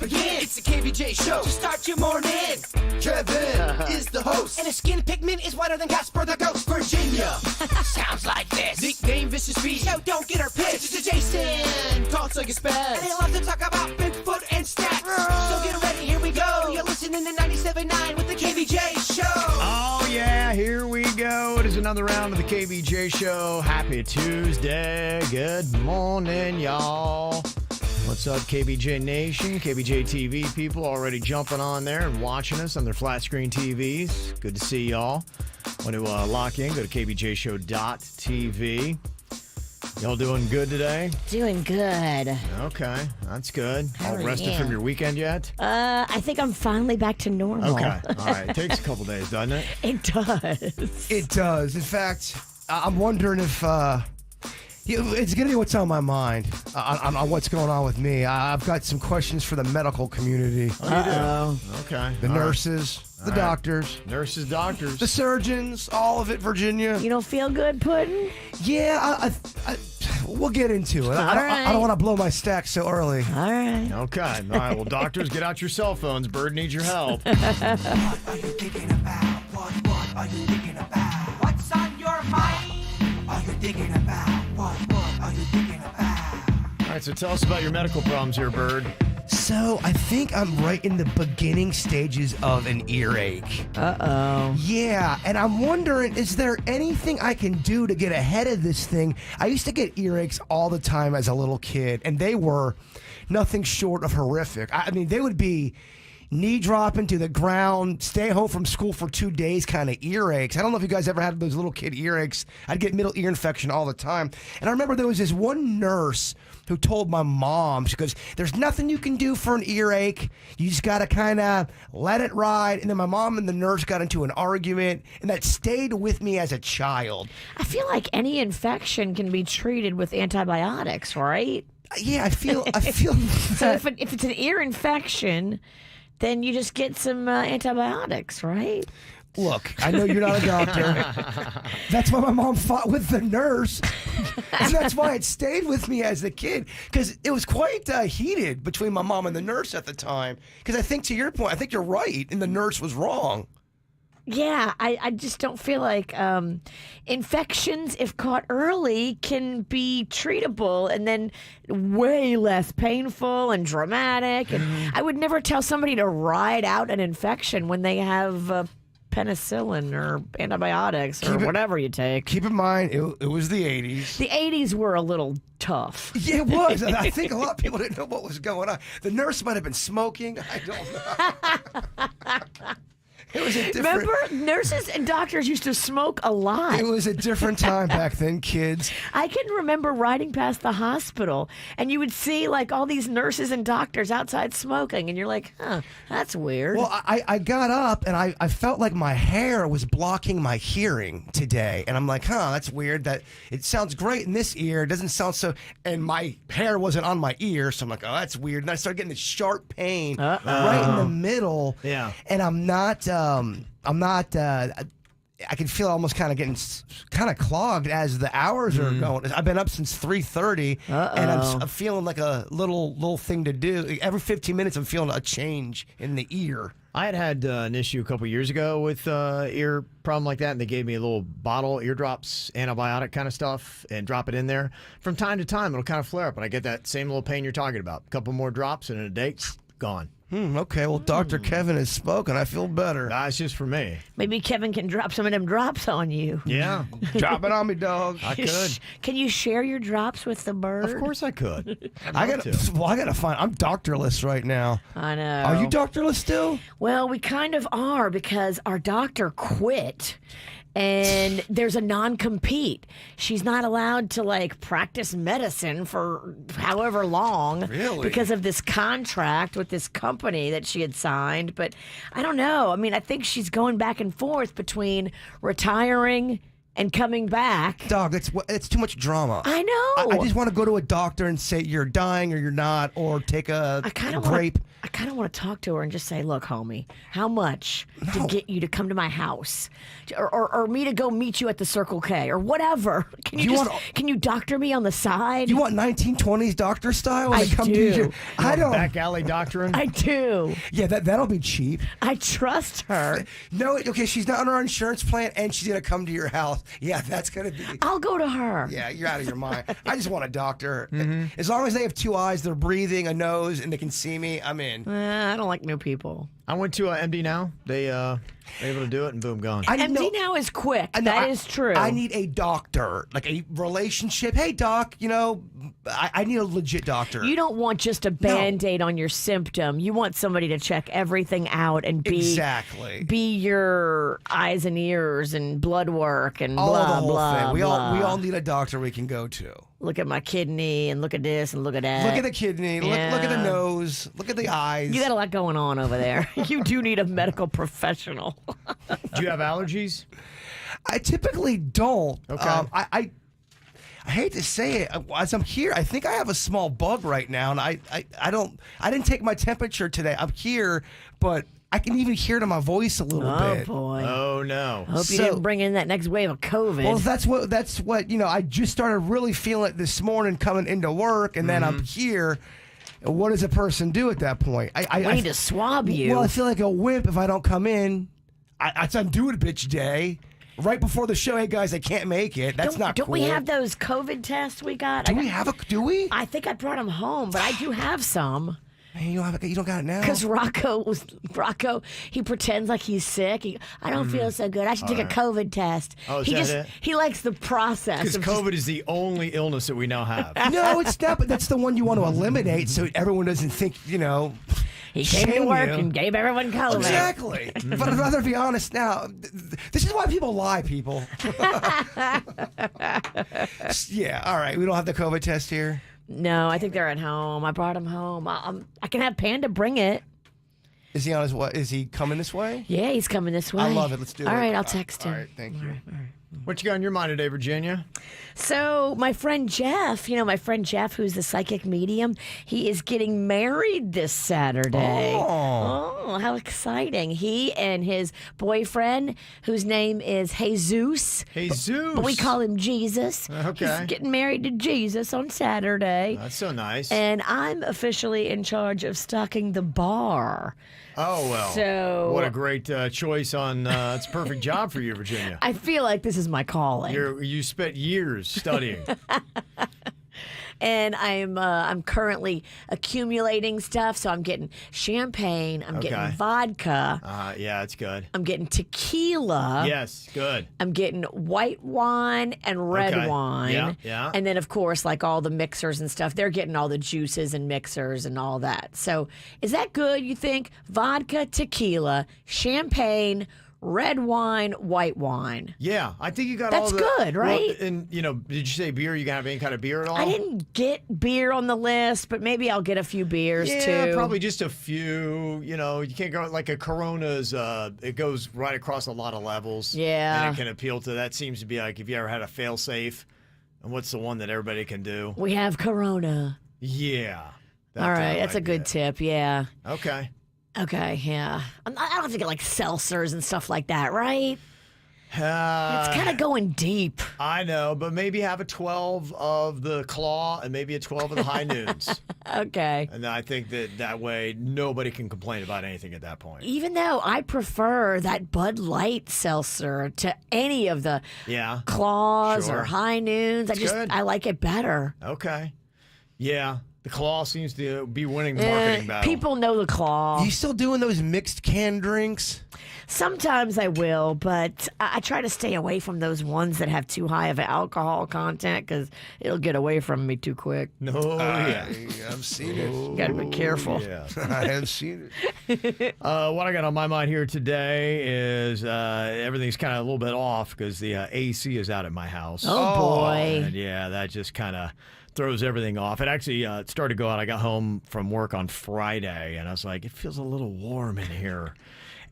begin. It's the KVJ show to start your morning. Kevin is the host, and his skin pigment is whiter than Casper the Ghost. Virginia sounds like this. Nickname Vicious Beast, so don't get her pissed. It's Jason, talks like a spaz, and they love to talk about Bigfoot and stats. So get ready, here we go. You're listening to 97.9 with the KVJ show. Oh yeah, here we go. It is another round of the KVJ show. Happy Tuesday. Good morning, y'all. What's up, KVJ Nation, KVJ TV people already jumping on there and watching us on their flat screen TVs. Good to see y'all. Want to lock in, go to kvjshow.tv. Y'all doing good today? Doing good. Okay, that's good. How All are rested you? from your weekend yet? I think I'm finally back to normal. Okay, all right. It takes a couple days, doesn't it? It does. It does. In fact, I'm wondering if it's going to be what's on my mind on what's going on with me. I've got some questions for the medical community. Oh, okay. The All right. nurses, the All right. doctors, Nurses, doctors. the surgeons, all of it, Virginia. You don't feel good, Puddin'? Yeah, we'll get into it. I don't want to blow my stack so early. All right. Okay. All right. Well, doctors, get out your cell phones. Bird needs your help. What are you thinking about? What are you thinking about? What's on your mind? Are you thinking about? What are you thinking about? All right. So tell us about your medical problems here, Bird. So I think I'm right in the beginning stages of an earache. Uh-oh. Yeah, and I'm wondering, is there anything I can do to get ahead of this thing? I used to get earaches all the time as a little kid, and they were nothing short of horrific. I mean, they would be knee dropping to the ground, stay home from school for 2 days kind of earaches. I don't know if you guys ever had those little kid earaches. I'd get middle ear infection all the time. And I remember there was this one nurse who told my mom, she goes, there's nothing you can do for an earache. You just got to kind of let it ride. And then my mom and the nurse got into an argument, and that stayed with me as a child. I feel like any infection can be treated with antibiotics, right? Yeah, I feel So if it's an ear infection, then you just get some antibiotics, right? Look, I know you're not a doctor. That's why my mom fought with the nurse. And that's why it stayed with me as a kid. Because it was quite heated between my mom and the nurse at the time. Because I think, to your point, I think you're right, and the nurse was wrong. Yeah, I just don't feel like infections, if caught early, can be treatable and then way less painful and dramatic. And I would never tell somebody to ride out an infection when they have penicillin or antibiotics or whatever you take. Keep in mind, it was the 80s. The 80s were a little tough. Yeah, it was. I think a lot of people didn't know what was going on. The nurse might have been smoking. I don't know. It was a different... Remember, nurses and doctors used to smoke a lot. It was a different time back then, kids. I can remember riding past the hospital, and you would see like all these nurses and doctors outside smoking, and you're like, huh, that's weird. Well, I got up, and I felt like my hair was blocking my hearing today. And I'm like, that's weird. That it sounds great in this ear. It doesn't sound so... And my hair wasn't on my ear, so I'm like, oh, that's weird. And I started getting this sharp pain right in the middle. Yeah. And I can feel almost kind of getting kind of clogged as the hours are going. I've been up since 3:30, and I'm feeling like a little thing to do. Every 15 minutes, I'm feeling a change in the ear. I had an issue a couple years ago with ear problem like that, and they gave me a little bottle, eardrops, antibiotic kind of stuff, and drop it in there. From time to time, it'll kind of flare up, and I get that same little pain you're talking about. A couple more drops, and in a day, gone. Okay, well, Dr. Kevin has spoken. I feel better. That's just for me. Maybe Kevin can drop some of them drops on you. Yeah. Drop it on me, dog. I could. Can you share your drops with the bird? Of course I could. I gotta find. I'm doctorless right now. I know. Are you doctorless still? Well, we kind of are because our doctor quit. And there's a non-compete. She's not allowed to like practice medicine for however long. Really? Because of this contract with this company that she had signed. But I don't know. I mean, I think she's going back and forth between retiring and coming back. Dog, it's too much drama. I know. I just want to go to a doctor and say you're dying or you're not, or take a I kind of grape. I kind of want to talk to her and just say, look, homie, how much to get you to come to my house? Or me to go meet you at the Circle K or whatever. Can you doctor me on the side? You want 1920s doctor style? When I they come do. To you? I don't. Back alley doctoring? I do. Yeah, that'll be cheap. I trust her. No, okay, she's not on our insurance plan and she's going to come to your house. Yeah, that's going to be. I'll go to her. Yeah, you're out of your mind. I just want a doctor. As long as they have 2 eyes, they're breathing, a nose, and they can see me, I'm in. I don't like new people. I went to MD Now. They able to do it, and boom, gone. MD Now is quick. That is true. I need a doctor, like a relationship. Hey, doc, I need a legit doctor. You don't want just a Band-Aid on your symptom. You want somebody to check everything out and be your eyes and ears and blood work and all blah, the whole blah, thing. We blah. all need a doctor we can go to. Look at my kidney and look at this and look at that. Look at the kidney. Look at the nose. Look at the eyes. You got a lot going on over there. You do need a medical professional. Do you have allergies? I typically don't. Okay. I hate to say it. As I'm here, I think I have a small bug right now, and I didn't take my temperature today. I'm here, but I can even hear it in my voice a little bit. Oh boy. Oh no. Hope you didn't bring in that next wave of COVID. Well, that's what I just started really feeling it this morning coming into work, and then I'm here. What does a person do at that point? We need to swab you. Well, I feel like a wimp if I don't come in. I'm doing a bitch day. Right before the show, hey guys, I can't make it. That's not cool. Don't we have those COVID tests we got? Do we? I think I brought them home, but I do have some. Man, you don't got it now. Because Rocco, he pretends like he's sick. I don't feel so good. I should take a COVID test. Oh, is that it? He likes the process. Because COVID is the only illness that we now have. No, it's not. But that's the one you want to eliminate, so everyone doesn't think He came to shame work you. and gave everyone COVID. Exactly. But I'd rather be honest now. This is why people lie, people. Yeah, all right. We don't have the COVID test here. No, I think they're at home. I brought him home. I can have Panda bring it. Is he on his what? Is he coming this way? Yeah, he's coming this way. I love it. Let's do it. All right, I'll text him. All right, thank you. What you got on your mind today, Virginia? So my friend Jeff, who's the psychic medium, he is getting married this Saturday. Oh, how exciting. He and his boyfriend, whose name is Jesus. Jesus. But we call him Jesus. Okay. He's getting married to Jesus on Saturday. That's so nice. And I'm officially in charge of stocking the bar. Oh, well. So what a great choice on, it's a perfect job for you, Virginia. I feel like this is my calling. You spent years studying. And I'm currently accumulating stuff. So I'm getting champagne. I'm getting vodka. Yeah, it's good. I'm getting tequila. Yes, good. I'm getting white wine and red wine. Yeah. And then, of course, like all the mixers and stuff, they're getting all the juices and mixers and all that. So is that good, you think? Vodka, tequila, champagne, red wine, white wine. Yeah, I think you got That's all the... good, right? Well, and, did you say beer? You gonna have any kind of beer at all? I didn't get beer on the list, but maybe I'll get a few beers, too. Yeah, probably just a few. You can't go... Like a Corona's, it goes right across a lot of levels. Yeah. And it can appeal to... That seems to be like if you ever had a fail-safe, and what's the one that everybody can do? We have Corona. Yeah. All right, that's a good tip, yeah. Okay. Okay, yeah. I don't have to get like seltzers and stuff like that, right? It's kind of going deep. I know, but maybe have a 12 of the Claw and maybe a 12 of the High Noons. Okay. And I think that way nobody can complain about anything at that point. Even though I prefer that Bud Light seltzer to any of the Claws or High Noons. I like it better. Okay. Yeah. The Claw seems to be winning the marketing battle. People know the Claw. Are you still doing those mixed canned drinks? Sometimes I will, but I try to stay away from those ones that have too high of an alcohol content because it'll get away from me too quick. No, I've seen it. Got to be careful. Yeah. I have seen it. What I got on my mind here today is everything's kind of a little bit off because the AC is out at my house. Oh, boy. And yeah, that just kind of throws everything off. It actually started to go out. I got home from work on Friday, and I was like, it feels a little warm in here.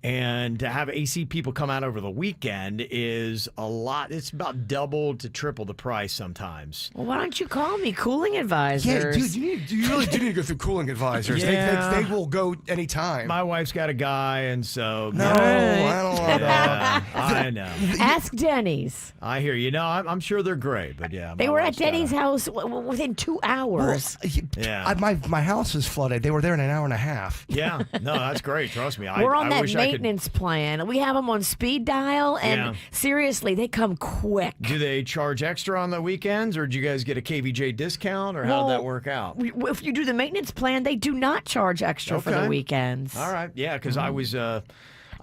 And to have AC people come out over the weekend is a lot. It's about double to triple the price sometimes. Well, why don't you call me cooling advisors? Yeah, dude, you really do need to go through cooling advisors. Yeah. They will go anytime. My wife's got a guy, and so No, I don't want that. yeah, I know. Ask Denny's. I hear you. No, I'm sure they're great, but yeah, They my were at wife's got Denny's a- house within 2 hours. Yeah. My house was flooded. They were there in an hour and a half. Yeah, no, that's great. Trust me. We're on I that wish I could. maintenance plan. We have them on speed dial, and Yeah. seriously, they come quick. Do they charge extra on the weekends, or do you guys get a KVJ discount, or how did that work out? If you do the maintenance plan, they do not charge extra for the Okay. weekends. All right, yeah, because I was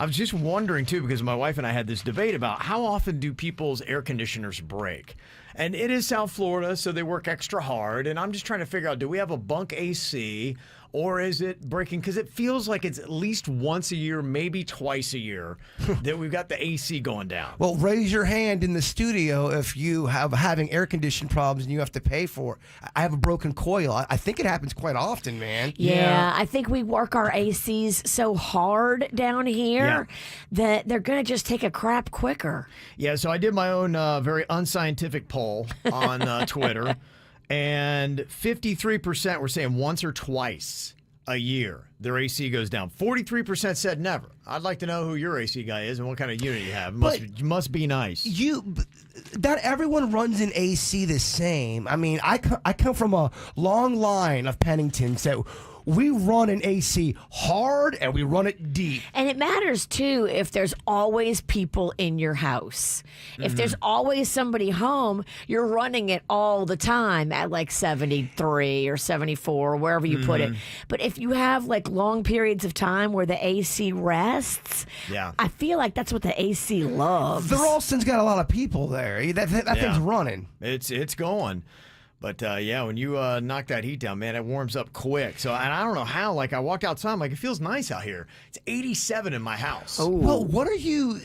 just wondering too, because my wife and I had this debate about how often do people's air conditioners break. And it is South Florida, so they work extra hard. And I'm just trying to figure out, do we have a bunk AC, or is it breaking? Because it feels like it's at least once a year, maybe twice a year, that we've got the AC going down. Well, raise your hand in the studio if you have having air conditioning problems and you have to pay for it. I have a broken coil. I think it happens quite often, man. Yeah, I think we work our ACs so hard down here that they're going to just take a crap quicker. Yeah, so I did my own very unscientific poll on Twitter, and 53% were saying once or twice a year their AC goes down. 43% said never. I'd like to know who your AC guy is and what kind of unit you have. Must be nice. Not everyone runs an AC the same. I mean, I come from a long line of Penningtons that we run an AC hard and we run it deep. And it matters too if there's always people in your house. If there's always somebody home, you're running it all the time at like 73 or 74, wherever you put it. But if you have like long periods of time where the AC rests, I feel like that's what the AC loves. The Ralston's got a lot of people there. That thing's running. It's going. But, yeah, when you knock that heat down, man, it warms up quick. So, and I don't know how. Like, I walked outside, I'm like, it feels nice out here. It's 87 in my house. Oh. Well,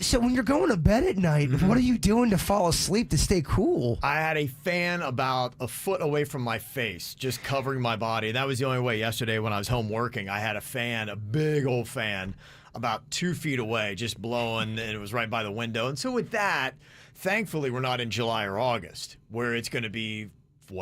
so when you're going to bed at night, what are you doing to fall asleep to stay cool? I had a fan about a foot away from my face, just covering my body. That was the only way yesterday when I was home working. I had a fan, a big old fan, about 2 feet away, just blowing, and it was right by the window. And so with that, thankfully, we're not in July or August, where it's going to be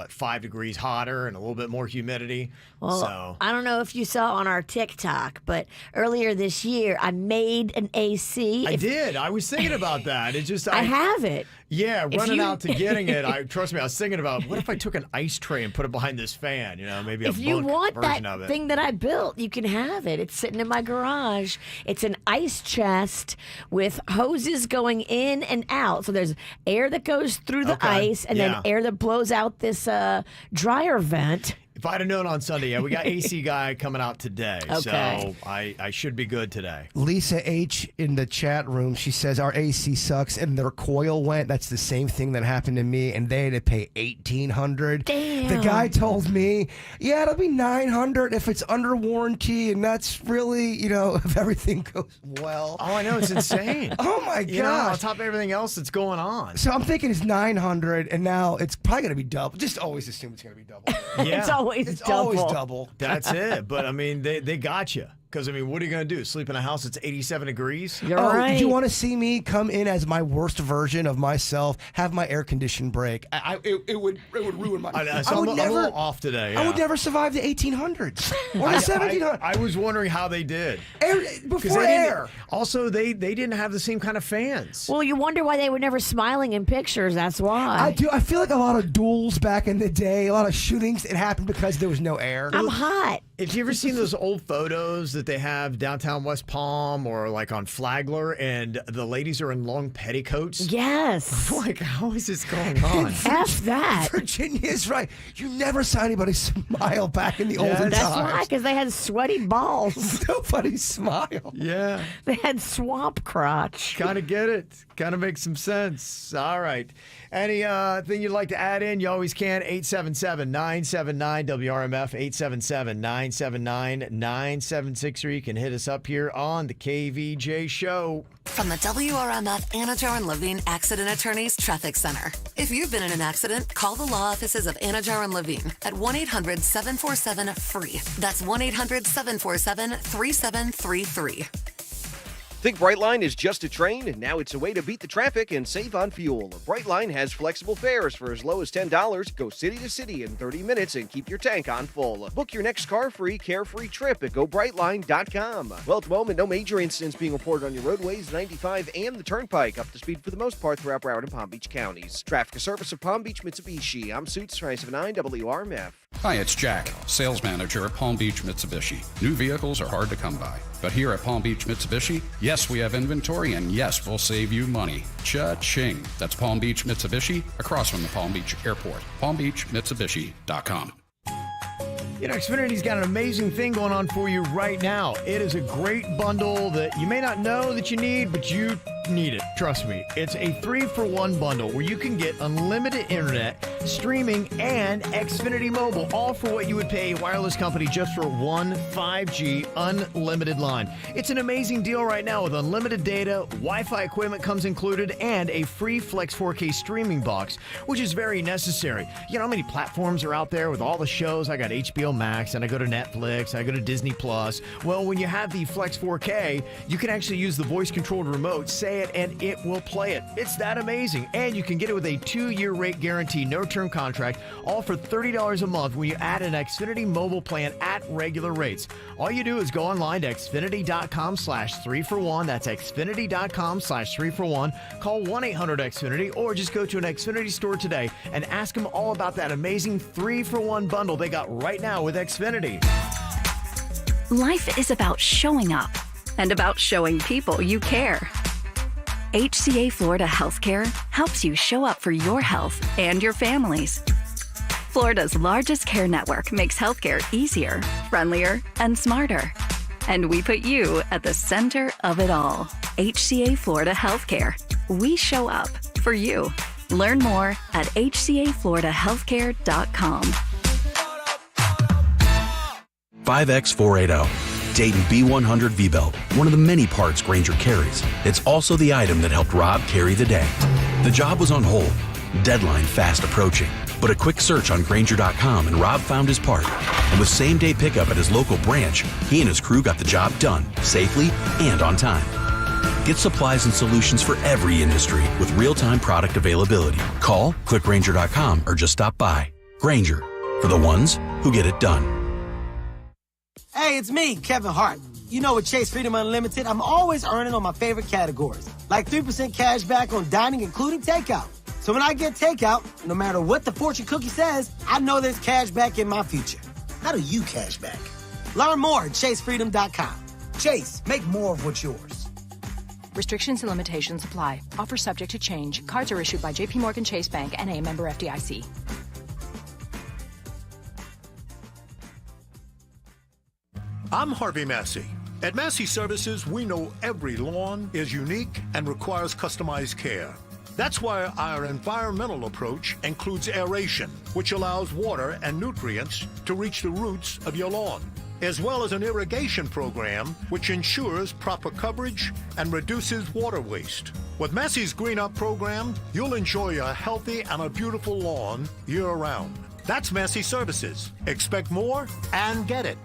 5 degrees hotter and a little bit more humidity. Well, so I don't know if you saw on our TikTok, but earlier this year I made an AC. I did. I was thinking about that. It just I have it. Yeah, running you- out to getting it. Trust me, I was thinking about what if I took an ice tray and put it behind this fan? You know, maybe If a you bunk want version that of it. thing that I built, you can have it. It's sitting in my garage. It's an ice chest with hoses going in and out. So there's air that goes through the ice and then air that blows out this dryer vent. If I'd have known on Sunday, we got AC guy coming out today. Okay. So I should be good today. Lisa H. in the chat room, she says our AC sucks and their coil went. That's the same thing that happened to me, and they had to pay $1,800. Damn. The guy told me, yeah, it'll be $900 if it's under warranty, and that's really, if everything goes well. Oh, I know. It's insane. Oh my You know, on gosh. top of everything else that's going on. So I'm thinking it's $900, and now it's probably going to be double. Just always assume it's going to be double. Yeah. It's always double. double. That's it. But, I mean, they got you. Because, I mean, what are you going to do? Sleep in a house that's 87 degrees? You're Oh, right. do you want to see me come in as my worst version of myself? Have my air condition break? It would ruin my. So I'm a little off today. I would yeah. never survive the 1800s or the 1700s. I was wondering how they did. Air, 'Cause before they didn't- air. Also, they didn't have the same kind of fans. Well, you wonder why they were never smiling in pictures. That's why. I do. I feel like a lot of duels back in the day, a lot of shootings, it happened because there was no air. I'm hot. Have you ever seen those old photos that they have downtown West Palm or like on Flagler, and the ladies are in long petticoats? Yes. Like, how is this going on? F that. Virginia is right. You never saw anybody smile back in the olden That's why, times. because they had sweaty balls. Nobody smiled. Yeah, They had swamp crotch. kind of get it. Kind of makes some sense. All right. Any thing you'd like to add in, you always can. 877-979-WRMF, 877-979-9763. You can hit us up here on the KVJ Show. From the WRMF Anajar and Levine Accident Attorneys Traffic Center. If you've been in an accident, call the law offices of Anajar and Levine at 1-800-747-FREE. That's 1-800-747-3733. Think Brightline is just a train? Now it's a way to beat the traffic and save on fuel. Brightline has flexible fares for as low as $10. Go city to city in 30 minutes and keep your tank on full. Book your next car-free, carefree trip at GoBrightline.com. Well, at the moment, no major incidents being reported on your roadways, 95 and the Turnpike, up to speed for the most part throughout Broward and Palm Beach counties. Traffic service of Palm Beach Mitsubishi. I'm Suits 579 WRMF. Hi, it's Jack, sales manager at Palm Beach Mitsubishi. New vehicles are hard to come by, but here at Palm Beach Mitsubishi, yes, we have inventory, and yes, we'll save you money. Cha-ching. That's Palm Beach Mitsubishi, across from the Palm Beach Airport. PalmBeachMitsubishi.com. You know, Xfinity's got an amazing thing going on for you right now. It is a great bundle that you may not know that you need, but you need it. Trust me. It's a 3-for-1 bundle where you can get unlimited internet, streaming, and Xfinity Mobile, all for what you would pay a wireless company just for one 5G unlimited line. It's an amazing deal right now with unlimited data, Wi-Fi equipment comes included, and a free Flex 4K streaming box, which is very necessary. You know how many platforms are out there with all the shows? I got HBO Max, and I go to Netflix, I go to Disney Plus. Well, when you have the Flex 4K, you can actually use the voice-controlled remote, say it, and it will play it. It's that amazing. And you can get it with a 2-year rate guarantee, no-term contract, all for $30 a month when you add an Xfinity mobile plan at regular rates. All you do is go online to Xfinity.com/3for1. That's Xfinity.com/3for1. Call 1-800-XFINITY or just go to an Xfinity store today and ask them all about that amazing 3-for-1 bundle they got right now with Xfinity. Life is about showing up and about showing people you care. HCA Florida Healthcare helps you show up for your health and your family's. Florida's largest care network makes healthcare easier, friendlier, and smarter. And we put you at the center of it all. HCA Florida Healthcare. We show up for you. Learn more at hcafloridahealthcare.com. 5X480. Dayton B100 V-Belt, one of the many parts Grainger carries. It's also the item that helped Rob carry the day. The job was on hold, deadline fast approaching, but a quick search on Grainger.com and Rob found his part. And with same-day pickup at his local branch, he and his crew got the job done, safely and on time. Get supplies and solutions for every industry with real-time product availability. Call, click Grainger.com, or just stop by. Grainger, for the ones who get it done. Hey, it's me, Kevin Hart. You know, with Chase Freedom Unlimited, I'm always earning on my favorite categories, like 3% cash back on dining, including takeout. So when I get takeout, no matter what the fortune cookie says, I know there's cash back in my future. How do you cash back? Learn more at ChaseFreedom.com. Chase, make more of what's yours. Restrictions and limitations apply. Offer subject to change. Cards are issued by JPMorgan Chase Bank and a member FDIC. I'm Harvey Massey. At Massey Services, we know every lawn is unique and requires customized care. That's why our environmental approach includes aeration, which allows water and nutrients to reach the roots of your lawn, as well as an irrigation program, which ensures proper coverage and reduces water waste. With Massey's Green Up program, you'll enjoy a healthy and a beautiful lawn year-round. That's Massey Services. Expect more and get it.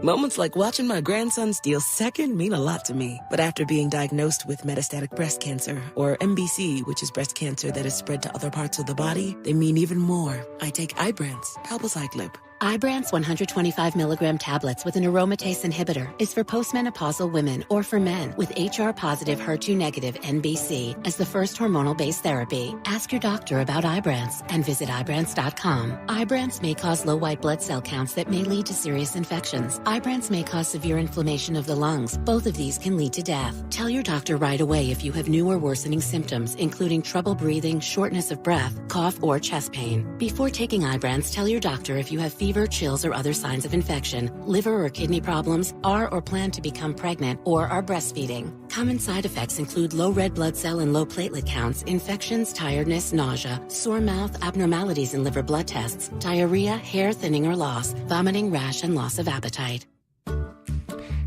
Moments like watching my grandson steal second mean a lot to me. But after being diagnosed with metastatic breast cancer, or MBC, which is breast cancer that is spread to other parts of the body, they mean even more. I take Ibrance, palbociclib. Ibrance 125 milligram tablets with an aromatase inhibitor is for postmenopausal women or for men with HR-positive, HER2-negative NBC as the first hormonal-based therapy. Ask your doctor about Ibrance and visit Ibrance.com. Ibrance may cause low white blood cell counts that may lead to serious infections. Ibrance may cause severe inflammation of the lungs. Both of these can lead to death. Tell your doctor right away if you have new or worsening symptoms, including trouble breathing, shortness of breath, cough, or chest pain. Before taking Ibrance, tell your doctor if you have fever, chills, or other signs of infection, liver or kidney problems, are or plan to become pregnant, or are breastfeeding. Common side effects include low red blood cell and low platelet counts, infections, tiredness, nausea, sore mouth, abnormalities in liver blood tests, diarrhea, hair thinning or loss, vomiting, rash, and loss of appetite.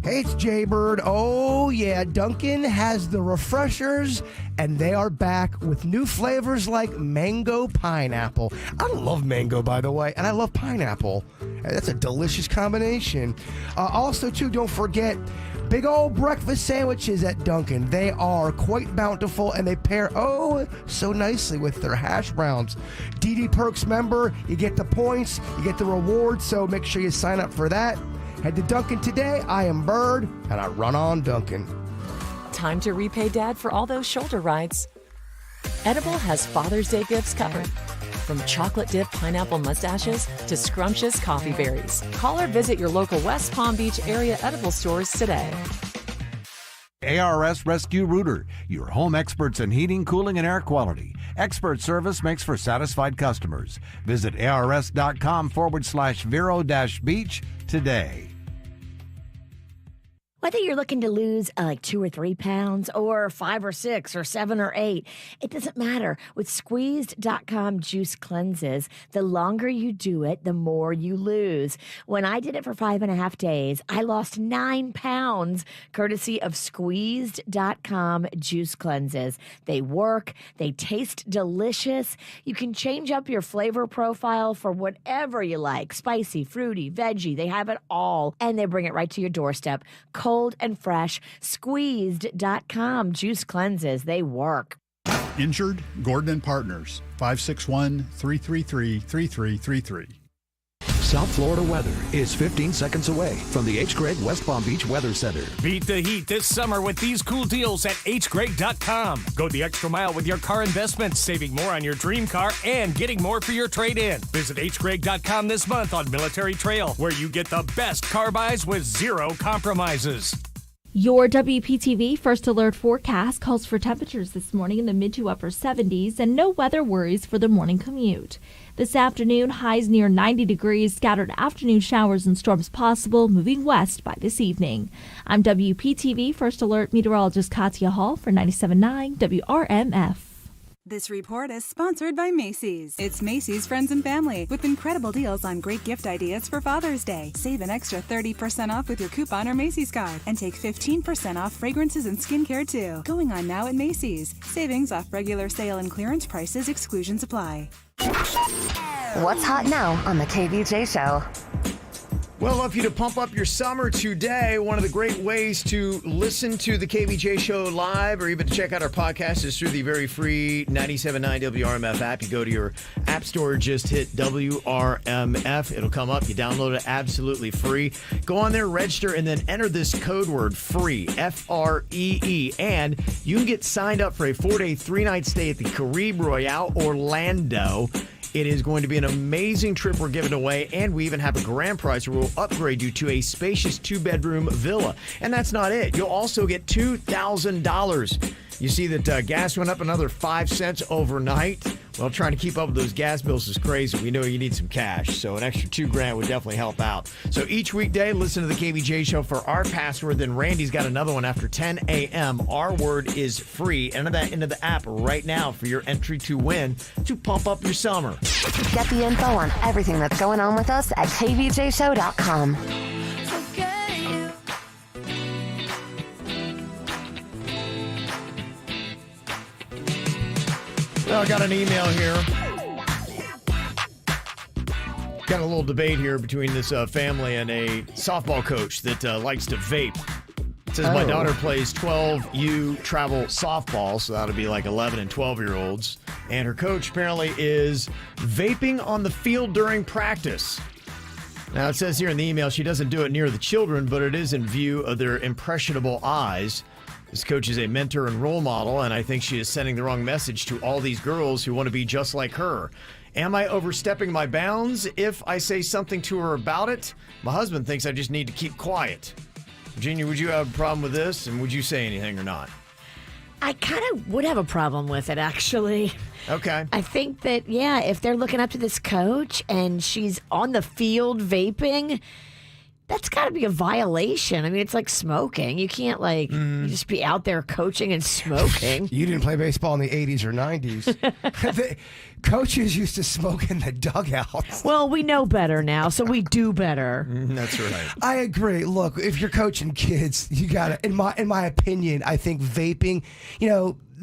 Hey, it's Jaybird. Oh, yeah, Dunkin' has the refreshers, and they are back with new flavors like mango pineapple. I love mango, by the way, and I love pineapple. That's a delicious combination. Also, too, don't forget, Big old breakfast sandwiches at Dunkin'. They are quite bountiful, and they pair so nicely with their hash browns. DD Perks member, you get the points, you get the rewards, so make sure you sign up for that. Head to Dunkin' today. I am Bird, and I run on Dunkin'. Time to repay Dad for all those shoulder rides. Edible has Father's Day gifts covered. From chocolate-dipped pineapple mustaches to scrumptious coffee berries. Call or visit your local West Palm Beach area Edible stores today. ARS Rescue Rooter, your home experts in heating, cooling, and air quality. Expert service makes for satisfied customers. Visit ars.com/Vero-Beach today. Whether you're looking to lose like 2 or 3 pounds or 5 or 6 or 7 or 8, it doesn't matter. With Squeezed.com juice cleanses, the longer you do it, the more you lose. When I did it for 5.5 days, I lost 9 pounds courtesy of Squeezed.com juice cleanses. They work. They taste delicious. You can change up your flavor profile for whatever you like. Spicy, fruity, veggie. They have it all. And they bring it right to your doorstep. Cold and fresh. Squeezed.com juice cleanses. They work. Injured? Gordon and Partners. 561-333-3333. South Florida weather is 15 seconds away from the H. Gregg West Palm Beach Weather Center. Beat the heat this summer with these cool deals at hgregg.com. Go the extra mile with your car investments, saving more on your dream car and getting more for your trade-in. Visit hgregg.com this month on Military Trail, where you get the best car buys with zero compromises. Your WPTV First Alert forecast calls for temperatures this morning in the mid to upper 70s and no weather worries for the morning commute. This afternoon, highs near 90 degrees, scattered afternoon showers and storms possible, moving west by this evening. I'm WPTV First Alert meteorologist Katya Hall for 97.9 WRMF. This report is sponsored by Macy's. It's Macy's Friends and Family with incredible deals on great gift ideas for Father's Day. Save an extra 30% off with your coupon or Macy's card and take 15% off fragrances and skincare too. Going on now at Macy's. Savings off regular sale and clearance prices. Exclusions apply. What's hot now on the KVJ Show? Well, love you to pump up your summer today. One of the great ways to listen to the KVJ Show live or even to check out our podcast is through the very free 97.9 WRMF app. You go to your app store, just hit WRMF. It'll come up. You download it absolutely free. Go on there, register, and then enter this code word FREE, F-R-E-E. And you can get signed up for a 4-day, 3-night stay at the Caribe Royale Orlando. It is going to be an amazing trip we're giving away, and we even have a grand prize where we'll upgrade you to a spacious 2-bedroom villa. And that's not it. You'll also get $2,000. You see that gas went up another 5 cents overnight. Well, trying to keep up with those gas bills is crazy. We know you need some cash, so an extra $2,000 would definitely help out. So each weekday, listen to the KVJ Show for our password. Then Randy's got another one after 10 a.m. Our word is free. Enter that into the app right now for your entry to win to pump up your summer. Get the info on everything that's going on with us at kvjshow.com. Well, I got an email here. Got a little debate here between this family and a softball coach that likes to vape. It says my daughter plays 12U travel softball, so that'll be like 11 and 12-year-olds. And her coach apparently is vaping on the field during practice. Now, it says here in the email she doesn't do it near the children, but it is in view of their impressionable eyes. This coach is a mentor and role model, and I think she is sending the wrong message to all these girls who want to be just like her. Am I overstepping my bounds if I say something to her about it? My husband thinks I just need to keep quiet. Virginia, would you have a problem with this, and would you say anything or not? I kind of would have a problem with it, actually. Okay. I think that, yeah, if they're looking up to this coach and she's on the field vaping, that's got to be a violation. I mean, it's like smoking. You can't, like, just be out there coaching and smoking. You didn't play baseball in the 80s or 90s. The coaches used to smoke in the dugouts. Well, we know better now, so we do better. That's right. I agree. Look, if you're coaching kids, you got to, in my opinion, I think vaping,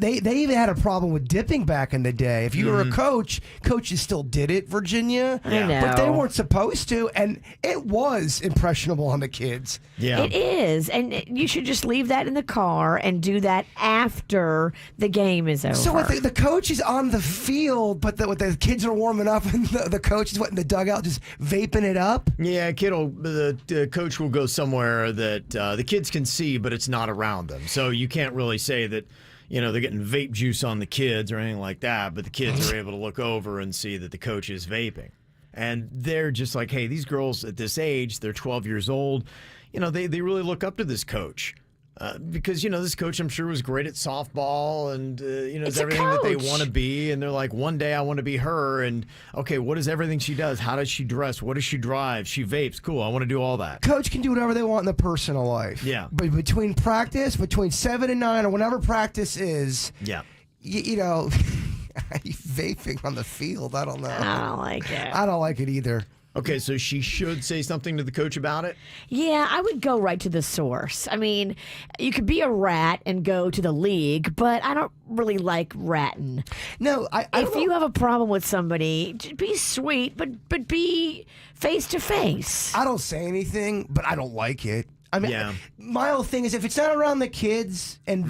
they even had a problem with dipping back in the day. If you were a coach, coaches still did it, Virginia. I know. But they weren't supposed to, and it was impressionable on the kids. Yeah. It is, and you should just leave that in the car and do that after the game is over. So if the coach is on the field, but the kids are warming up, and the coach is in the dugout just vaping it up? Yeah, the coach will go somewhere that the kids can see, but it's not around them. So you can't really say that, they're getting vape juice on the kids or anything like that, but the kids are able to look over and see that the coach is vaping. And they're just like, hey, these girls at this age, they're 12 years old, they really look up to this coach. Because, this coach, I'm sure, was great at softball and, is everything that they want to be. And they're like, one day I want to be her. And, okay, what is everything she does? How does she dress? What does she drive? She vapes. Cool. I want to do all that. Coach can do whatever they want in their personal life. Yeah. But between 7 and 9 or whenever practice is, yeah, vaping on the field, I don't know. I don't like it. I don't like it either. Okay, so she should say something to the coach about it? Yeah, I would go right to the source. I mean, you could be a rat and go to the league, but I don't really like ratting. No, if you have a problem with somebody, be sweet, but be face to face. I don't say anything, but I don't like it. I mean, my whole thing is if it's not around the kids, and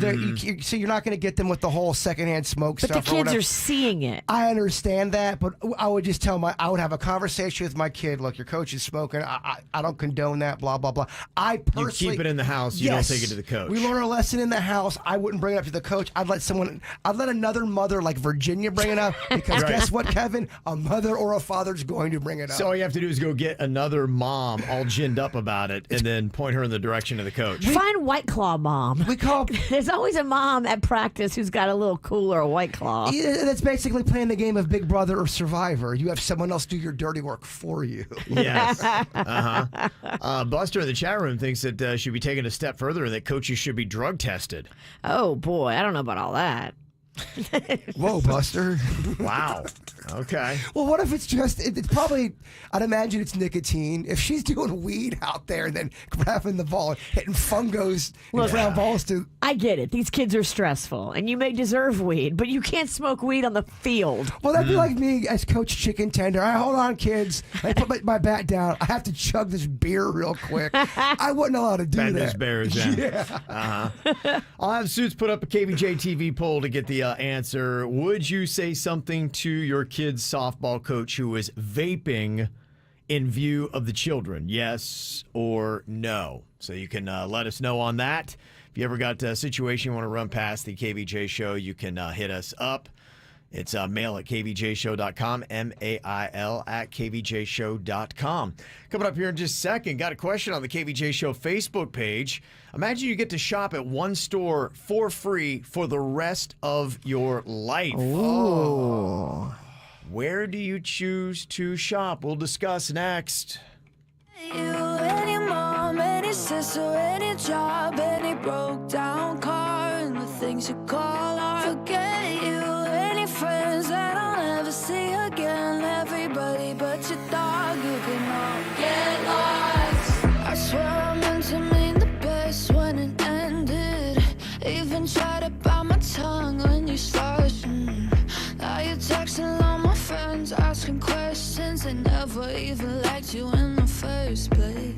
so you're not going to get them with the whole secondhand smoke but stuff. But the kids are seeing it. I understand that, but I would just I would have a conversation with my kid. Look, your coach is smoking. I don't condone that. Blah blah blah. I personally you keep it in the house. You don't take it to the coach. We learn our lesson in the house. I wouldn't bring it up to the coach. I'd let another mother like Virginia bring it up because guess what, Kevin? A mother or a father's going to bring it up. So all you have to do is go get another mom all ginned up about it, and then point her in the direction of the coach. Find White Claw mom. We call. There's always a mom at practice who's got a little cooler of White Claw. Yeah, that's basically playing the game of Big Brother or Survivor. You have someone else do your dirty work for you. Yes. Buster in the chat room thinks that should be taken a step further and that coaches should be drug tested. Oh boy, I don't know about all that. Whoa, Buster. Wow. Okay. Well, what if it's it's probably, I'd imagine it's nicotine. If she's doing weed out there and then grabbing the ball and hitting fungos and ground balls to. I get it. These kids are stressful, and you may deserve weed, but you can't smoke weed on the field. Well, that'd be like me as Coach Chicken Tender. Hold on, kids. I put my bat down. I have to chug this beer real quick. I wasn't allowed to do that. Those bears, yeah. I'll have Suits put up a KVJ TV poll to get the answer. Would you say something to your kid's softball coach who is vaping in view of the children? Yes or no? So you can let us know on that. If you ever got a situation you want to run past the KVJ show, you can hit us up. It's mail at kvjshow.com, mail at kvjshow.com. Coming up here in just a second, got a question on the KVJ Show Facebook page. Imagine you get to shop at one store for free for the rest of your life. Ooh. Where do you choose to shop? We'll discuss next. You, any mom, any sister, any job, any broke down car, and the things you call art. Forget you, any friends that I'll never see again. Everybody but your dog, you can all get lost. I swear I meant to mean the best when it ended. Even tried to bite my tongue when you started. Now you're texting all my friends, asking questions. They never even liked you in the first place.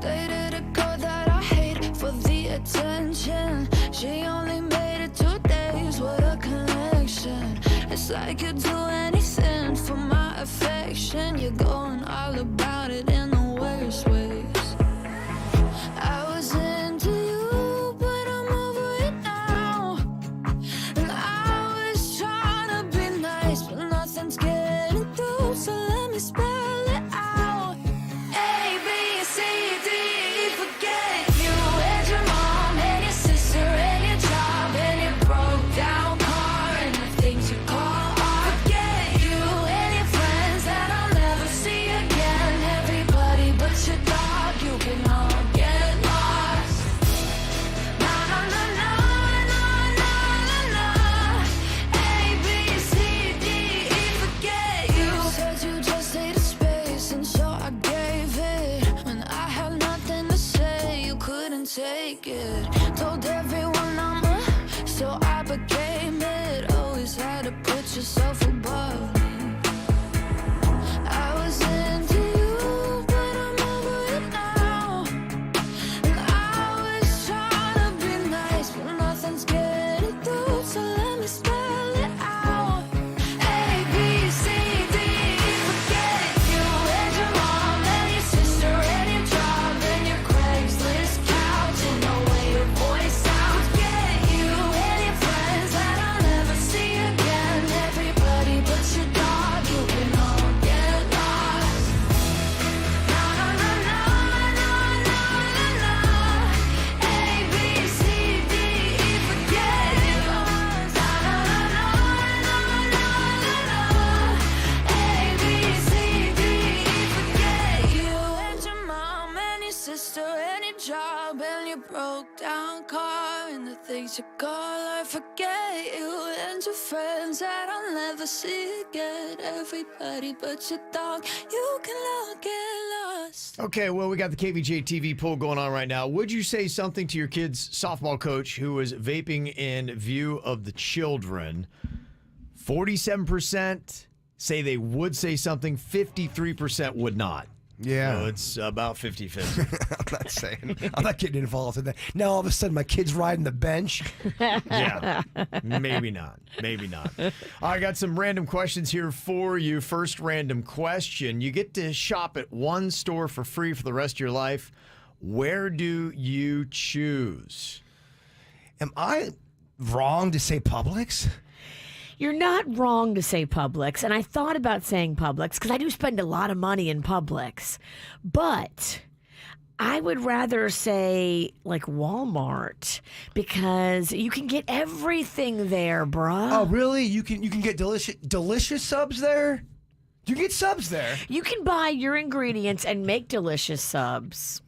Dated a girl that I hate for the attention. She only made it 2 days, what a connection. It's like you'd do anything for my affection. You're going all about it in the worst ways. I was into you, but I'm over it now. And I was trying to be nice, but nothing's getting through, so let me spell it out. A, B, C, D, E, forget you. And your mom, and your sister, and your job, and your broke down car, and the things you call art. Forget you, and your friends that I'll never see broke down car and the things you call I forget you and your friends that I'll never see again. Everybody but your dog, you can all get lost. Okay, well, we got the KVJ TV poll going on right now. Would you say something to your kid's softball coach who was vaping in view of the children? 47% say they would say something. 53% would not. Yeah. So it's about 50-50. I'm not getting involved in that. Now all of a sudden my kid's riding the bench. Yeah, maybe not. I got some random questions here for you. First random question. You get to shop at one store for free for the rest of your life. Where do you choose? Am I wrong to say Publix? You're not wrong to say Publix, and I thought about saying Publix because I do spend a lot of money in Publix, but I would rather say like Walmart because you can get everything there, bruh. Oh, really? You can get delicious subs there? You can get subs there. You can buy your ingredients and make delicious subs.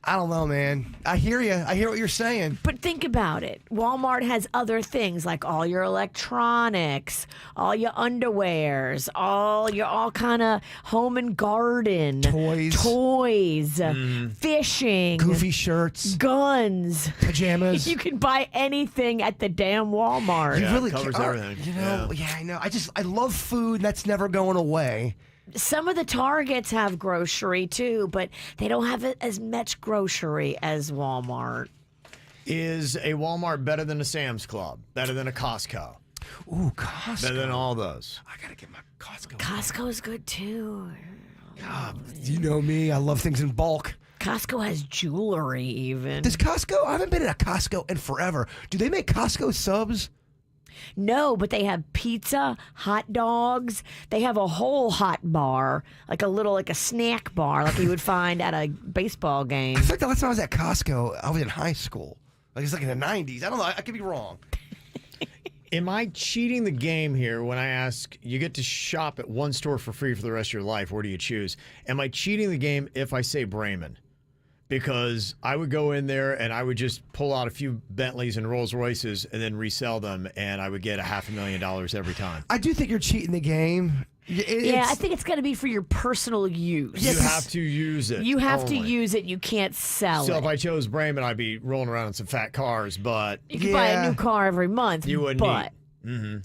I don't know, man. I hear you. I hear what you're saying. But think about it. Walmart has other things like all your electronics, all your underwears, all kind of home and garden toys, fishing, goofy shirts, guns, pajamas. You can buy anything at the damn Walmart. You really covers everything. You know, I know. I love food. That's never going away. Some of the Targets have grocery too, but they don't have as much grocery as Walmart. Is a Walmart better than a Sam's Club? Better than a Costco? Ooh, Costco. Better than all those. I gotta get my Costco. Costco's good too. You know me. I love things in bulk. Costco has jewelry even. Does Costco? I haven't been at a Costco in forever. Do they make Costco subs? No, but they have pizza, hot dogs. They have a whole hot bar, like a snack bar, like you would find at a baseball game. I feel like the last time I was at Costco, I was in high school. Like it's like in the 90s. I don't know. I could be wrong. Am I cheating the game here when I ask you get to shop at one store for free for the rest of your life? Where do you choose? Am I cheating the game if I say Bremen? Because I would go in there and I would just pull out a few Bentleys and Rolls Royces and then resell them, and I would get $500,000 every time. I do think you're cheating the game. Yeah, I think it's got to be for your personal use. You have to use it. You have to only. use it. You can't sell it. So if I chose Bremen, I'd be rolling around in some fat cars, but you could buy a new car every month. You wouldn't. But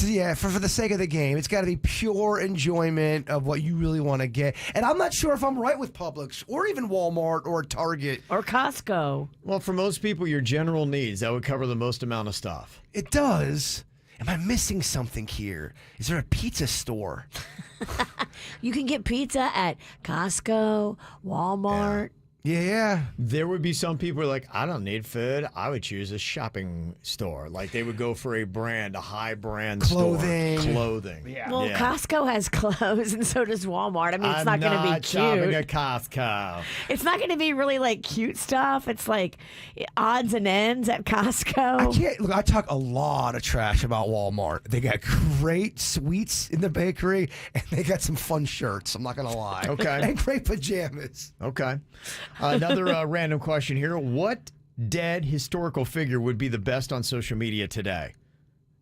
Yeah, for the sake of the game, it's got to be pure enjoyment of what you really want to get. And I'm not sure if I'm right with Publix or even Walmart or Target or Costco. Well, for most people, your general needs, that would cover the most amount of stuff. It does. Am I missing something here? Is there a pizza store? You can get pizza at Costco, Walmart. Yeah. There would be some people who are like, I don't need food. I would choose a shopping store. Like they would go for a brand, a high brand Clothing. store. Clothing. Yeah. Well, Costco has clothes, and so does Walmart. I mean, it's not going to be cute. shopping at Costco. It's not going to be really like cute stuff. It's like odds and ends at Costco. I talk a lot of trash about Walmart. They got great sweets in the bakery, and they got some fun shirts. I'm not going to lie. Okay. And great pajamas. Okay. Another random question here. What dead historical figure would be the best on social media today?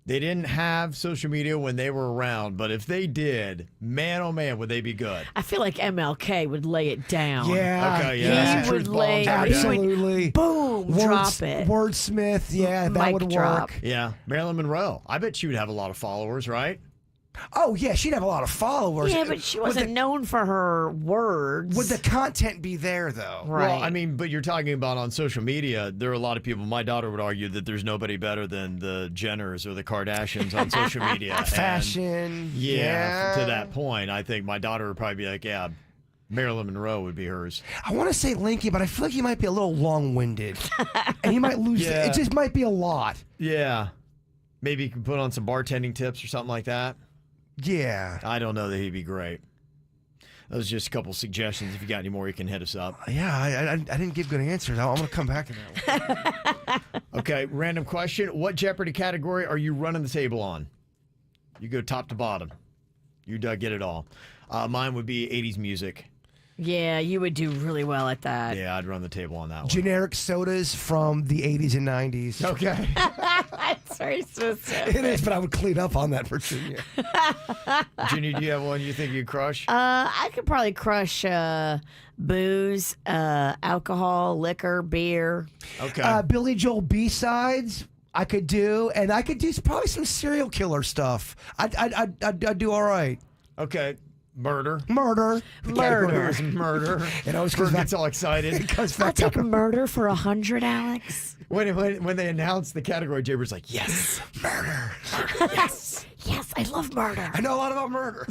They didn't have social media when they were around, but if they did, man, oh man, would they be good? I feel like MLK would lay it down. Yeah. Okay, yeah. He would lay Absolutely. Boom, drop it. Wordsmith, yeah, that Mic would drop. work. Yeah. Marilyn Monroe. I bet she would have a lot of followers, right? Oh, yeah, she'd have a lot of followers. Yeah, but she wasn't known for her words. Would the content be there, though? Right. Well, I mean, but you're talking about on social media, there are a lot of people, my daughter would argue that there's nobody better than the Jenners or the Kardashians on social media. Fashion. And yeah. To that point, I think my daughter would probably be like, yeah, Marilyn Monroe would be hers. I want to say Linky, but I feel like he might be a little long-winded. And he might lose Yeah. it. It just might be a lot. Yeah. Maybe you can put on some bartending tips or something like that. Yeah. I don't know that he'd be great. Those are just a couple suggestions. If you got any more, you can hit us up. Yeah, I didn't give good answers. I'm going to come back to that one. Okay, random question. What Jeopardy category are you running the table on? You go top to bottom. You get it all. Mine would be 80s music. Yeah, you would do really well at that. Yeah, I'd run the table on that one. Generic sodas from the 80s and 90s. Okay. That's very specific. It is, but I would clean up on that for Junior. Junior, do you have one you think you'd crush? I could probably crush booze, alcohol, liquor, beer. Okay. Billy Joel B-sides. I could do, and I could do probably some serial killer stuff. I'd do all right. Okay. Murder. Murder. The category is murder. It always Bert goes back. gets all excited. It goes I'll back take up. murder for 100, Alex. When they announced the category, Jaber's like, yes, murder. Yes. Yes, I love murder. I know a lot about murder.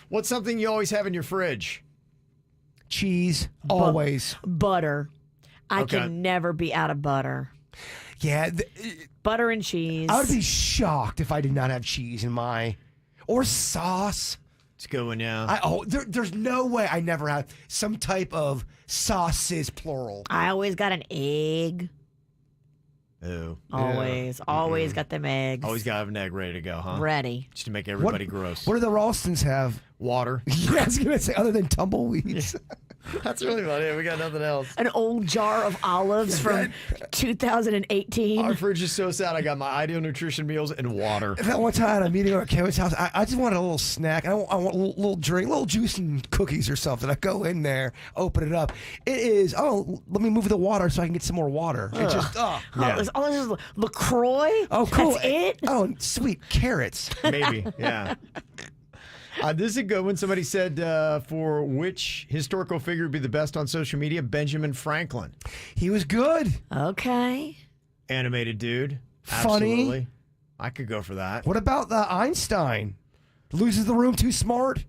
What's something you always have in your fridge? Cheese, always. Butter. I Okay. can never be out of butter. Yeah. Butter and cheese. I would be shocked if I did not have cheese in my, or sauce. It's a good one, yeah. There's no way I never have some type of sauces, plural. I always got an egg. Ooh. Always got them eggs. Always got to have an egg ready to go, huh? Ready. Just to make everybody gross. What do the Ralstons have? Water. Yeah, I was going to say, other than tumbleweeds. That's really about it. We got nothing else. An old jar of olives from 2018. Our fridge is so sad. I got my ideal nutrition meals and water. That one time I'm eating at Kevin's house, I just wanted a little snack. I want a little drink, a little juice and cookies or something. I go in there, open it up. It is, let me move the water so I can get some more water. It's just, Yeah. This is LaCroix? Oh, cool. That's it? Oh, sweet carrots. Maybe, yeah. This is a good one. Somebody said for which historical figure would be the best on social media? Benjamin Franklin. He was good. Okay. Animated dude. Funny. Absolutely. I could go for that. What about Einstein? Loses the room, too smart?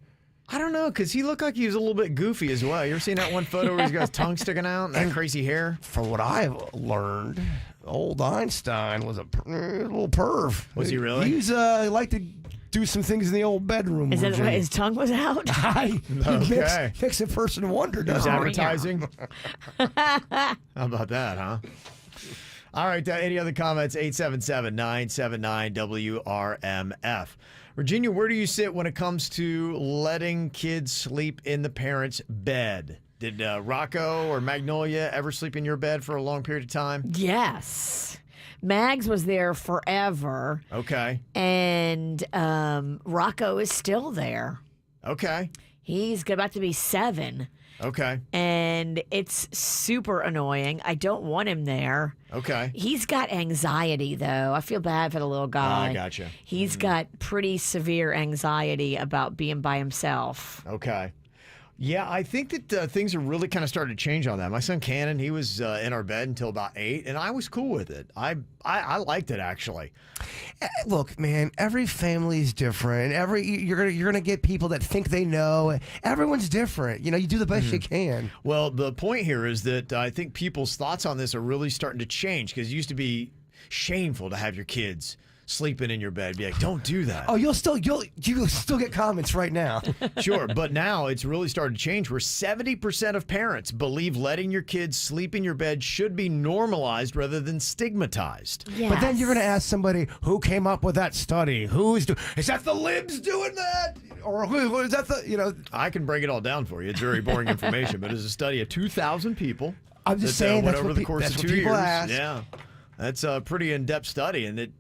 I don't know, because he looked like he was a little bit goofy as well. You ever seen that one photo where he's got his tongue sticking out and that crazy hair? From what I've learned, old Einstein was a little perv. Was he really? He liked to do some things in the old bedroom. Is that Virginia. why his tongue was out? Okay. Makes a person wonder, He was doesn't it? advertising. How about that, huh? All right. Any other comments? 877-979-WRMF. Virginia, where do you sit when it comes to letting kids sleep in the parents' bed? Did Rocco or Magnolia ever sleep in your bed for a long period of time? Yes. Mags was there forever. Okay. And Rocco is still there. Okay. He's about to be 7. Okay. And it's super annoying. I don't want him there. Okay. He's got anxiety, though. I feel bad for the little guy. I gotcha. He's got pretty severe anxiety about being by himself. Okay. Yeah, I think that things are really kind of starting to change on that. My son Cannon, he was in our bed until about 8, and I was cool with it. I liked it, actually. Look, man, every family is different. You're gonna get people that think they know. Everyone's different. You know, you do the best you can. Well, the point here is that I think people's thoughts on this are really starting to change, because it used to be shameful to have your kids sleeping in your bed. Be like, don't do that. Oh, you'll still get comments right now. Sure, but now it's really started to change where 70% of parents believe letting your kids sleep in your bed should be normalized rather than stigmatized. Yes. But then you're going to ask somebody who came up with that study. Is that the libs doing that? Or who is that I can break it all down for you. It's very boring information, but it's a study of 2,000 people. I'm just saying went that's over what the course that's of what 2 people years. ask. Yeah. That's a pretty in-depth study, and it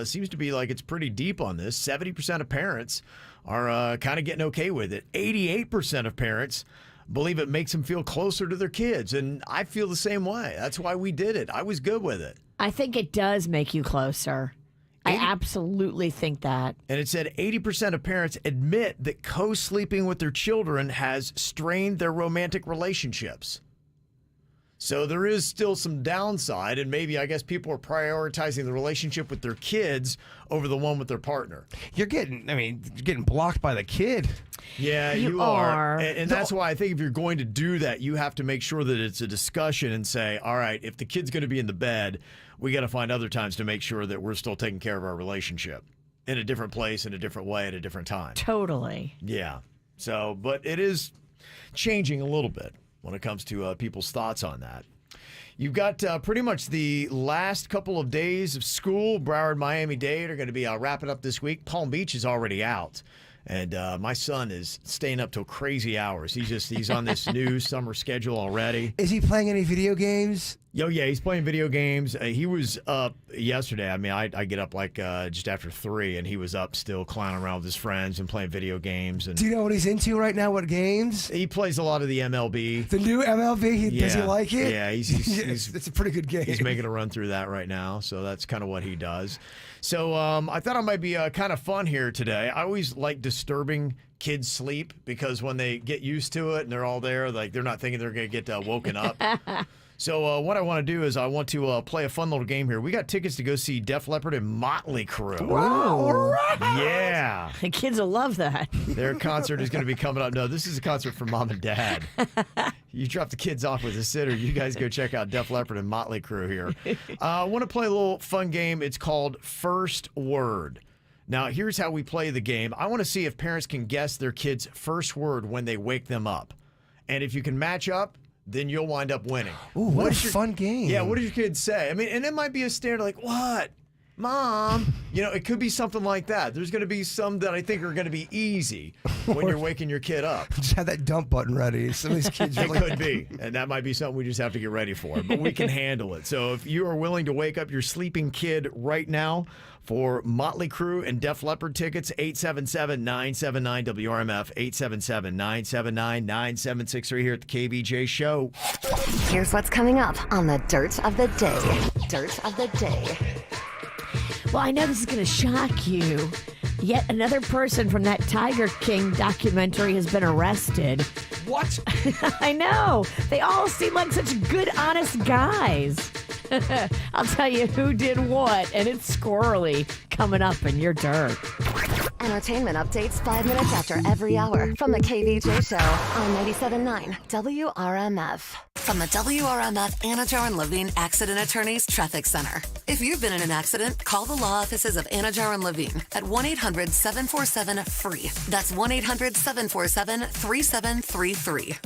seems to be like it's pretty deep on this. 70% of parents are kind of getting okay with it. 88% of parents believe it makes them feel closer to their kids, and I feel the same way. That's why we did it. I was good with it. I think it does make you closer. I absolutely think that. And it said 80% of parents admit that co-sleeping with their children has strained their romantic relationships. So there is still some downside, and maybe I guess people are prioritizing the relationship with their kids over the one with their partner. You're getting blocked by the kid. Yeah, you are. And that's why I think if you're going to do that, you have to make sure that it's a discussion and say, all right, if the kid's going to be in the bed, we got to find other times to make sure that we're still taking care of our relationship in a different place, in a different way, at a different time. Totally. Yeah. So, but it is changing a little bit when it comes to people's thoughts on that. You've got pretty much the last couple of days of school. Broward, Miami-Dade are going to be wrapping up this week. Palm Beach is already out. And my son is staying up till crazy hours. He's on this new summer schedule already. Is he playing any video games? Oh, yeah, he's playing video games. He was up yesterday. I mean, I get up like just after 3, and he was up still clowning around with his friends and playing video games. And do you know what he's into right now? What games? He plays a lot of the MLB. The new MLB? Does he like it? Yeah, it's a pretty good game. He's making a run through that right now, so that's kind of what he does. So I thought it might be kind of fun here today. I always like disturbing kids' sleep because when they get used to it and they're all there, like they're not thinking they're going to get woken up. So what I want to do is I want to play a fun little game here. We got tickets to go see Def Leppard and Motley Crue. Wow, all right. Yeah. The kids will love that. Their concert is going to be coming up. No, this is a concert for mom and dad. You drop the kids off with a sitter. You guys go check out Def Leppard and Motley Crue here. I want to play a little fun game. It's called First Word. Now, here's how we play the game. I want to see if parents can guess their kid's first word when they wake them up. And if you can match up, then you'll wind up winning. Ooh, what a fun game. Yeah, what does your kid say? I mean, and it might be a standard like, what? Mom? You know, it could be something like that. There's going to be some that I think are going to be easy when you're waking your kid up. Just have that dump button ready. Some of these kids It could be. And that might be something we just have to get ready for. But we can handle it. So if you are willing to wake up your sleeping kid right now for Motley Crue and Def Leppard tickets, 877-979-WRMF, 877-979-9763 here at the KVJ Show. Here's what's coming up on the Dirt of the Day. Dirt of the Day. Well, I know this is going to shock you. Yet another person from that Tiger King documentary has been arrested. What? I know. They all seem like such good, honest guys. I'll tell you who did what, and it's squirrely coming up in your dirt. Entertainment updates 5 minutes after every hour from the KVJ Show on 97.9 WRMF. From the WRMF Anajar and Levine Accident Attorneys Traffic Center. If you've been in an accident, call the law offices of Anajar and Levine at 1-800-747-FREE. That's 1-800-747-3733.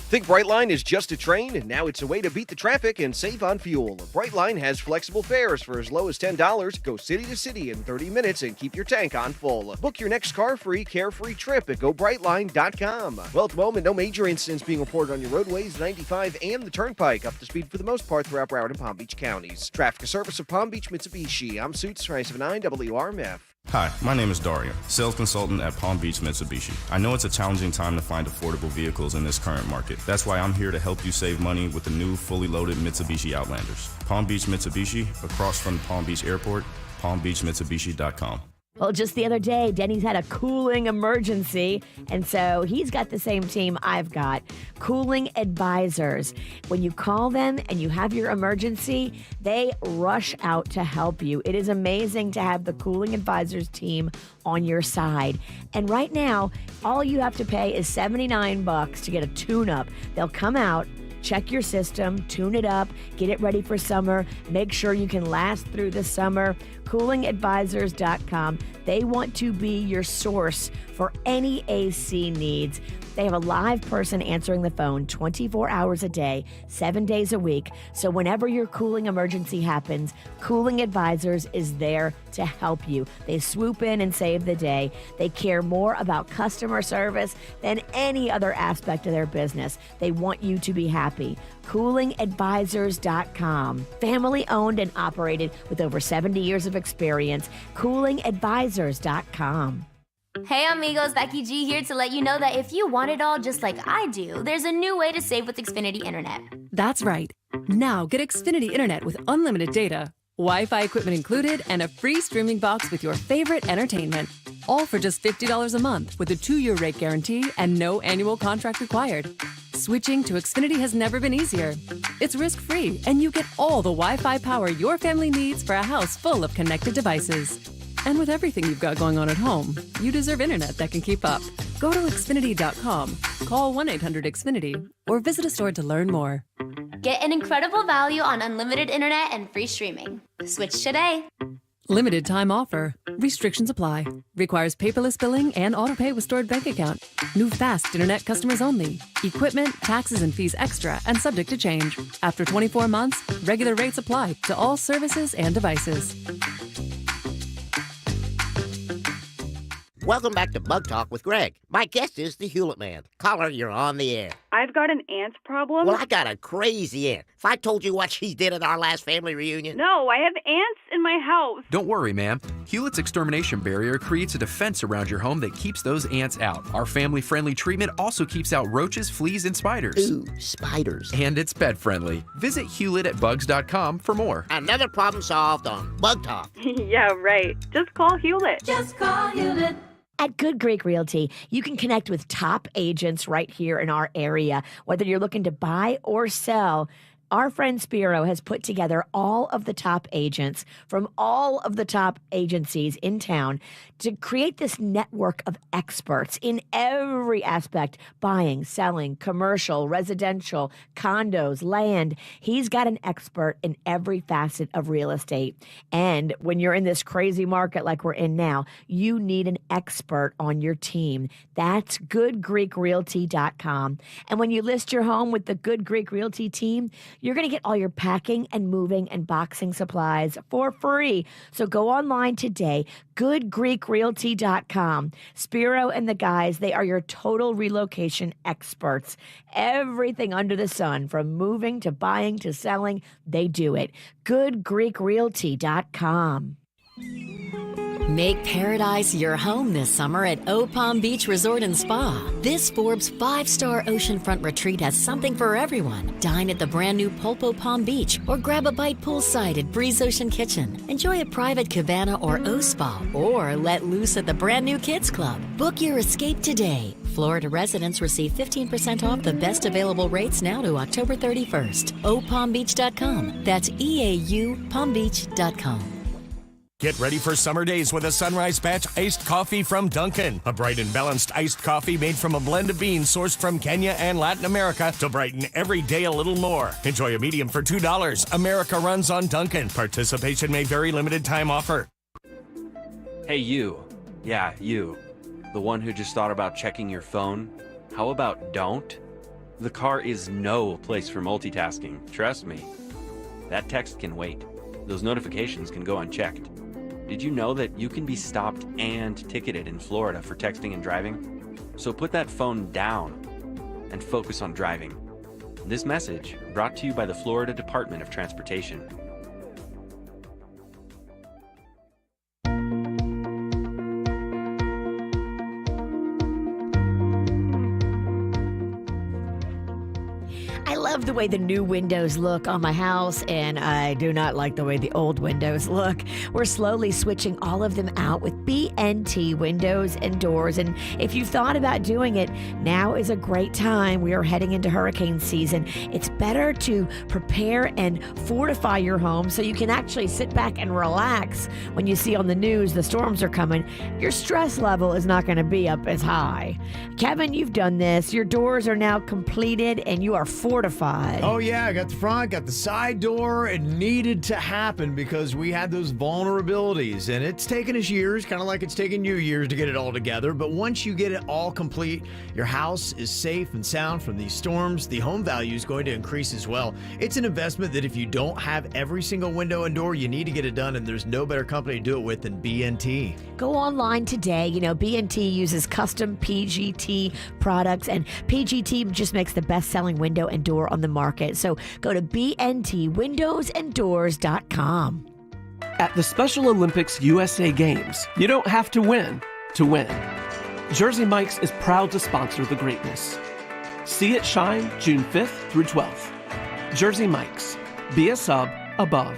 Think Brightline is just a train, and now it's a way to beat the traffic and save on fuel. Brightline has flexible fares for as low as $10. Go city to city in 30 minutes and keep your tank on full. Book your next car-free, carefree trip at GoBrightline.com. Well, at the moment, no major incidents being reported on your roadways, 95 and the Turnpike, up to speed for the most part throughout Broward and Palm Beach counties. Traffic service of Palm Beach Mitsubishi. I'm Suits 979 WRMF. Hi, my name is Darian, sales consultant at Palm Beach Mitsubishi. I know it's a challenging time to find affordable vehicles in this current market. That's why I'm here to help you save money with the new fully loaded Mitsubishi Outlanders. Palm Beach Mitsubishi, across from Palm Beach Airport, palmbeachmitsubishi.com. Well, just the other day, Denny's had a cooling emergency, and so he's got the same team I've got, Cooling Advisors. When you call them and you have your emergency, they rush out to help you. It is amazing to have the Cooling Advisors team on your side. And right now, all you have to pay is $79 to get a tune-up. They'll come out, check your system, tune it up, get it ready for summer, make sure you can last through the summer. CoolingAdvisors.com. They want to be your source for any AC needs. They have a live person answering the phone 24 hours a day, 7 days a week. So whenever your cooling emergency happens, Cooling Advisors is there to help you. They swoop in and save the day. They care more about customer service than any other aspect of their business. They want you to be happy. CoolingAdvisors.com. Family owned and operated with over 70 years of experience. CoolingAdvisors.com. Hey amigos, Becky G here to let you know that if you want it all just like I do, there's a new way to save with Xfinity Internet. That's right. Now get Xfinity Internet with unlimited data, Wi-Fi equipment included, and a free streaming box with your favorite entertainment. All for just $50 a month with a 2-year rate guarantee and no annual contract required. Switching to Xfinity has never been easier. It's risk-free, and you get all the Wi-Fi power your family needs for a house full of connected devices. And with everything you've got going on at home, you deserve internet that can keep up. Go to Xfinity.com, call 1-800-XFINITY, or visit a store to learn more. Get an incredible value on unlimited internet and free streaming. Switch today. Limited time offer. Restrictions apply. Requires paperless billing and autopay with stored bank account. New fast internet customers only. Equipment, taxes, and fees extra and subject to change. After 24 months, regular rates apply to all services and devices. Welcome back to Bug Talk with Greg. My guest is the Hewlett Man. Caller, you're on the air. I've got an ant problem. Well, I got a crazy aunt. If I told you what she did at our last family reunion. No, I have ants in my house. Don't worry, ma'am. Hewlett's extermination barrier creates a defense around your home that keeps those ants out. Our family-friendly treatment also keeps out roaches, fleas, and spiders. Ooh, spiders. And it's pet-friendly. Visit Hewlett@bugs.com for more. Another problem solved on Bug Talk. Yeah, right. Just call Hewlett. Just call Hewlett. At Good Greek Realty, you can connect with top agents right here in our area. Whether you're looking to buy or sell, our friend Spiro has put together all of the top agents from all of the top agencies in town to create this network of experts in every aspect: buying, selling, commercial, residential, condos, land. He's got an expert in every facet of real estate. And when you're in this crazy market like we're in now, you need an expert on your team. That's goodgreekrealty.com. And when you list your home with the Good Greek Realty team, you're going to get all your packing and moving and boxing supplies for free. So go online today, goodgreekrealty.com. Spiro and the guys, they are your total relocation experts. Everything under the sun, from moving to buying to selling, they do it. goodgreekrealty.com. Make paradise your home this summer at O Palm Beach Resort and Spa. This Forbes 5-star oceanfront retreat has something for everyone. Dine at the brand new Polpo Palm Beach or grab a bite poolside at Breeze Ocean Kitchen. Enjoy a private cabana or O Spa or let loose at the brand new Kids Club. Book your escape today. Florida residents receive 15% off the best available rates now to October 31st. opalmbeach.com. That's EAU palmbeach.com. Get ready for summer days with a Sunrise Batch iced coffee from Dunkin'. A bright and balanced iced coffee made from a blend of beans sourced from Kenya and Latin America to brighten every day a little more. Enjoy a medium for $2. America runs on Dunkin'. Participation may vary. Limited time offer. Hey, you. Yeah, you. The one who just thought about checking your phone. How about don't? The car is no place for multitasking. Trust me. That text can wait. Those notifications can go unchecked. Did you know that you can be stopped and ticketed in Florida for texting and driving? So put that phone down and focus on driving. This message brought to you by the Florida Department of Transportation. I love the way the new windows look on my house, and I do not like the way the old windows look. We're slowly switching all of them out with BNT windows and doors, and if you've thought about doing it, now is a great time. We are heading into hurricane season. It's better to prepare and fortify your home so you can actually sit back and relax when you see on the news the storms are coming. Your stress level is not going to be up as high. Kevin, you've done this. Your doors are now completed, and you are fortified. Oh, yeah. I got the front, got the side door. It needed to happen because we had those vulnerabilities, and it's taken us years, kind of like it's taken you years to get it all together. But once you get it all complete, your house is safe and sound from these storms. The home value is going to increase as well. It's an investment that if you don't have every single window and door, you need to get it done, and there's no better company to do it with than BNT. Go online today. You know, BNT uses custom PGT products, and PGT just makes the best-selling window and door on the market. So go to bntwindowsanddoors.com. At the Special Olympics USA Games, you don't have to win to win. Jersey Mike's is proud to sponsor the greatness. See it shine June 5th through 12th. Jersey Mike's. Be a sub above.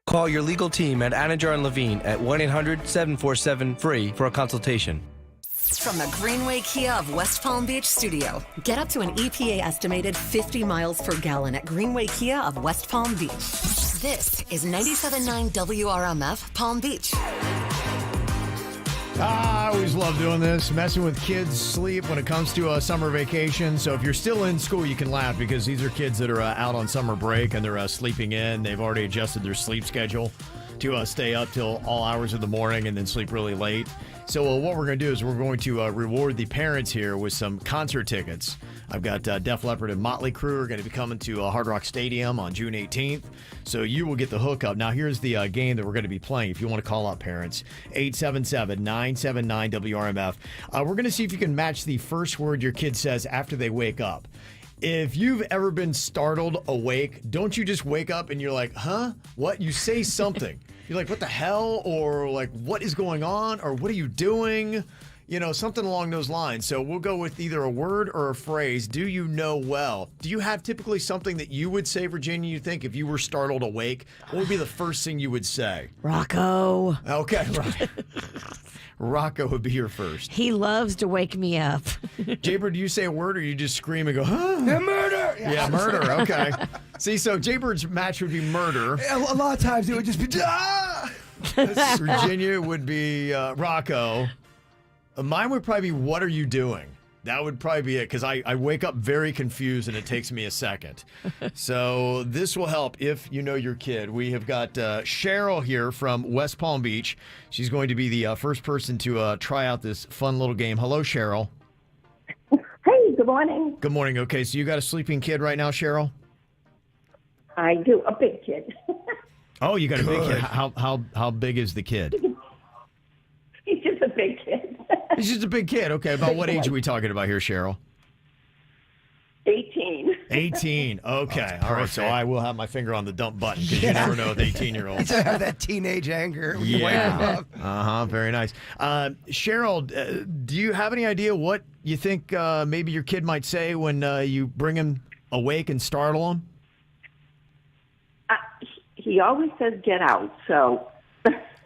Call your legal team at Anajar and Levine at 1-800-747-FREE for a consultation. From the Greenway Kia of West Palm Beach studio, get up to an EPA estimated 50 miles per gallon at Greenway Kia of West Palm Beach. This is 97.9 WRMF Palm Beach. I always love doing this, messing with kids' sleep when it comes to a summer vacation. So if you're still in school, you can laugh because these are kids that are out on summer break and they're sleeping in. They've already adjusted their sleep schedule to stay up till all hours of the morning and then sleep really late. So what we're going to do is we're going to reward the parents here with some concert tickets I've got Def Leppard and Motley Crue are going to be coming to Hard Rock Stadium on June 18th. So you will get the hookup. Now, here's the game that we're going to be playing. If you want to call up, parents, 877-979-WRMF. We're going to see if you can match the first word your kid says after they wake up. If you've ever been startled awake, don't you just wake up and you're like, huh? What? You say something. You're like, what the hell? Or like, what is going on? Or what are you doing? You know, something along those lines. So we'll go with either a word or a phrase. Do you know well? Do you have typically something that you would say, Virginia, you think if you were startled awake? What would be the first thing you would say? Rocco. Okay, right. Rocco would be your first. He loves to wake me up. Jaybird, do you say a word or you just scream and go, huh? Yeah, murder! Yeah, murder. Okay. See, so Jaybird's match would be murder. A lot of times it would just be, ah! Virginia would be Rocco. Mine would probably be, what are you doing? That would probably be it, because I wake up very confused and it takes me a second. So this will help if you know your kid. We have got Cheryl here from West Palm Beach. She's going to be the first person to try out this fun little game. Hello, Cheryl. Hey, good morning. Good morning. Okay, so you got a sleeping kid right now, Cheryl? I do, a big kid. Oh, you got a big kid. How big is the kid? He's just a big kid. He's just a big kid. Okay, about what age are we talking about here, Cheryl? 18. 18. Okay. All right. So I will have my finger on the dump button because you never know with 18-year-olds. To have that teenage anger. When you wake Yeah. up. Very nice. Cheryl, do you have any idea what you think maybe your kid might say when you bring him awake and startle him? He always says get out, so...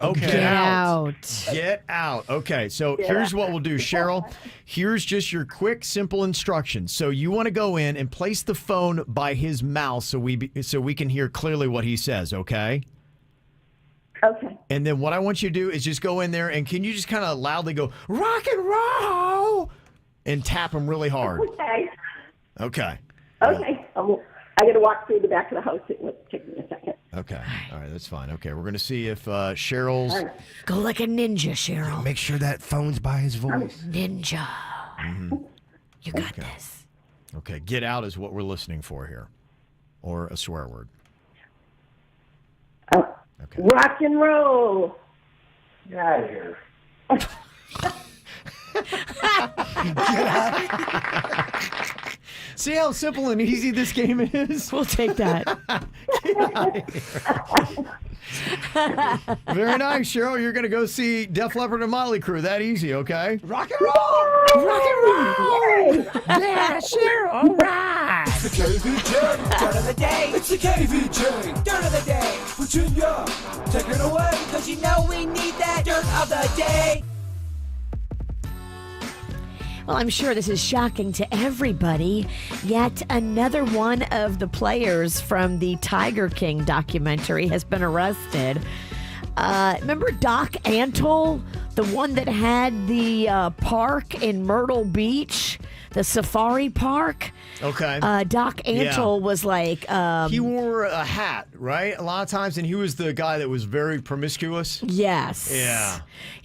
Okay. Get out. Get out. Okay, so Get here's out. what we'll do, Cheryl. Here's just your quick, simple instructions. So you want to go in and place the phone by his mouth so we can hear clearly what he says, okay? Okay. And then what I want you to do is just go in there and can you just kind of loudly go, rock and roll, and tap him really hard. Okay. Okay. Okay. I got to walk through the back of the house. It will take me a second. Okay. All right, that's fine. Okay, we're going to see if Cheryl's... All right. Go like a ninja, Cheryl. Make sure that phone's by his voice. Ninja. Mm-hmm. You got this. Okay, get out is what we're listening for here. Or a swear word. Rock and roll. Get out of here. See how simple and easy this game is? We'll take that. Very nice, Cheryl. You're going to go see Def Leppard and Motley Crue. That easy, okay? Rock and roll! Rock and roll! Yeah, Cheryl. All right. It's the KVJ dirt of the day. It's the KVJ dirt of the day. Virginia, take it away, because you know we need that dirt of the day. Well, I'm sure this is shocking to everybody. Yet another one of the players from the Tiger King documentary has been arrested. Remember Doc Antle, the one that had the park in Myrtle Beach, the safari park? Okay. Doc Antle was like... he wore a hat, right? A lot of times, and he was the guy that was very promiscuous. Yes. Yeah.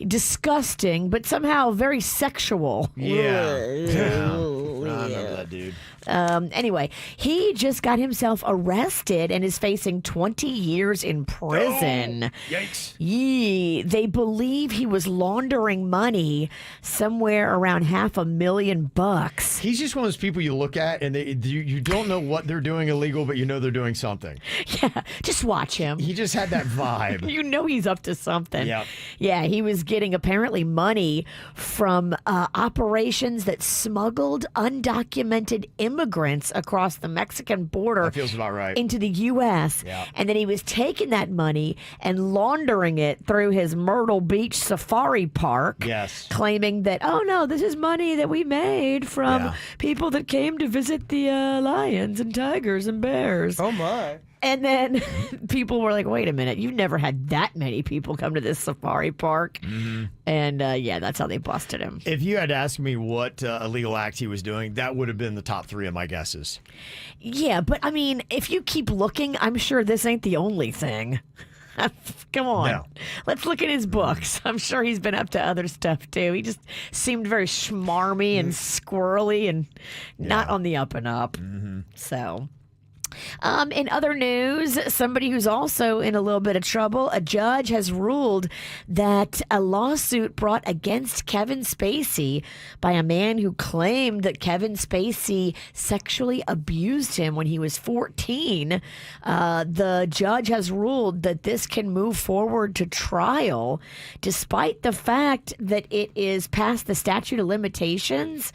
Disgusting, but somehow very sexual. Yeah. I remember that dude. Anyway, he just got himself arrested and is facing 20 years in prison. Yikes. They believe he was laundering money somewhere around $500,000. He's just one of those people you look at and you don't know what they're doing illegal, but you know they're doing something. Yeah, just watch him. He just had that vibe. You know he's up to something. Yep. Yeah, he was getting apparently money from operations that smuggled undocumented immigrants across the Mexican border. That feels about right. Into the U.S. Yep. And then he was taking that money and laundering it through his Myrtle Beach Safari Park. Yes. Claiming that, oh no, this is money that we made from people that came to visit the lions and tigers and bears. Oh my. And then people were like, wait a minute, you've never had that many people come to this safari park. Mm-hmm. And yeah, that's how they busted him. If you had asked me what illegal act he was doing, that would have been the top three of my guesses. Yeah, but I mean, if you keep looking, I'm sure this ain't the only thing. Come on. No. Let's look at his books. I'm sure he's been up to other stuff too. He just seemed very schmarmy and squirrely and not on the up and up. So. In other news, somebody who's also in a little bit of trouble, a judge has ruled that a lawsuit brought against Kevin Spacey by a man who claimed that Kevin Spacey sexually abused him when he was 14. The judge has ruled that this can move forward to trial despite the fact that it is past the statute of limitations.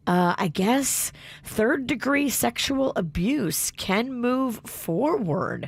I guess third-degree sexual abuse can move forward.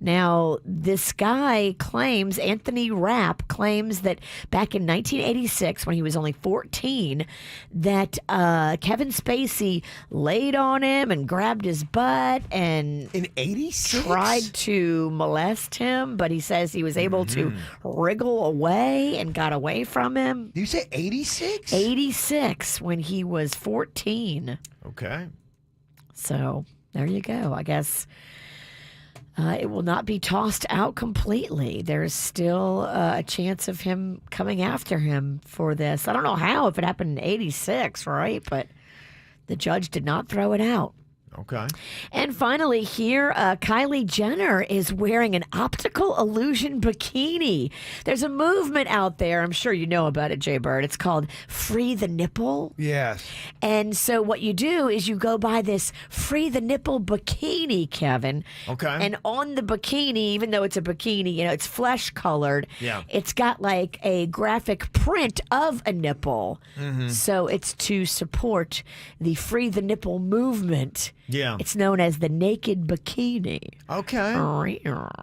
Now, this guy claims, Anthony Rapp claims that back in 1986, when he was only 14, that Kevin Spacey laid on him and grabbed his butt and in 86 tried to molest him, but he says he was able to wriggle away and got away from him. Did you say 86? 86 when he was 14. Okay. So there you go. I guess it will not be tossed out completely. There's still a chance of him coming after him for this. I don't know how, if it happened in 86, right? But the judge did not throw it out. Okay. And finally here, Kylie Jenner is wearing an optical illusion bikini. There's a movement out there. I'm sure you know about it, Jay Bird. It's called Free the Nipple. Yes. And so what you do is you go buy this Free the Nipple bikini, Kevin. Okay. And on the bikini, even though it's a bikini, you know, it's flesh colored. Yeah. It's got like a graphic print of a nipple. So it's to support the Free the Nipple movement. Yeah. It's known as the naked bikini. Okay.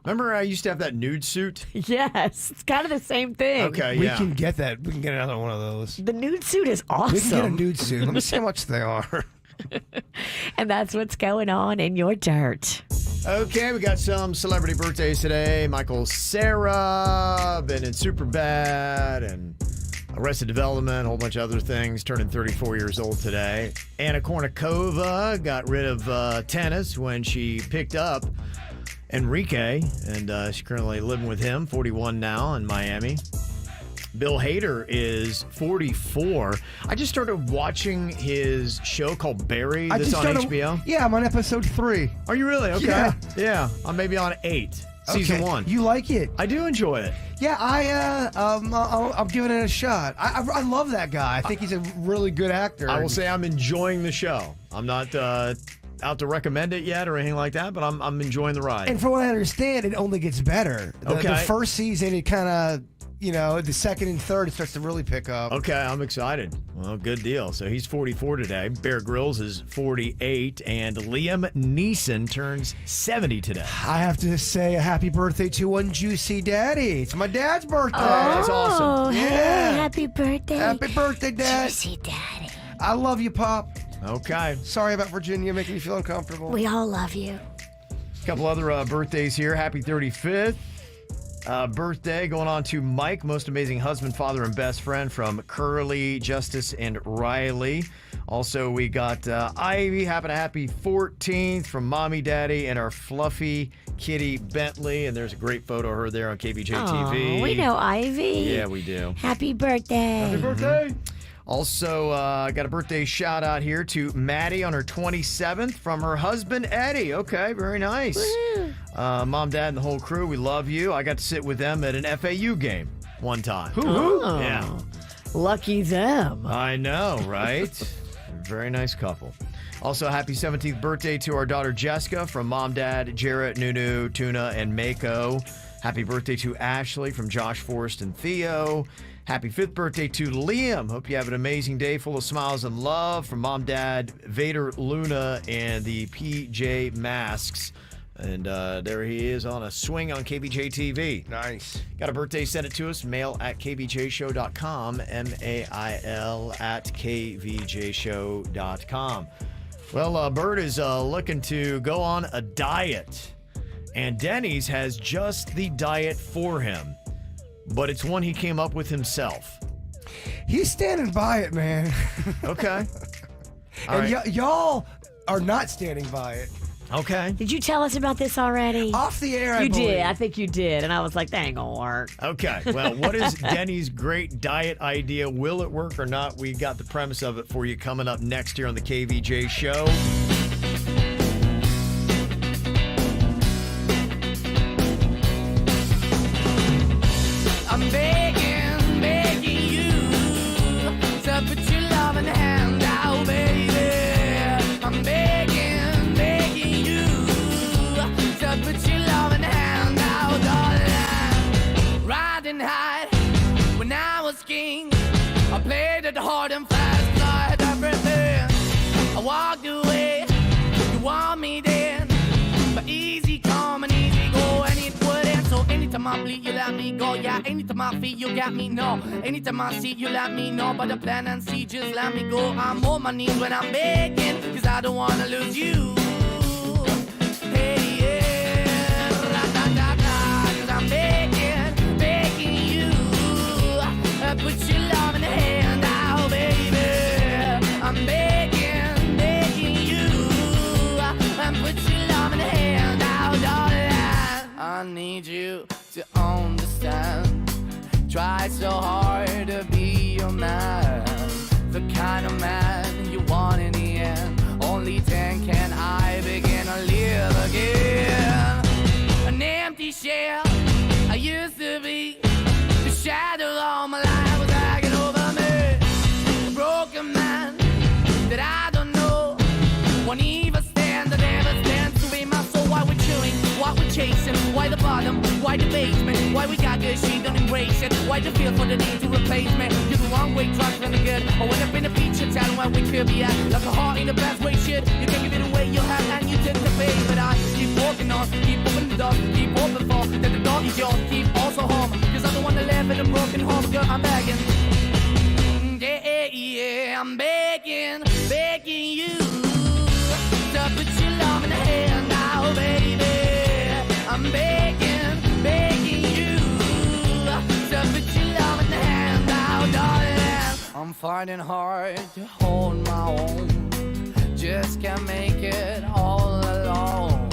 Remember I used to have that nude suit? Yes. It's kind of the same thing. Okay, We can get that. We can get another one of those. The nude suit is awesome. We can get a nude suit. Let me see how much they are. And that's what's going on in your dirt. Okay, we got some celebrity birthdays today. Michael Cera, been in Superbad and Arrested Development, a whole bunch of other things, turning 34 years old today. Anna Kournikova got rid of tennis when she picked up Enrique, and she's currently living with him, 41 now, in Miami. Bill Hader is 44. I just started watching his show called Barry that's on HBO. Yeah, I'm on episode 3. Are you really? Okay. Yeah. I'm maybe on 8. Season 1. You like it? I do enjoy it. Yeah, I'm giving it a shot. I love that guy. I think he's a really good actor. I will say I'm enjoying the show. I'm not out to recommend it yet or anything like that, but I'm enjoying the ride. And from what I understand, it only gets better. The first season, it kind of, the second and third, it starts to really pick up. Okay, I'm excited. Well, good deal. So he's 44 today. Bear Grylls is 48, and Liam Neeson turns 70 today. I have to say a happy birthday to one Juicy Daddy. It's my dad's birthday. Oh, that's awesome. Hey, happy birthday. Happy birthday, Dad. Juicy Daddy. I love you, Pop. Okay. Sorry about Virginia making you feel uncomfortable. We all love you. A couple other birthdays here. Happy 35th. Birthday going on to Mike, most amazing husband, father, and best friend from Curly, Justice, and Riley. Also, we got Ivy having a happy 14th from Mommy, Daddy, and our fluffy kitty Bentley. And there's a great photo of her there on KVJ TV. Oh, we know Ivy. Yeah, we do. Happy birthday. Happy birthday. Also, got a birthday shout out here to Maddie on her 27th from her husband, Eddie. Okay, very nice. Mom, Dad, and the whole crew, we love you. I got to sit with them at an FAU game one time. Oh, yeah. Lucky them. I know, right? Very nice couple. Also, happy 17th birthday to our daughter, Jessica, from Mom, Dad, Jarrett, Nunu, Tuna, and Mako. Happy birthday to Ashley from Josh, Forrest, and Theo. Happy 5th birthday to Liam. Hope you have an amazing day full of smiles and love from Mom, Dad, Vader, Luna, and the PJ Masks. And there he is on a swing on KVJ TV. Nice. Got a birthday, send it to us, mail at kvjshow.com, mail at kvjshow.com. Well, Bert is looking to go on a diet, and Denny's has just the diet for him, but it's one he came up with himself. He's standing by it, man. Okay. And y'all are not standing by it. Okay. Did you tell us about this already? Off the air, You I believe. did. I think you did. And I was like, that ain't going to work. Okay. Well, what is Denny's great diet idea? Will it work or not? We got the premise of it for you coming up next here on the KVJ Show. I'm begging you to put your loving hand out, baby. I'm begging you to put your loving hand out, darling. Riding high when I was king, I played it hard and fast, I had everything. I walked away, you want me then, but easy come and easy go, and it wouldn't. So anytime I bleed, you let me go. Yeah, anytime I feel, you got me, no. Anytime I see, you let me know. But the plan and see, just let me go. I'm on my knees when I'm begging, cause I don't wanna lose you. Hey, yeah, ra-da-da-da, cause I'm begging you. Put your love in the hand out, baby. I'm begging you. Put your love in the hand out, darling. I need you to understand. Try so hard to be your man, the kind of man you want in the end. Only then can I begin to live again. An empty shell I used to be, the shadow all my life was hanging over me. A broken man that I don't know won't even stand, I never stand to be my soul. Why we're chewing, why we're chasing, why the bottom, why the basement, why we got good, she don't embrace it, why the feel for the need to replace me. You're the wrong way, trying to good, I went up in a feature town where we could be at, like a heart in the best way, shit. You can give it away, you have, and you tend to pay, but I keep walking on, keep opening the door, keep open for, that the door is yours, keep also home, cause I don't wanna live in a broken home, girl, I'm begging. Yeah, I'm begging you to put your love in the hand now, baby. I'm begging you to put your love in the hand now, darling. I'm fighting hard to hold my own, just can't make it all alone.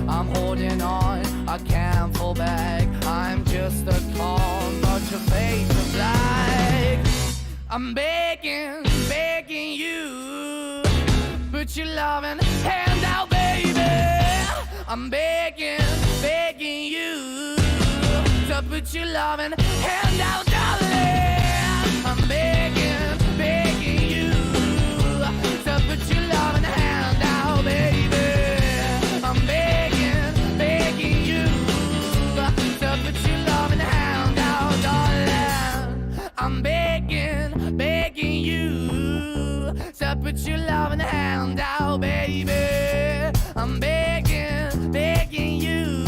I'm holding on, I can't fall back. I'm just a call, but your face is black. I'm begging you, put your loving hand out, baby. I'm begging you to put your loving hand out, darling. I'm begging you to put your loving hand out, baby. I'm begging you to put your loving hand out, darling. I'm begging you to put your loving hand out, baby. I'm begging you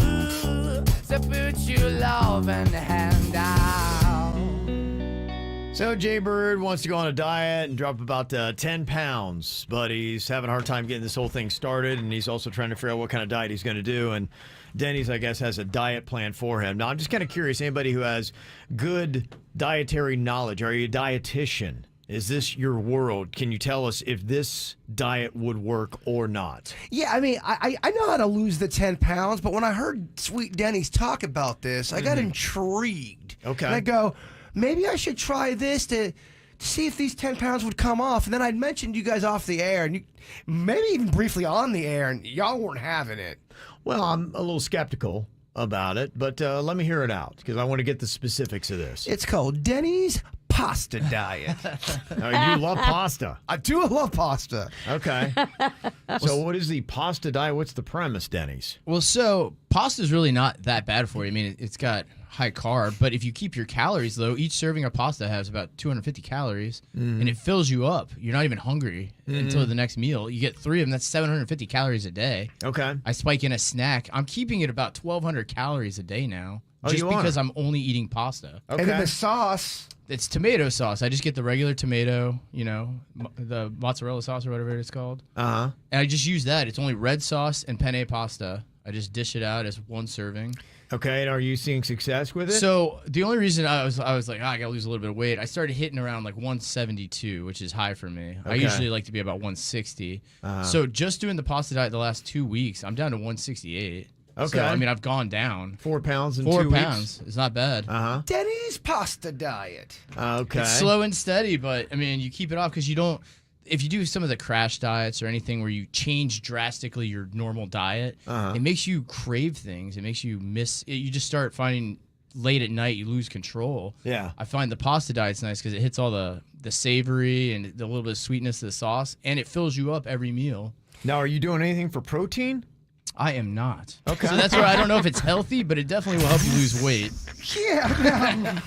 to put your loving hand out. So Jay Bird wants to go on a diet and drop about 10 pounds, but he's having a hard time getting this whole thing started, and he's also trying to figure out what kind of diet he's going to do. And Denny's, I guess, has a diet plan for him. Now, I'm just kind of curious, anybody who has good dietary knowledge, are you a dietitian? Is this your world? Can you tell us if this diet would work or not? Yeah, I mean, I know how to lose the 10 pounds, but when I heard Sweet Denny's talk about this, I got intrigued. Okay. And I go, maybe I should try this to see if these 10 pounds would come off. And then I'd mentioned you guys off the air, and you, maybe even briefly on the air, and y'all weren't having it. Well, I'm a little skeptical about it, but let me hear it out, because I want to get the specifics of this. It's called Denny's Pasta Diet. Oh, you love pasta. I do love pasta. Okay. So what is the pasta diet? What's the premise, Denny's? Well, so pasta's really not that bad for you. I mean, it's got high carb, but if you keep your calories low, each serving of pasta has about 250 calories, and it fills you up. You're not even hungry until the next meal. You get 3 of them. That's 750 calories a day. Okay. I spike in a snack. I'm keeping it about 1,200 calories a day now, Oh, just you because are? I'm only eating pasta. Okay. And then the sauce. It's tomato sauce. I just get the regular tomato, you know, the mozzarella sauce or whatever it's called. Uh-huh. And I just use that. It's only red sauce and penne pasta. I just dish it out as one serving. Okay, and are you seeing success with it? So the only reason I was like, I gotta lose a little bit of weight. I started hitting around like 172, which is high for me. I Okay. usually like to be about 160. So just doing the pasta diet the last 2 weeks, I'm down to 168. Okay. So, I mean, I've gone down 4 pounds in 4 2 pounds. weeks. It's not bad. Denny's pasta diet. Okay. It's slow and steady, but I mean, you keep it off because you don't. If you do some of the crash diets or anything where you change drastically your normal diet, it makes you crave things. It makes you miss. You just start finding late at night you lose control. Yeah. I find the pasta diet's nice because it hits all the savory and the little bit of sweetness of the sauce, and it fills you up every meal. Now, are you doing anything for protein? I am not. Okay. So that's where I don't know if it's healthy, but it definitely will help you lose weight. Yeah.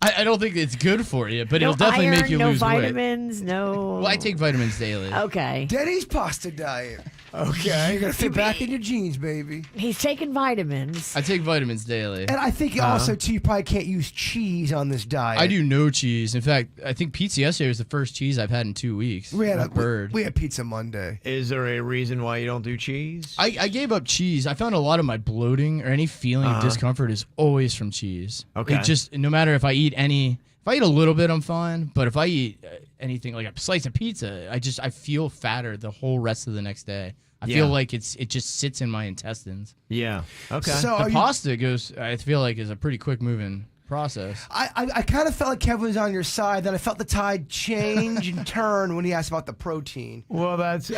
I don't think it's good for you, but No it'll definitely iron, make you no lose weight. vitamins, no. Well, I take vitamins daily. Okay. Denny's pasta diet. Okay. You're gonna fit back in your jeans, baby. He's taking vitamins. I take vitamins daily. And I think also too, you probably can't use cheese on this diet. I do no cheese. In fact, I think pizza yesterday was the first cheese I've had in 2 weeks. We had bird. we had pizza Monday. Is there a reason why you don't do cheese? I gave up cheese. I found a lot of my bloating or any feeling of discomfort is always from cheese. Okay. It just, no matter if I eat a little bit, I'm fine. But if I eat anything like a slice of pizza, I feel fatter the whole rest of the next day. I feel like it just sits in my intestines. Yeah. Okay. So The pasta goes, I feel like, is a pretty quick moving process. I kind of felt like Kevin was on your side. Then I felt the tide change and turn when he asked about the protein. Well, but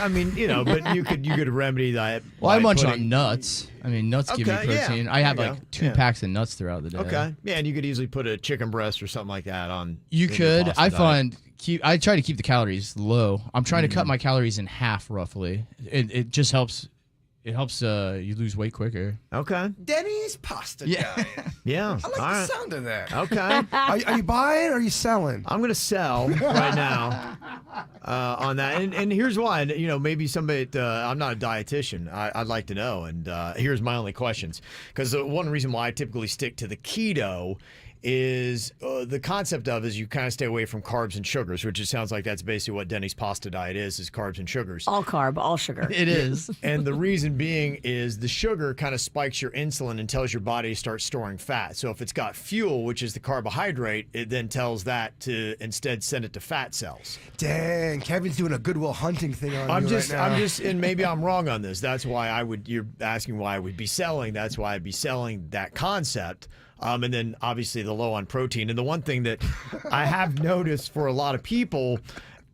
you could remedy that. Well, I by munch putting- on nuts. I mean, nuts give me Okay, yeah. protein. I have There you like go. 2 Yeah. packs of nuts throughout the day. Okay. Yeah, and you could easily put a chicken breast or something like that on. You in your could. pasta I diet. find I try to keep the calories low. I'm trying to cut my calories in half roughly. It just helps. It helps you lose weight quicker. Okay. Denny's pasta Yeah. diet. Yeah. I like All the right. sound of that. Okay. Are you buying or are you selling? I'm going to sell right now on that. And here's why. Maybe somebody, I'm not a dietitian. I'd like to know. And here's my only questions. Because one reason why I typically stick to the keto is the concept of is you kind of stay away from carbs and sugars, which it sounds like that's basically what Denny's pasta diet is carbs and sugars. All carb, all sugar. It is. And the reason being is the sugar kind of spikes your insulin and tells your body to start storing fat. So if it's got fuel, which is the carbohydrate, it then tells that to instead send it to fat cells. Dang, Kevin's doing a Goodwill Hunting thing on you right now. And maybe I'm wrong on this. That's why you're asking why I would be selling. That's why I'd be selling that concept. And then obviously the low on protein. And the one thing that I have noticed for a lot of people,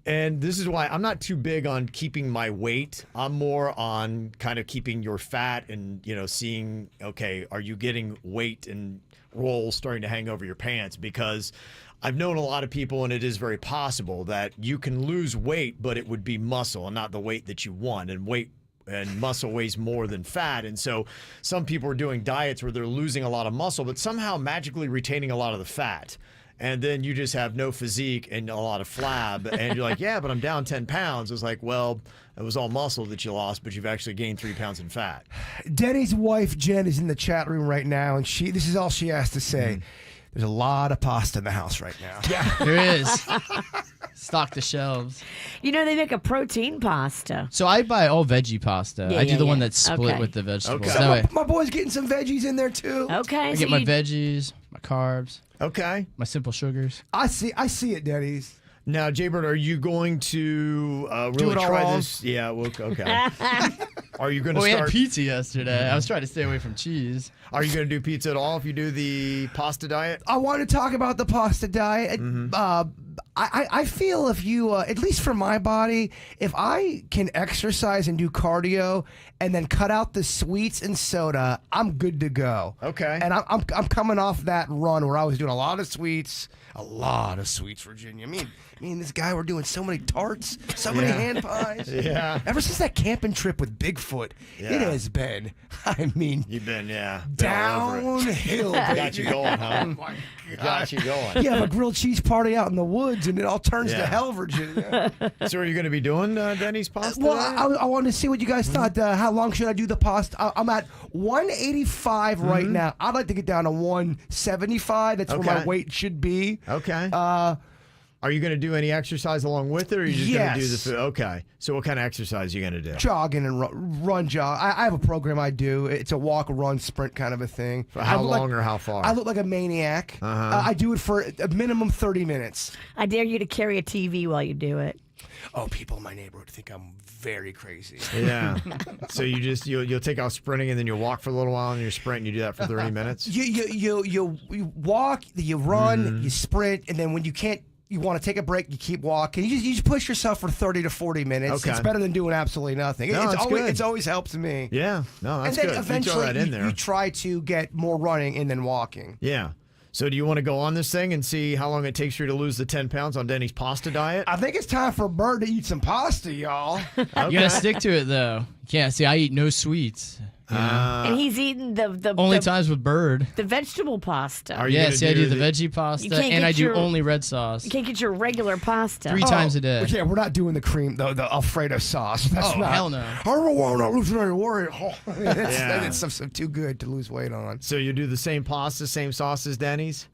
and this is why I'm not too big on keeping my weight. I'm more on kind of keeping your fat and, seeing, okay, are you getting weight and rolls starting to hang over your pants? Because I've known a lot of people, and it is very possible that you can lose weight, but it would be muscle and not the weight that you want. And muscle weighs more than fat. And so some people are doing diets where they're losing a lot of muscle, but somehow magically retaining a lot of the fat. And then you just have no physique and a lot of flab. And you're like, yeah, but I'm down 10 pounds. It's like, well, it was all muscle that you lost, but you've actually gained 3 pounds in fat. Denny's wife, Jen, is in the chat room right now, and this is all she has to say. There's a lot of pasta in the house right now. Yeah, there is. Stock the shelves. They make a protein pasta. So I buy all veggie pasta. Yeah, I do yeah, the one yeah. that's split Okay. with the vegetables. Okay. That way, My boy's getting some veggies in there too. Okay. I so get my you- veggies, my carbs, Okay. my simple sugars. I see it, Denny's. Now, Jaybird, are you going to Do really it all try wrong? this? Yeah, well, okay. Are you going to Well, we had start? pizza yesterday. I was trying to stay away from cheese. Are you going to do pizza at all if you do the pasta diet? I want to talk about the pasta diet. I feel if you, at least for my body, if I can exercise and do cardio and then cut out the sweets and soda, I'm good to go. Okay. And I'm coming off that run where I was doing a lot of sweets, Virginia. Me and this guy were doing so many tarts, so many hand pies. Yeah. Ever since that camping trip with Bigfoot, Yeah. it has been, You've been, been all over it. downhill. Got you going, huh? Oh my Got you going. You have a grilled cheese party out in the woods, and it all turns to Yeah. hell, Virginia. So are you going to be doing Denny's pasta Well, diet? I wanted to see what you guys thought. How long should I do the pasta? I'm at 185 right now. I'd like to get down to 175. That's where my Okay. weight should be. Okay. Are you going to do any exercise along with it, or are you just going to do the Yes. food? Okay. So what kind of exercise are you going to do? Jogging and run, jog. I have a program I do. It's a walk, run, sprint kind of a thing. For how I look long or how far? I look like a maniac. Uh-huh. I do it for a minimum 30 minutes. I dare you to carry a TV while you do it. Oh, people in my neighborhood think I'm very crazy. Yeah. So you'll take off sprinting and then you'll walk for a little while and you sprint and you do that for 30 minutes? You walk, you run, you sprint, and then when you can't, you want to take a break, you keep walking. You just push yourself for 30 to 40 minutes. Okay. It's better than doing absolutely nothing. No, that's good. It's always helped me. Yeah. No, that's and then good. eventually you throw that in there. you try to get more running and then walking. Yeah. So do you want to go on this thing and see how long it takes you to lose the 10 pounds on Denny's pasta diet? I think it's time for a bird to eat some pasta, y'all. You gotta stick to it though. Yeah, see, I eat no sweets. And he's eating the Only the, times with bird. the vegetable pasta. Yeah, see, I do the veggie pasta, can't and get I do your- only red sauce. You can't get your regular pasta. 3 times a day. Yeah, we're not doing the cream, though, the Alfredo sauce. That's Oh, not, hell no. I don't want to lose any weight. That's Yeah. stuff too good to lose weight on. So you do the same pasta, same sauce as Denny's?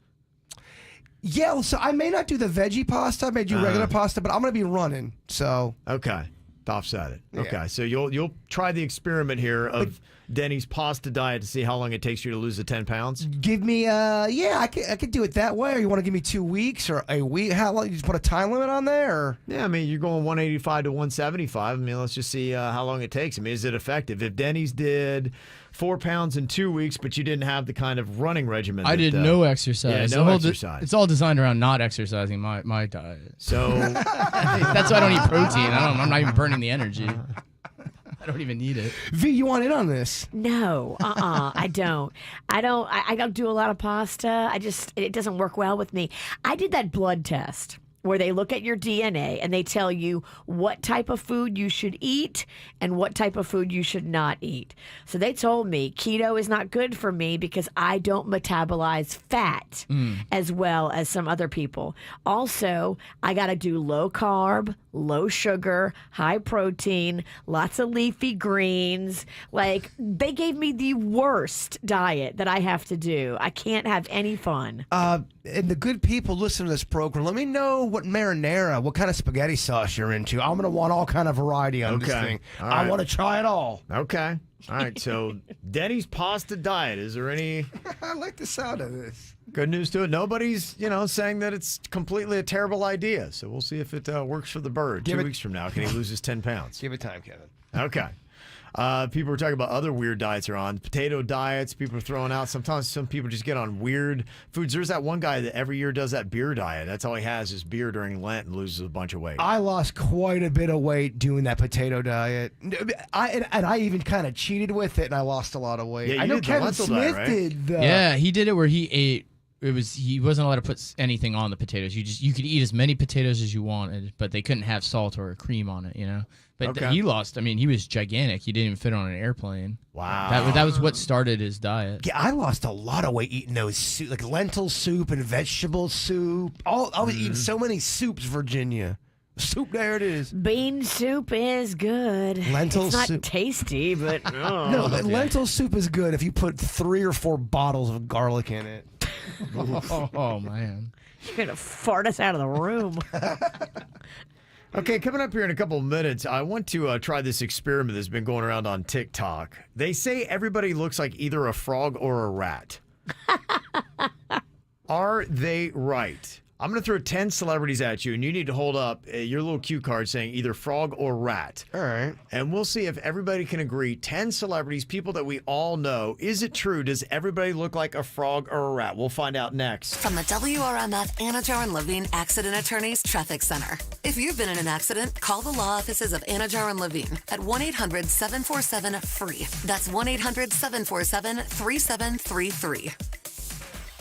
Yeah, well, so I may not do the veggie pasta. I may do regular pasta, but I'm going to be running. So Okay. To offset it. Yeah. Okay. So you'll try the experiment here of Denny's pasta diet to see how long it takes you to lose the 10 pounds? give me, I could do it that way. Or you want to give me 2 weeks or a week? How long? You just put a time limit on there? Or? Yeah, I mean, you're going 185 to 175. I mean, let's just see how long it takes. I mean, is it effective? If Denny's did 4 pounds in 2 weeks, but you didn't have the kind of running regimen. I did no exercise. Yeah, The no whole exercise. it's all designed around not exercising my diet. So that's why I don't eat protein. I'm not even burning the energy. I don't even need it. V, you want in on this? No, I don't. I don't do a lot of pasta. It doesn't work well with me. I did that blood test where they look at your DNA and they tell you what type of food you should eat and what type of food you should not eat. So they told me keto is not good for me because I don't metabolize fat as well as some other people. Also, I got to do low carb, low sugar, high protein, lots of leafy greens. Like, they gave me the worst diet that I have to do. I can't have any fun. And the good people listen to this program, let me know what marinara, what kind of spaghetti sauce you're into. I'm going to want all kind of variety on this thing. All I right. want to try it all. Okay. All right. So Denny's pasta diet. Is there any I like the sound of this. good news to it? Nobody's, saying that it's completely a terrible idea. So we'll see if it works for the bird. Give 2 it- weeks from now, can he lose his 10 pounds? Give it time, Kevin. Okay. People are talking about other weird diets are on. Potato diets, people are throwing out. Sometimes some people just get on weird foods. There's that one guy that every year does that beer diet. That's all he has is beer during Lent and loses a bunch of weight. I lost quite a bit of weight doing that potato diet. I even kind of cheated with it, and I lost a lot of weight. Yeah, you I know did the Kevin lentil Smith diet, right? did. Yeah, he did it where he ate. He wasn't allowed to put anything on the potatoes. You could eat as many potatoes as you wanted, but they couldn't have salt or cream on it. But Okay. he lost. I mean, he was gigantic. He didn't even fit on an airplane. Wow. That was what started his diet. Yeah, I lost a lot of weight eating those soup, like lentil soup and vegetable soup. I was eating so many soups, Virginia. Soup, there it is. Bean soup is good. Lentil it's not soup. tasty, but No, lentil soup is good if you put 3 or 4 bottles of garlic in it. Oh man. You're gonna fart us out of the room. Okay, coming up here in a couple of minutes, I want to try this experiment that's been going around on TikTok. They say everybody looks like either a frog or a rat. Are they right? I'm going to throw 10 celebrities at you, and you need to hold up your little cue card saying either frog or rat. All right. And we'll see if everybody can agree. 10 celebrities, people that we all know. Is it true? Does everybody look like a frog or a rat? We'll find out next. From the WRMF Anajar and Levine Accident Attorneys Traffic Center. If you've been in an accident, call the law offices of Anajar and Levine at 1-800-747-FREE. That's 1-800-747-3733.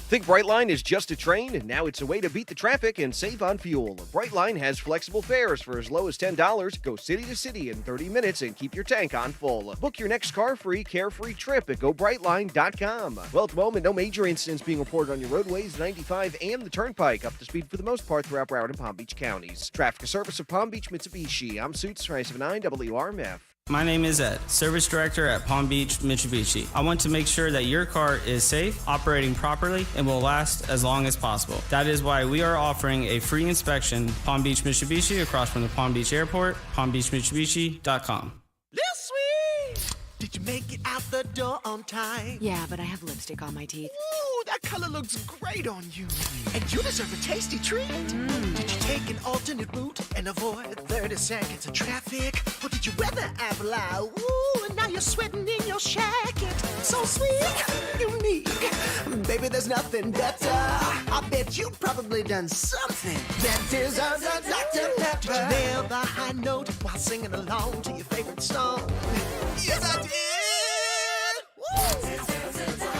Think Brightline is just a train, and now it's a way to beat the traffic and save on fuel. Brightline has flexible fares for as low as $10. Go city to city in 30 minutes and keep your tank on full. Book your next car-free, carefree trip at GoBrightline.com. Well, at the moment, no major incidents being reported on your roadways, 95 and the Turnpike, up to speed for the most part throughout Broward and Palm Beach counties. Traffic service of Palm Beach, Mitsubishi. I'm Suits, 979 WRMF. My name is Ed, Service Director at Palm Beach, Mitsubishi. I want to make sure that your car is safe, operating properly, and will last as long as possible. That is why we are offering a free inspection, Palm Beach, Mitsubishi, across from the Palm Beach Airport, palmbeachmitsubishi.com. Did you make it out the door on time? Yeah, but I have lipstick on my teeth. Ooh, that color looks great on you. And you deserve a tasty treat. Did you take an alternate route and avoid 30 seconds of traffic? Or did you weather apple out? Ooh, and now you're sweating in your jacket. So sweet, unique. Baby, there's nothing better. I bet you probably done something that deserves a Dr. Pepper. Did you nail the high note while singing along to your favorite song? Yes, I did. Woo!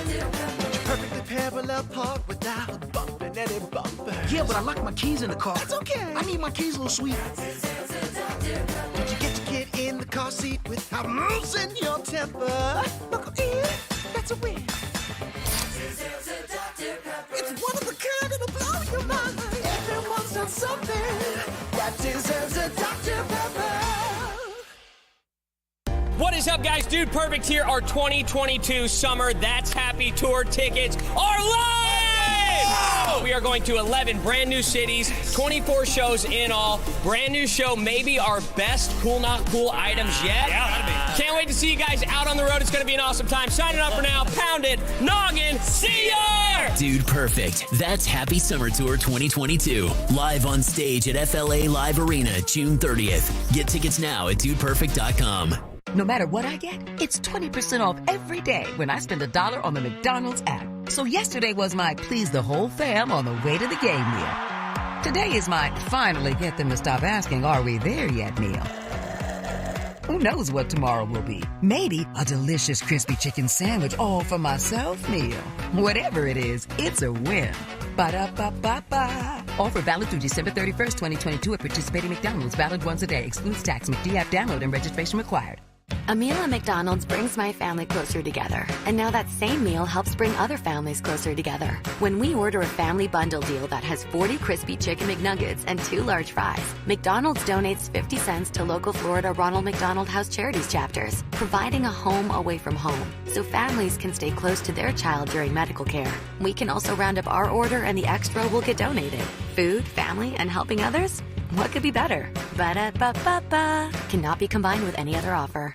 Did you perfectly parallel park without bumping any bumper? Yeah, but I locked my keys in the car. That's okay. I need my keys a little sweet. Did you get to get in the car seat without losing your temper? Buckle in, that's a win. It's one of a kind, it'll blow your mind. Everyone's done something that deserves a Dr. Pepper. What is up, guys? Dude Perfect here. Our 2022 Summer That's Happy Tour tickets are live! Oh, we are going to 11 brand new cities, 24 shows in all. Brand new show, maybe our best cool, not cool items yet. Yeah, that'd be. Can't wait to see you guys out on the road. It's going to be an awesome time. Signing up for now. Pound it. Noggin. See ya! Dude Perfect. That's Happy Summer Tour 2022. Live on stage at FLA Live Arena, June 30th. Get tickets now at dudeperfect.com. No matter what I get, it's 20% off every day when I spend $1 on the McDonald's app. So yesterday was my please the whole fam on the way to the game meal. Today is my finally get them to stop asking, are we there yet meal. Who knows what tomorrow will be? Maybe a delicious crispy chicken sandwich all for myself meal. Whatever it is, it's a win. Ba-da-ba-ba-ba. Offer valid through December 31st, 2022 at participating McDonald's. Valid once a day. Excludes tax. McD app download and registration required. A meal at McDonald's brings my family closer together. And now that same meal helps bring other families closer together. When we order a family bundle deal that has 40 crispy chicken McNuggets and 2 large fries, McDonald's donates 50 cents to local Florida Ronald McDonald House Charities chapters, providing a home away from home so families can stay close to their child during medical care. We can also round up our order and the extra will get donated. Food, family, and helping others? What could be better? Ba-da-ba-ba-ba. Cannot be combined with any other offer.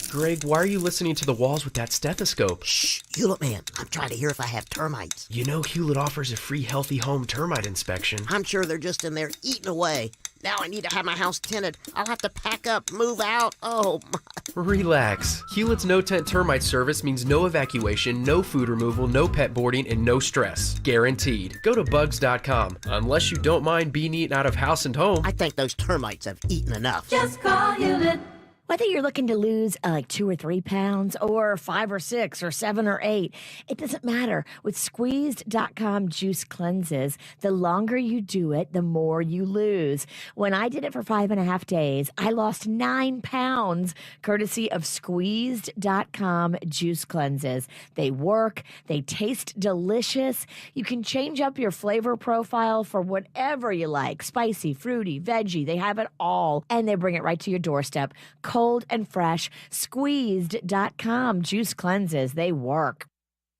Greg, why are you listening to the walls with that stethoscope? Shh, Hewlett Man, I'm trying to hear if I have termites. You know Hewlett offers a free Healthy Home termite inspection. I'm sure they're just in there eating away. Now I need to have my house tinted. I'll have to pack up, move out. Oh, my. Relax. Hewlett's no-tent termite service means no evacuation, no food removal, no pet boarding, and no stress. Guaranteed. Go to bugs.com. Unless you don't mind being eaten out of house and home. I think those termites have eaten enough. Just call Hewlett. Whether you're looking to lose like 2 or 3 pounds or 5 or 6 or 7 or 8, it doesn't matter. With Squeezed.com juice cleanses, the longer you do it, the more you lose. When I did it for 5.5 days, I lost 9 pounds courtesy of Squeezed.com juice cleanses. They work. They taste delicious. You can change up your flavor profile for whatever you like. Spicy, fruity, veggie. They have it all. And they bring it right to your doorstep. Cold and fresh. Squeezed.com juice cleanses. They work.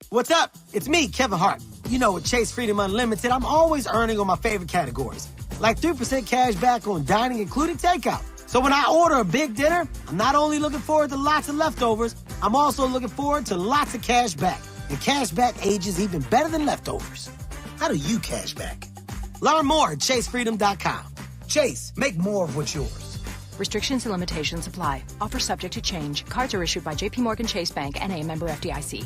What's up? It's me, Kevin Hart. You know, with Chase Freedom Unlimited, I'm always earning on my favorite categories. Like 3% cash back on dining, including takeout. So when I order a big dinner, I'm not only looking forward to lots of leftovers, I'm also looking forward to lots of cash back. And cash back ages even better than leftovers. How do you cash back? Learn more at ChaseFreedom.com. Chase, make more of what's yours. Restrictions and limitations apply. Offer subject to change. Cards are issued by JPMorgan Chase Bank, N.A., member FDIC.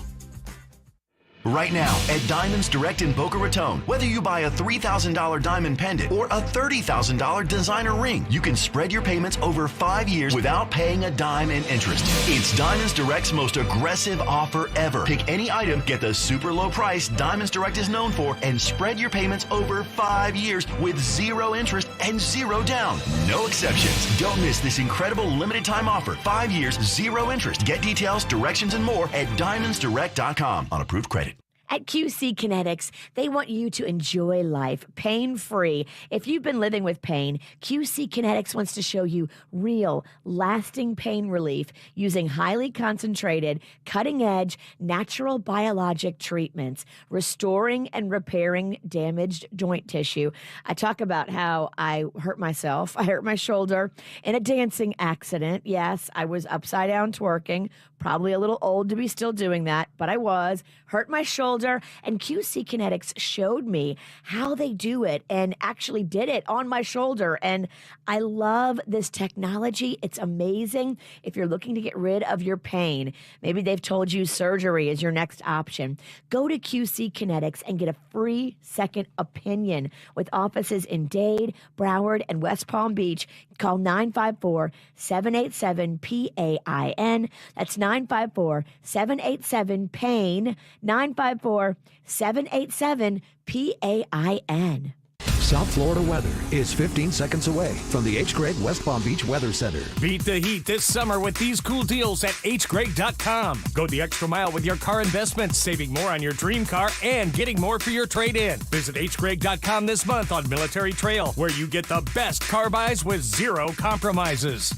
Right now at Diamonds Direct in Boca Raton, whether you buy a $3,000 diamond pendant or a $30,000 designer ring, you can spread your payments over 5 years without paying a dime in interest. It's Diamonds Direct's most aggressive offer ever. Pick any item, get the super low price Diamonds Direct is known for, and spread your payments over 5 years with 0 interest and 0 down. No exceptions. Don't miss this incredible limited time offer. 5 years, 0 interest. Get details, directions, and more at diamondsdirect.com on approved credit. At QC Kinetics, they want you to enjoy life pain-free. If you've been living with pain, QC Kinetics wants to show you real, lasting pain relief using highly concentrated, cutting-edge, natural biologic treatments, restoring and repairing damaged joint tissue. I talk about how I hurt myself. I hurt my shoulder in a dancing accident. Yes, I was upside down twerking, probably a little old to be still doing that, but I was. Hurt my shoulder, and QC Kinetics showed me how they do it and actually did it on my shoulder. And I love this technology. It's amazing if you're looking to get rid of your pain. Maybe they've told you surgery is your next option. Go to QC Kinetics and get a free second opinion with offices in Dade, Broward, and West Palm Beach. Call 954-787-PAIN. That's 954-787-PAIN. 954-787-PAIN. South Florida weather is 15 seconds away from the H. Gregg West Palm Beach Weather Center. Beat the heat this summer with these cool deals at hgregg.com. Go the extra mile with your car investments, saving more on your dream car and getting more for your trade-in. Visit hgregg.com this month on Military Trail, where you get the best car buys with zero compromises.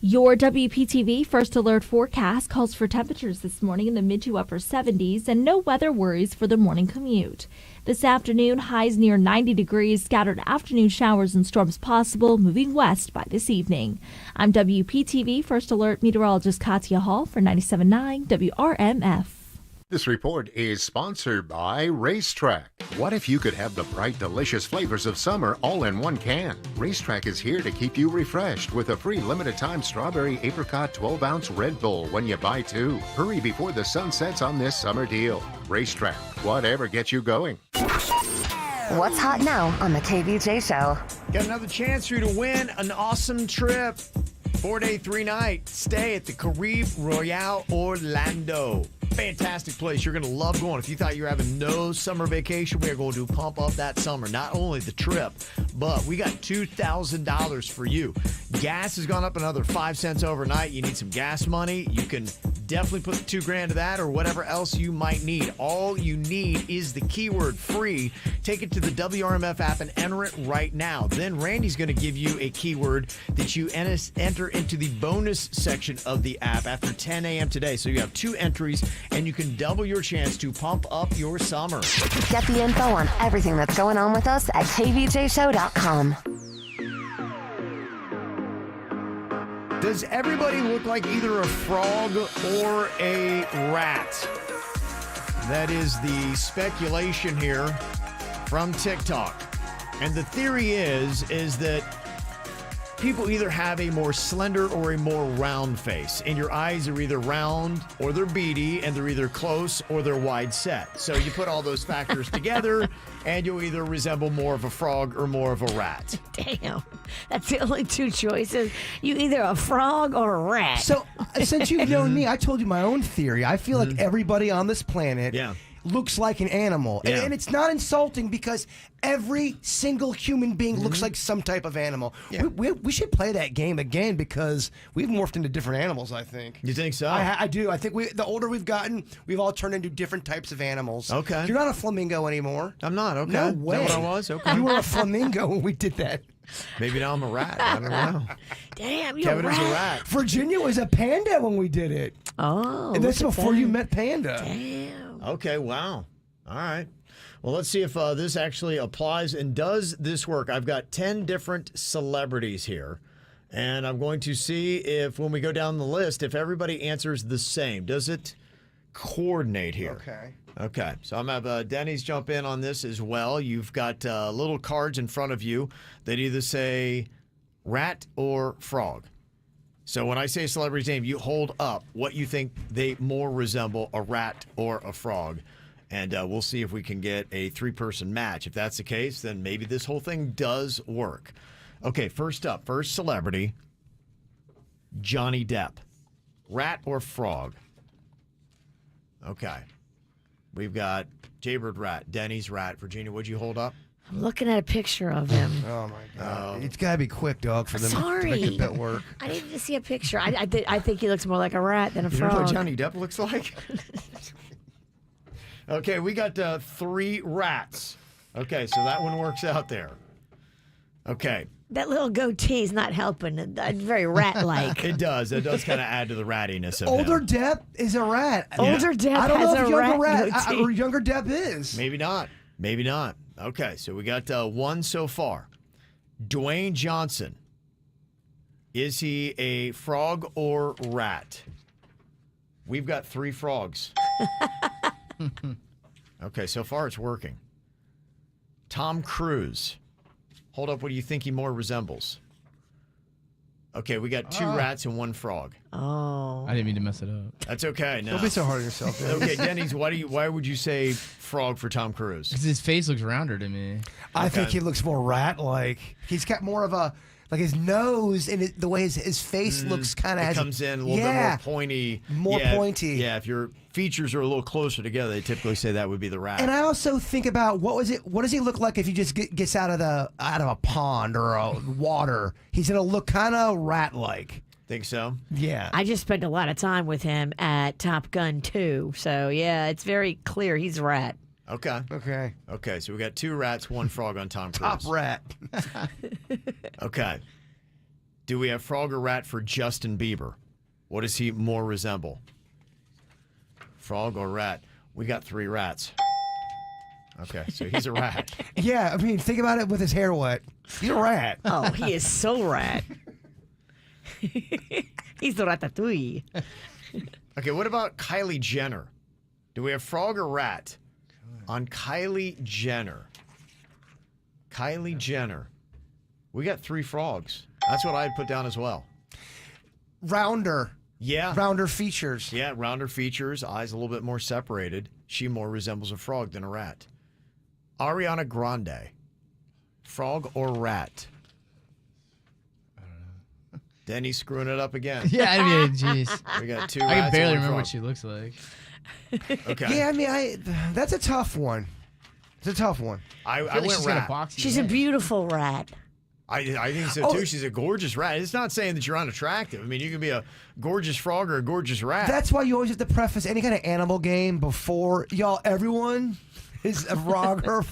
Your WPTV First Alert forecast calls for temperatures this morning in the mid to upper 70s and no weather worries for the morning commute. This afternoon, highs near 90 degrees, scattered afternoon showers and storms possible, moving west by this evening. I'm WPTV First Alert meteorologist Katya Hall for 97.9 WRMF. This report is sponsored by Racetrack. What if you could have the bright, delicious flavors of summer all in one can? Racetrack is here to keep you refreshed with a free limited-time strawberry apricot 12-ounce Red Bull when you buy two. Hurry before the sun sets on this summer deal. Racetrack, whatever gets you going. What's hot now on the KVJ Show? Got another chance for you to win an awesome trip. 4-day, 3-night stay at the Caribe Royale Orlando. Fantastic place. You're going to love going. If you thought you were having no summer vacation, we are going to pump up that summer. Not only the trip, but we got $2,000 for you. Gas has gone up another 5 cents overnight. You need some gas money. You can definitely put the $2,000 to that or whatever else you might need. All you need is the keyword free. Take it to the WRMF app and enter it right now. Then Randy's going to give you a keyword that you enter into the bonus section of the app after 10 a.m. today. So you have 2 entries and you can double your chance to pump up your summer. Get the info on everything that's going on with us at kvjshow.com. Does everybody look like either a frog or a rat? That is the speculation here from TikTok. And the theory is that people either have a more slender or a more round face. And your eyes are either round or they're beady, and they're either close or they're wide set. So you put all those factors together, and you'll either resemble more of a frog or more of a rat. Damn. That's the only 2 choices. You either a frog or a rat. So, since you've known me, I told you my own theory. I feel like everybody on this planet looks like an animal. Yeah. And it's not insulting because every single human being looks like some type of animal. Yeah. We should play that game again because we've morphed into different animals, I think. You think so? I do. I think the older we've gotten, we've all turned into different types of animals. Okay. You're not a flamingo anymore. I'm not, okay. No Is that way. what I was? Okay. You were a flamingo when we did that. Maybe now I'm a rat. I don't know. Damn, you're Kevin a rat. is a rat. Virginia was a panda when we did it. Oh. And that's look at before you that. met Panda. Damn. Okay, wow. All right. Well, let's see if this actually applies and does this work. I've got 10 different celebrities here, and I'm going to see if when we go down the list, if everybody answers the same. Does it coordinate here? Okay. Okay. So I'm going to have Denny's jump in on this as well. You've got little cards in front of you that either say rat or frog. So when I say a celebrity's name, you hold up what you think they more resemble, a rat or a frog. And we'll see if we can get a 3-person match. If that's the case, then maybe this whole thing does work. Okay, first up, first celebrity, Johnny Depp. Rat or frog? Okay. We've got Jaybird rat, Denny's rat. Virginia, what'd you hold up? I'm looking at a picture of him. Oh, my God. It's got to be quick, dog, for them Sorry. to make the bet work. I needed to see a picture. I think he looks more like a rat than a You frog. know what Johnny Depp looks like? Okay, we got 3 rats. Okay, so that one works out there. Okay. That little goatee's not helping. It's very rat-like. It does. It does kind of add to the rattiness of Older him. Depp is a rat. Older Depp I don't has know if a younger rat goatee. or younger Depp is. Maybe not. Maybe not. Okay, so we got 1 so far. Dwayne Johnson. Is he a frog or rat? We've got 3 frogs. Okay, so far it's working. Tom Cruise. Hold up, what do you think he more resembles? Okay, we got 2 rats and 1 frog. Oh. I didn't mean to mess it up. That's okay. No. Don't be so hard on yourself. Dennis. Okay, Denny's, why would you say frog for Tom Cruise? Because his face looks rounder to me. I think he looks more rat-like. He's got more of a, like his nose and the way his face looks kind of It comes in a little bit more pointy. More pointy. Yeah, if your features are a little closer together, they typically say that would be the rat. And I also think about what does he look like if he just gets out of a pond or a water? He's gonna look kind of rat-like. Think so? Yeah. I just spent a lot of time with him at Top Gun 2. So, yeah, it's very clear he's a rat. Okay. Okay, so we got 2 rats, 1 frog on Tom Cruise. Top rat. Okay. Do we have frog or rat for Justin Bieber? What does he more resemble? Frog or rat? We got 3 rats. Okay, so he's a rat. Yeah, I mean, think about it with his hair wet. He's a rat. Oh, he is so rat. He's the ratatouille. Okay, what about Kylie Jenner? Do we have frog or rat on Kylie Jenner? Kylie Jenner. We got 3 frogs. That's what I'd put down as well. Rounder. Yeah. Rounder features. Yeah, rounder features, eyes a little bit more separated. She more resembles a frog than a rat. Ariana Grande. Frog or rat? I don't know. Denny's screwing it up again. Yeah, I mean, jeez. We got 2 I rats can and barely 1 remember frog. what she looks like. Okay. Yeah, I mean, that's a tough one. It's a tough one. I like went she's got a rat. boxy She's a head. beautiful rat. I think so too. She's a gorgeous rat. It's not saying that you're unattractive. I mean, you can be a gorgeous frog or a gorgeous rat. That's why you always have to preface any kind of animal game before everyone is a frog or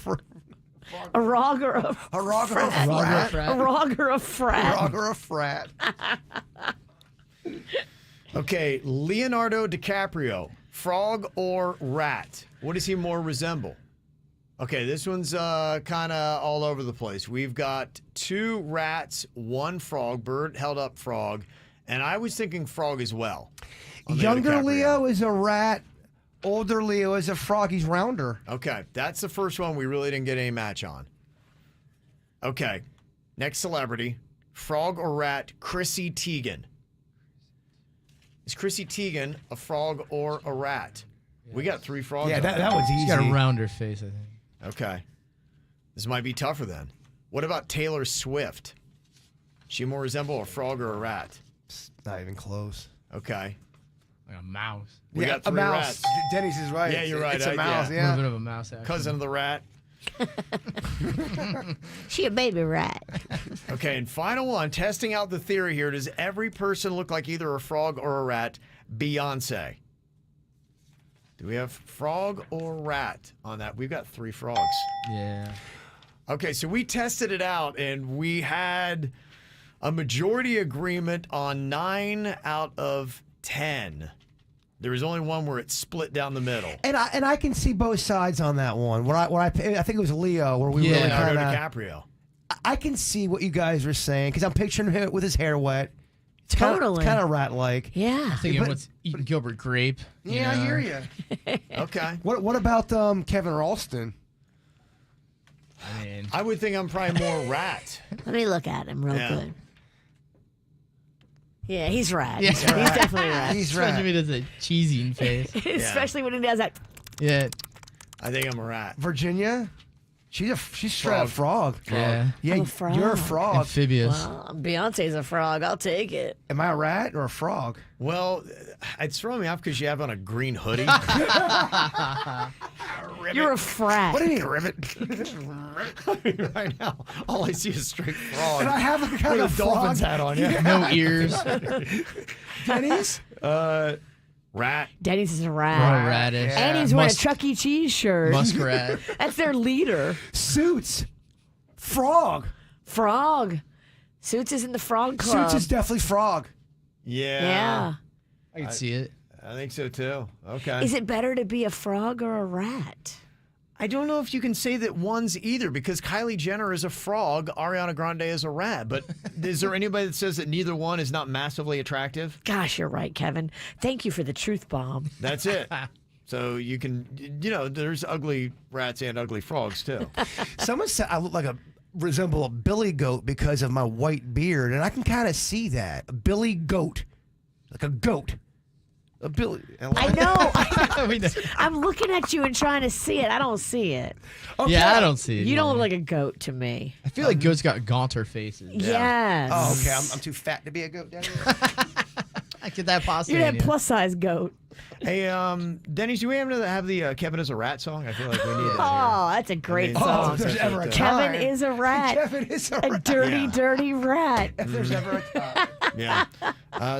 A rog or a rog or a frat. frat. A rog or a frat. A rog or a frat. Okay, Leonardo DiCaprio, frog or rat? What does he more resemble? Okay, this one's kind of all over the place. We've got 2 rats, 1 frog, bird held up frog, and I was thinking frog as well. Younger Leo is a rat. Older Leo is a frog. He's rounder. Okay, that's the first one we really didn't get any match on. Okay, next celebrity, frog or rat, Chrissy Teigen. Is Chrissy Teigen a frog or a rat? We got 3 frogs. Yeah, on that one's easy. She's got a rounder face, I think. Okay. This might be tougher then. What about Taylor Swift? She more resemble a frog or a rat? Not even close. Okay. Like a mouse. We got 3 a mouse. rats. Denny's is right. Yeah, you're right. It's a mouse. A Yeah. little bit of a mouse action. Cousin of the rat. She a baby rat. Okay, and final one, testing out the theory here. Does every person look like either a frog or a rat? Beyonce. Do we have frog or rat on that? We've got 3 frogs. Yeah. Okay, so we tested it out, and we had a majority agreement on 9 out of 10. There was only one where it split down the middle. And I can see both sides on that one. Where I think it was Leo where we really Leonardo kind of DiCaprio. I can see what you guys were saying because I'm picturing him with his hair wet. It's Totally. kind of rat-like. Yeah. I'm thinking what's eating Gilbert Grape. Yeah, I hear you. Okay. What about Kevin Ralston? I mean, I would think I'm probably more rat. Let me look at him real Yeah. good. Yeah, he's rat. Yeah. He's definitely rat. He's especially rat. if he does a cheesing face. Especially when he does that. Yeah. I think I'm a rat. Virginia? She's straight up frog. Yeah. Yeah, I'm a frog. you're a frog. Amphibious. Well, Beyonce's a frog. I'll take it. Am I a rat or a frog? Well, it's throwing me off because you have on a green hoodie. You're a frat. What do you mean, ribbit? Right now, all I see is straight frog. And I have a kind with of a Dolphins frog. hat on. Yeah. No ears. Denny's? Rat. Denny's is a rat. Oh, radish. And he's wearing a Chuck E. Cheese shirt. Muskrat. That's their leader. Suits. Frog. Frog. Suits is in the Frog Club. Suits is definitely Frog. Yeah. Yeah. I can see it. I think so too. Okay. Is it better to be a frog or a rat? I don't know if you can say that one's either because Kylie Jenner is a frog, Ariana Grande is a rat. But is there anybody that says that neither one is not massively attractive? Gosh, you're right, Kevin. Thank you for the truth bomb. That's it. So you can, there's ugly rats and ugly frogs too. Someone said I look like resemble a billy goat because of my white beard, and I can kind of see that. A billy goat. Like a goat. A billy. I know. I'm looking at you and trying to see it. I don't see it. Okay. Yeah, I don't see it. You don't look like a goat to me. I feel like goats got gaunter faces. Yes. Oh, okay. I'm too fat to be a goat, Daddy. I get that pasta. You're that plus size goat. Hey, Denny's, do we have the Kevin is a rat song? I feel like we need that. Oh, that's a great song. if there's ever a Kevin time. is a rat. Kevin is a rat. dirty, dirty rat. If there's ever a time. Yeah.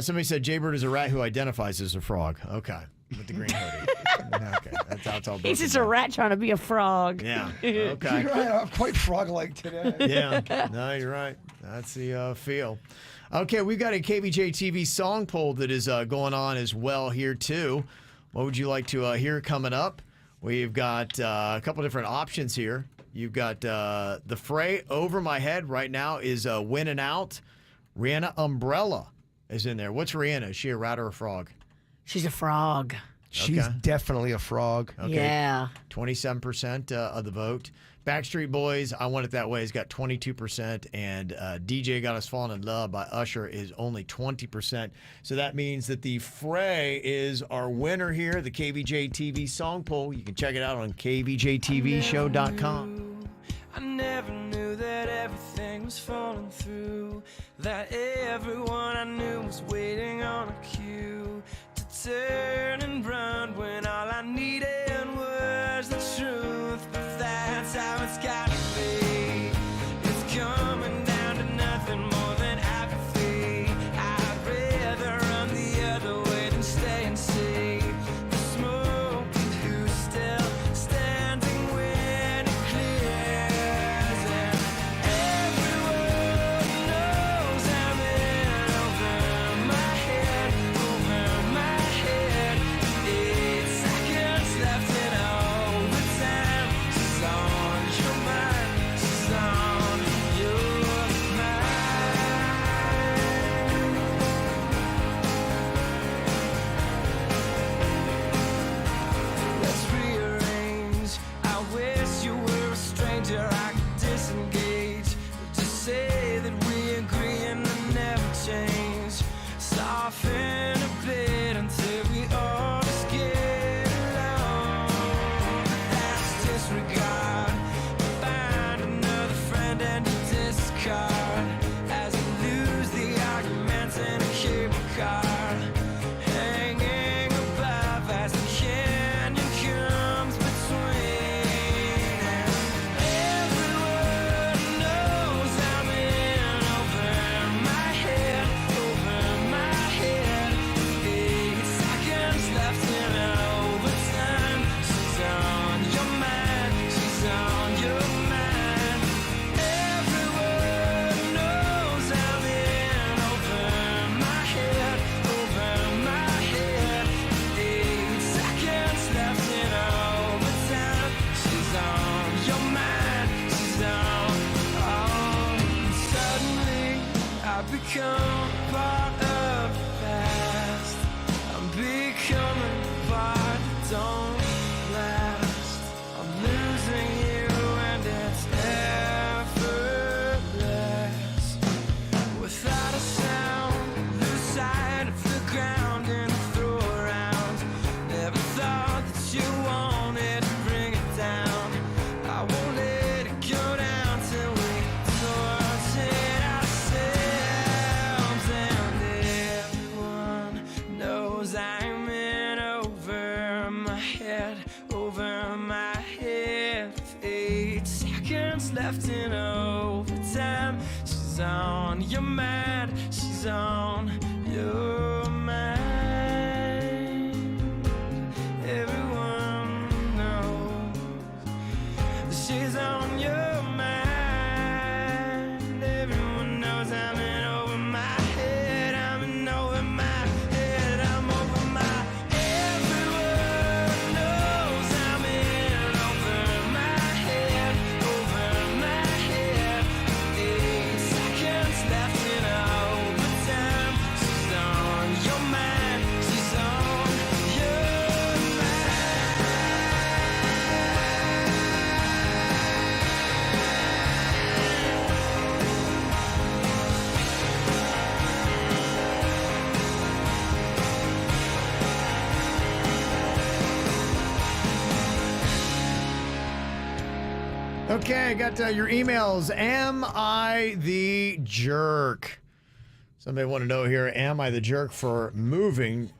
Somebody said Jaybird is a rat who identifies as a frog. Okay. With the green hoodie. Okay. That's how it's all broken He's just a down. rat trying to be a frog. Yeah. Okay. You're right. I'm quite frog-like today. Yeah. No, you're right. That's the feel. Okay, we've got a KVJ TV song poll that is going on as well here, too. What would you like to hear coming up? We've got a couple different options here. You've got The Fray, Over My Head right now is winning out. Rihanna, Umbrella is in there. What's Rihanna? Is she a rat or a frog? She's a frog. She's definitely a frog. Okay. Yeah. 27% of the vote. Backstreet Boys, I Want It That Way has got 22%, and DJ Got Us Falling in Love by Usher is only 20%. So that means that The Fray is our winner here, the KVJ TV song poll. You can check it out on kvjtvshow.com. I never knew that everything was falling through, that everyone I knew was waiting on a cue to turn and run when all I needed was the truth. But that's how it's gotta be. It's coming down to nothing more than apathy. I'd rather run the other way than stay and see the smoke and who's still standing when it clears. And everyone knows I'm in over my head, over my head. 8 seconds left in overtime. She's on your mind, she's on your mind. Let's rearrange. I wish you were a stranger I could disengage. Just say that we agree and then never change. Soften a bit until we all just get along. That's disregard. Find another friend and you discard as you lose the arguments in a cable car. Hanging above as the canyon comes between. And everyone knows I'm in over my head, over my head. 8 seconds left in overtime. She's on your mind, she's on your mind. Everyone knows I'm in over my head, over my head. 8 seconds left in overtime. She's on your mind, she's on. Suddenly I become part of the past. I'm becoming part that don't last. I'm losing you and it's effortless. Without a sound, lose sight of the ground and throw around. Never thought that you wanted to bring it down. I won't let it go down till we sort it ourselves. And everyone knows I'm in over my head, over my head. With 8 seconds left in overtime. She's on your mind, she's on your mind. she's on your mind. Everyone knows I'm in over my head. I'm in over my head. I'm over my. Everyone knows I'm in over my head. Over my head. 8 seconds left in overtime. She's on your mind. She's on your Okay, got your emails. Am I the jerk? Somebody want to know here, am I the jerk for moving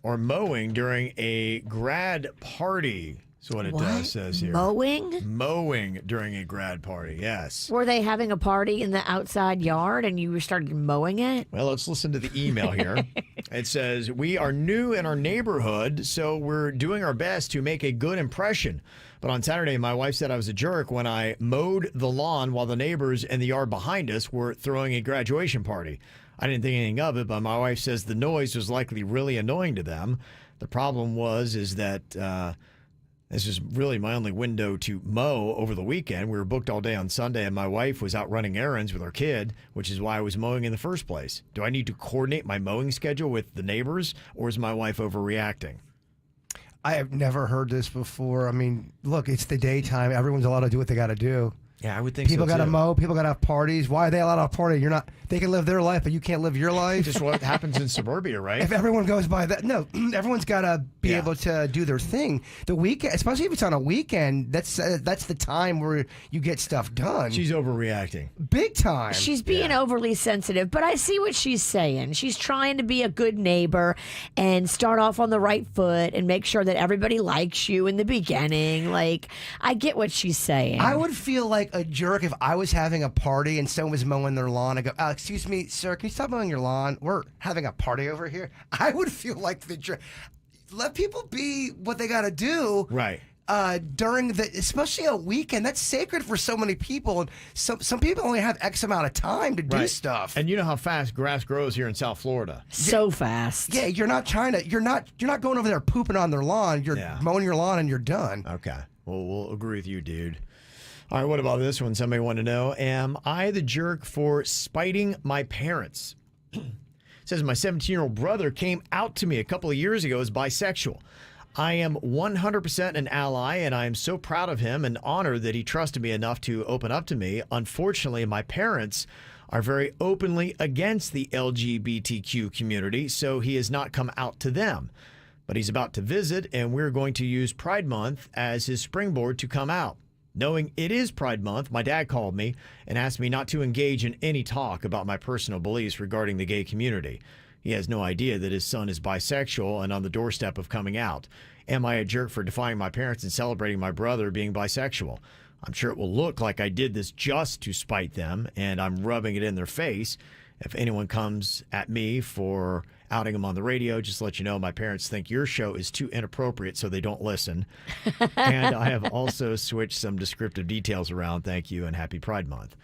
or mowing during a grad party? That's what it says here. Mowing? Mowing during a grad party, yes. Were they having a party in the outside yard and you started mowing it? Well, let's listen to the email here. It says, we are new in our neighborhood, so we're doing our best to make a good impression. But on Saturday, my wife said I was a jerk when I mowed the lawn while the neighbors in the yard behind us were throwing a graduation party. I didn't think anything of it, but my wife says the noise was likely really annoying to them. The problem is that this is really my only window to mow over the weekend. We were booked all day on Sunday, and my wife was out running errands with our kid, which is why I was mowing in the first place. Do I need to coordinate my mowing schedule with the neighbors, or is my wife overreacting? I have never heard this before. I mean, look, it's the daytime. Everyone's allowed to do what they got to do. Yeah, I would think people so, got to too. mow. People got to have parties. Why are they allowed to party? You're not. They can live their life, but you can't live your life. Just what happens in suburbia, right? If everyone goes by that, no, everyone's got to be able to do their thing. The weekend, especially if it's on a weekend, that's the time where you get stuff done. She's overreacting. Big time. She's being overly sensitive, but I see what she's saying. She's trying to be a good neighbor and start off on the right foot and make sure that everybody likes you in the beginning. Like, I get what she's saying. I would feel like a jerk if I was having a party and someone was mowing their lawn. I go, excuse me, sir, can you stop mowing your lawn? We're having a party over here. I would feel like the jerk. Let people be what they got to do. Right. During especially a weekend, that's sacred for so many people. And some people only have X amount of time to do stuff. And you know how fast grass grows here in South Florida. So fast. Yeah, you're not going over there pooping on their lawn. You're mowing your lawn and you're done. Okay. Well, we'll agree with you, dude. All right, what about this one? Somebody wanted to know, am I the jerk for spiting my parents? It says my 17-year-old brother came out to me a couple of years ago as bisexual. I am 100% an ally, and I am so proud of him and honored that he trusted me enough to open up to me. Unfortunately, my parents are very openly against the LGBTQ community, so he has not come out to them. But he's about to visit, and we're going to use Pride Month as his springboard to come out. Knowing it is Pride Month, my dad called me and asked me not to engage in any talk about my personal beliefs regarding the gay community. He has no idea that his son is bisexual and on the doorstep of coming out. Am I a jerk for defying my parents and celebrating my brother being bisexual? I'm sure it will look like I did this just to spite them, and I'm rubbing it in their face. If anyone comes at me for outing them on the radio, just to let you know, my parents think your show is too inappropriate, so they don't listen. And I have also switched some descriptive details around. Thank you, and happy Pride Month.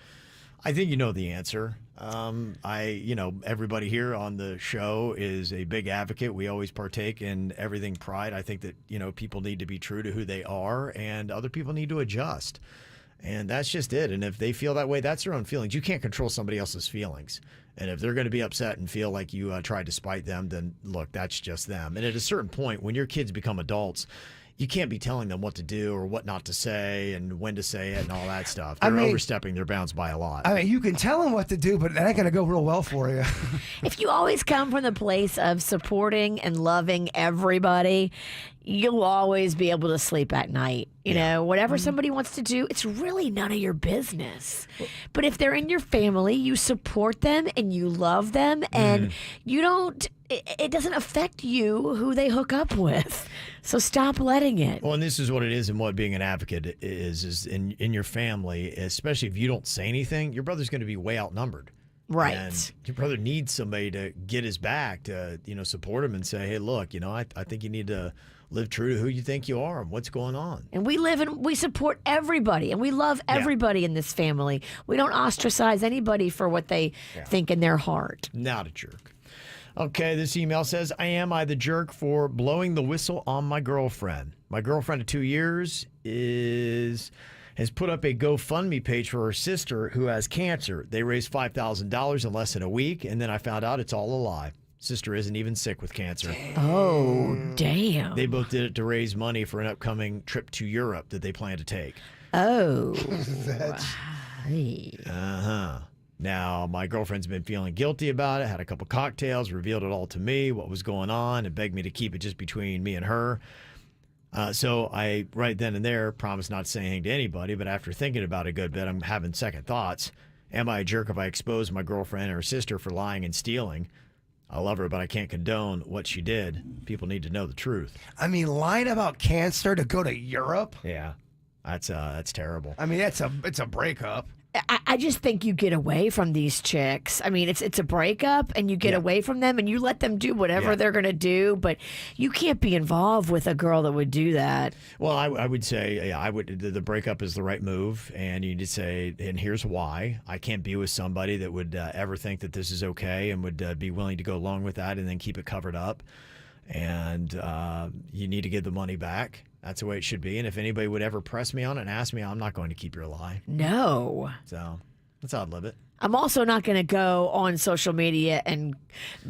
I think you know the answer. Everybody here on the show is a big advocate. We always partake in everything Pride. I think that, people need to be true to who they are, and other people need to adjust. And that's just it. And if they feel that way, that's their own feelings. You can't control somebody else's feelings. And if they're going to be upset and feel like you tried to spite them, then look, that's just them. And at a certain point, when your kids become adults, you can't be telling them what to do or what not to say and when to say it and all that stuff. They're overstepping their bounds by a lot. I mean, you can tell them what to do, but that ain't going to go real well for you. If you always come from the place of supporting and loving everybody, you'll always be able to sleep at night. You know, whatever somebody wants to do, it's really none of your business. But if they're in your family, you support them and you love them, and you don't. It doesn't affect you who they hook up with. So stop letting it. Well, and this is what it is, and what being an advocate is in your family, especially if you don't say anything, your brother's going to be way outnumbered. Right. And your brother needs somebody to get his back to, support him and say, hey, look, I think you need to live true to who you think you are and what's going on. And we support everybody, and we love everybody in this family. We don't ostracize anybody for what they think in their heart. Not a jerk. Okay, this email says, Am I the jerk for blowing the whistle on my girlfriend? My girlfriend of 2 years has put up a GoFundMe page for her sister who has cancer. They raised $5,000 in less than a week, and then I found out it's all a lie. Sister isn't even sick with cancer. Oh, damn. They both did it to raise money for an upcoming trip to Europe that they plan to take. Oh. Now, my girlfriend's been feeling guilty about it, had a couple cocktails, revealed it all to me, what was going on, and begged me to keep it just between me and her. So I, right then and there, promised not to say anything to anybody, but after thinking about it a good bit, I'm having second thoughts. Am I a jerk if I expose my girlfriend and her sister for lying and stealing? I love her, but I can't condone what she did. People need to know the truth. I mean, lying about cancer to go to Europe? Yeah, that's terrible. I mean, it's a breakup. I just think you get away from these chicks. I mean, it's a breakup, and you get away from them, and you let them do whatever they're going to do. But you can't be involved with a girl that would do that. Well, I would say, the breakup is the right move, and you need to say, and here's why. I can't be with somebody that would ever think that this is okay and would be willing to go along with that and then keep it covered up. And you need to give the money back. That's the way it should be. And if anybody would ever press me on it and ask me, I'm not going to keep your lie. No. So that's how I'd live it. I'm also not going to go on social media and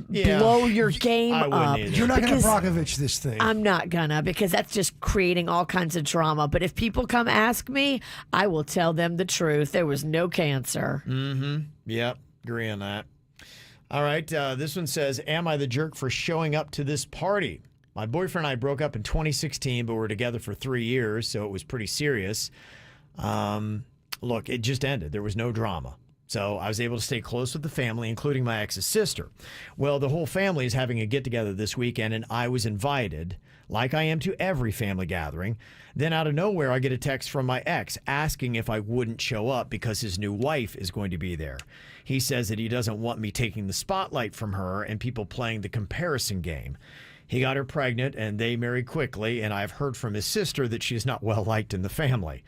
blow your game up. You're not going to Brockovich this thing. I'm not gonna, because that's just creating all kinds of drama. But if people come ask me, I will tell them the truth. There was no cancer. Mm-hmm. Yep. Agree on that. All right. This one says, am I the jerk for showing up to this party? My boyfriend and I broke up in 2016, but we're together for 3 years, so it was pretty serious. Look, it just ended. There was no drama. So I was able to stay close with the family, including my ex's sister. Well, the whole family is having a get-together this weekend, and I was invited, like I am to every family gathering. Then out of nowhere, I get a text from my ex asking if I wouldn't show up because his new wife is going to be there. He says that he doesn't want me taking the spotlight from her and people playing the comparison game. He got her pregnant, and they married quickly, and I've heard from his sister that she's not well-liked in the family.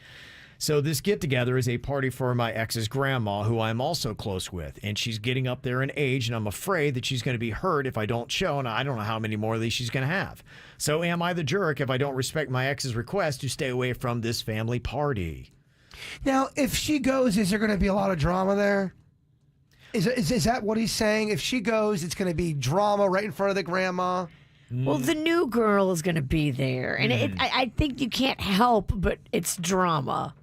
So this get-together is a party for my ex's grandma, who I'm also close with, and she's getting up there in age, and I'm afraid that she's going to be hurt if I don't show, and I don't know how many more of these she's going to have. So am I the jerk if I don't respect my ex's request to stay away from this family party? Now, if she goes, is there going to be a lot of drama there? Is that what he's saying? If she goes, it's going to be drama right in front of the grandma? Well, the new girl is going to be there, and I think you can't help but it's drama.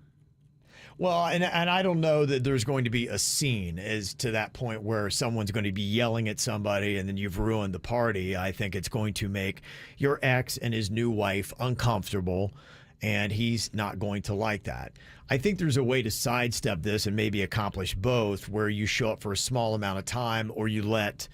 Well, and I don't know that there's going to be a scene as to that point where someone's going to be yelling at somebody and then you've ruined the party. I think it's going to make your ex and his new wife uncomfortable, and he's not going to like that. I think there's a way to sidestep this and maybe accomplish both, where you show up for a small amount of time, or you let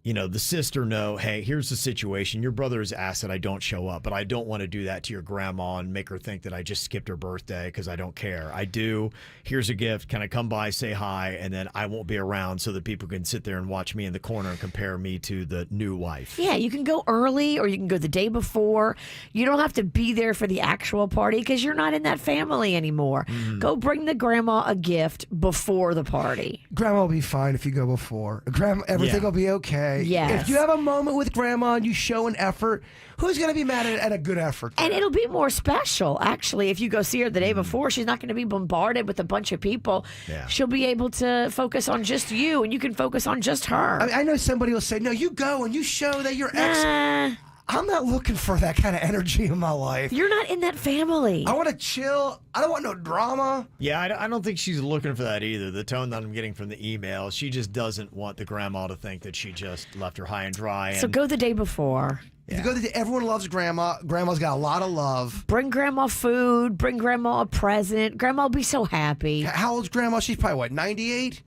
the sister know, hey, here's the situation. Your brother has asked that I don't show up, but I don't want to do that to your grandma and make her think that I just skipped her birthday because I don't care. I do. Here's a gift. Can I come by, say hi, and then I won't be around so that people can sit there and watch me in the corner and compare me to the new wife. Yeah, you can go early or you can go the day before. You don't have to be there for the actual party because you're not in that family anymore. Go bring the grandma a gift before the party. Grandma will be fine if you go before. Everything will be okay. Yes. If you have a moment with grandma and you show an effort, who's going to be mad at a good effort? And it'll be more special, actually, if you go see her the day before. She's not going to be bombarded with a bunch of people. Yeah. She'll be able to focus on just you, and you can focus on just her. I know somebody will say, no, you go and you show that your ex... I'm not looking for that kind of energy in my life. You're not in that family. I want to chill. I don't want no drama. Yeah, I don't think she's looking for that either. The tone that I'm getting from the email, she just doesn't want the grandma to think that she just left her high and dry. So go the day before. Yeah. If you go everyone loves grandma. Grandma's got a lot of love. Bring grandma food. Bring grandma a present. Grandma will be so happy. How old's grandma? She's probably, what, 98?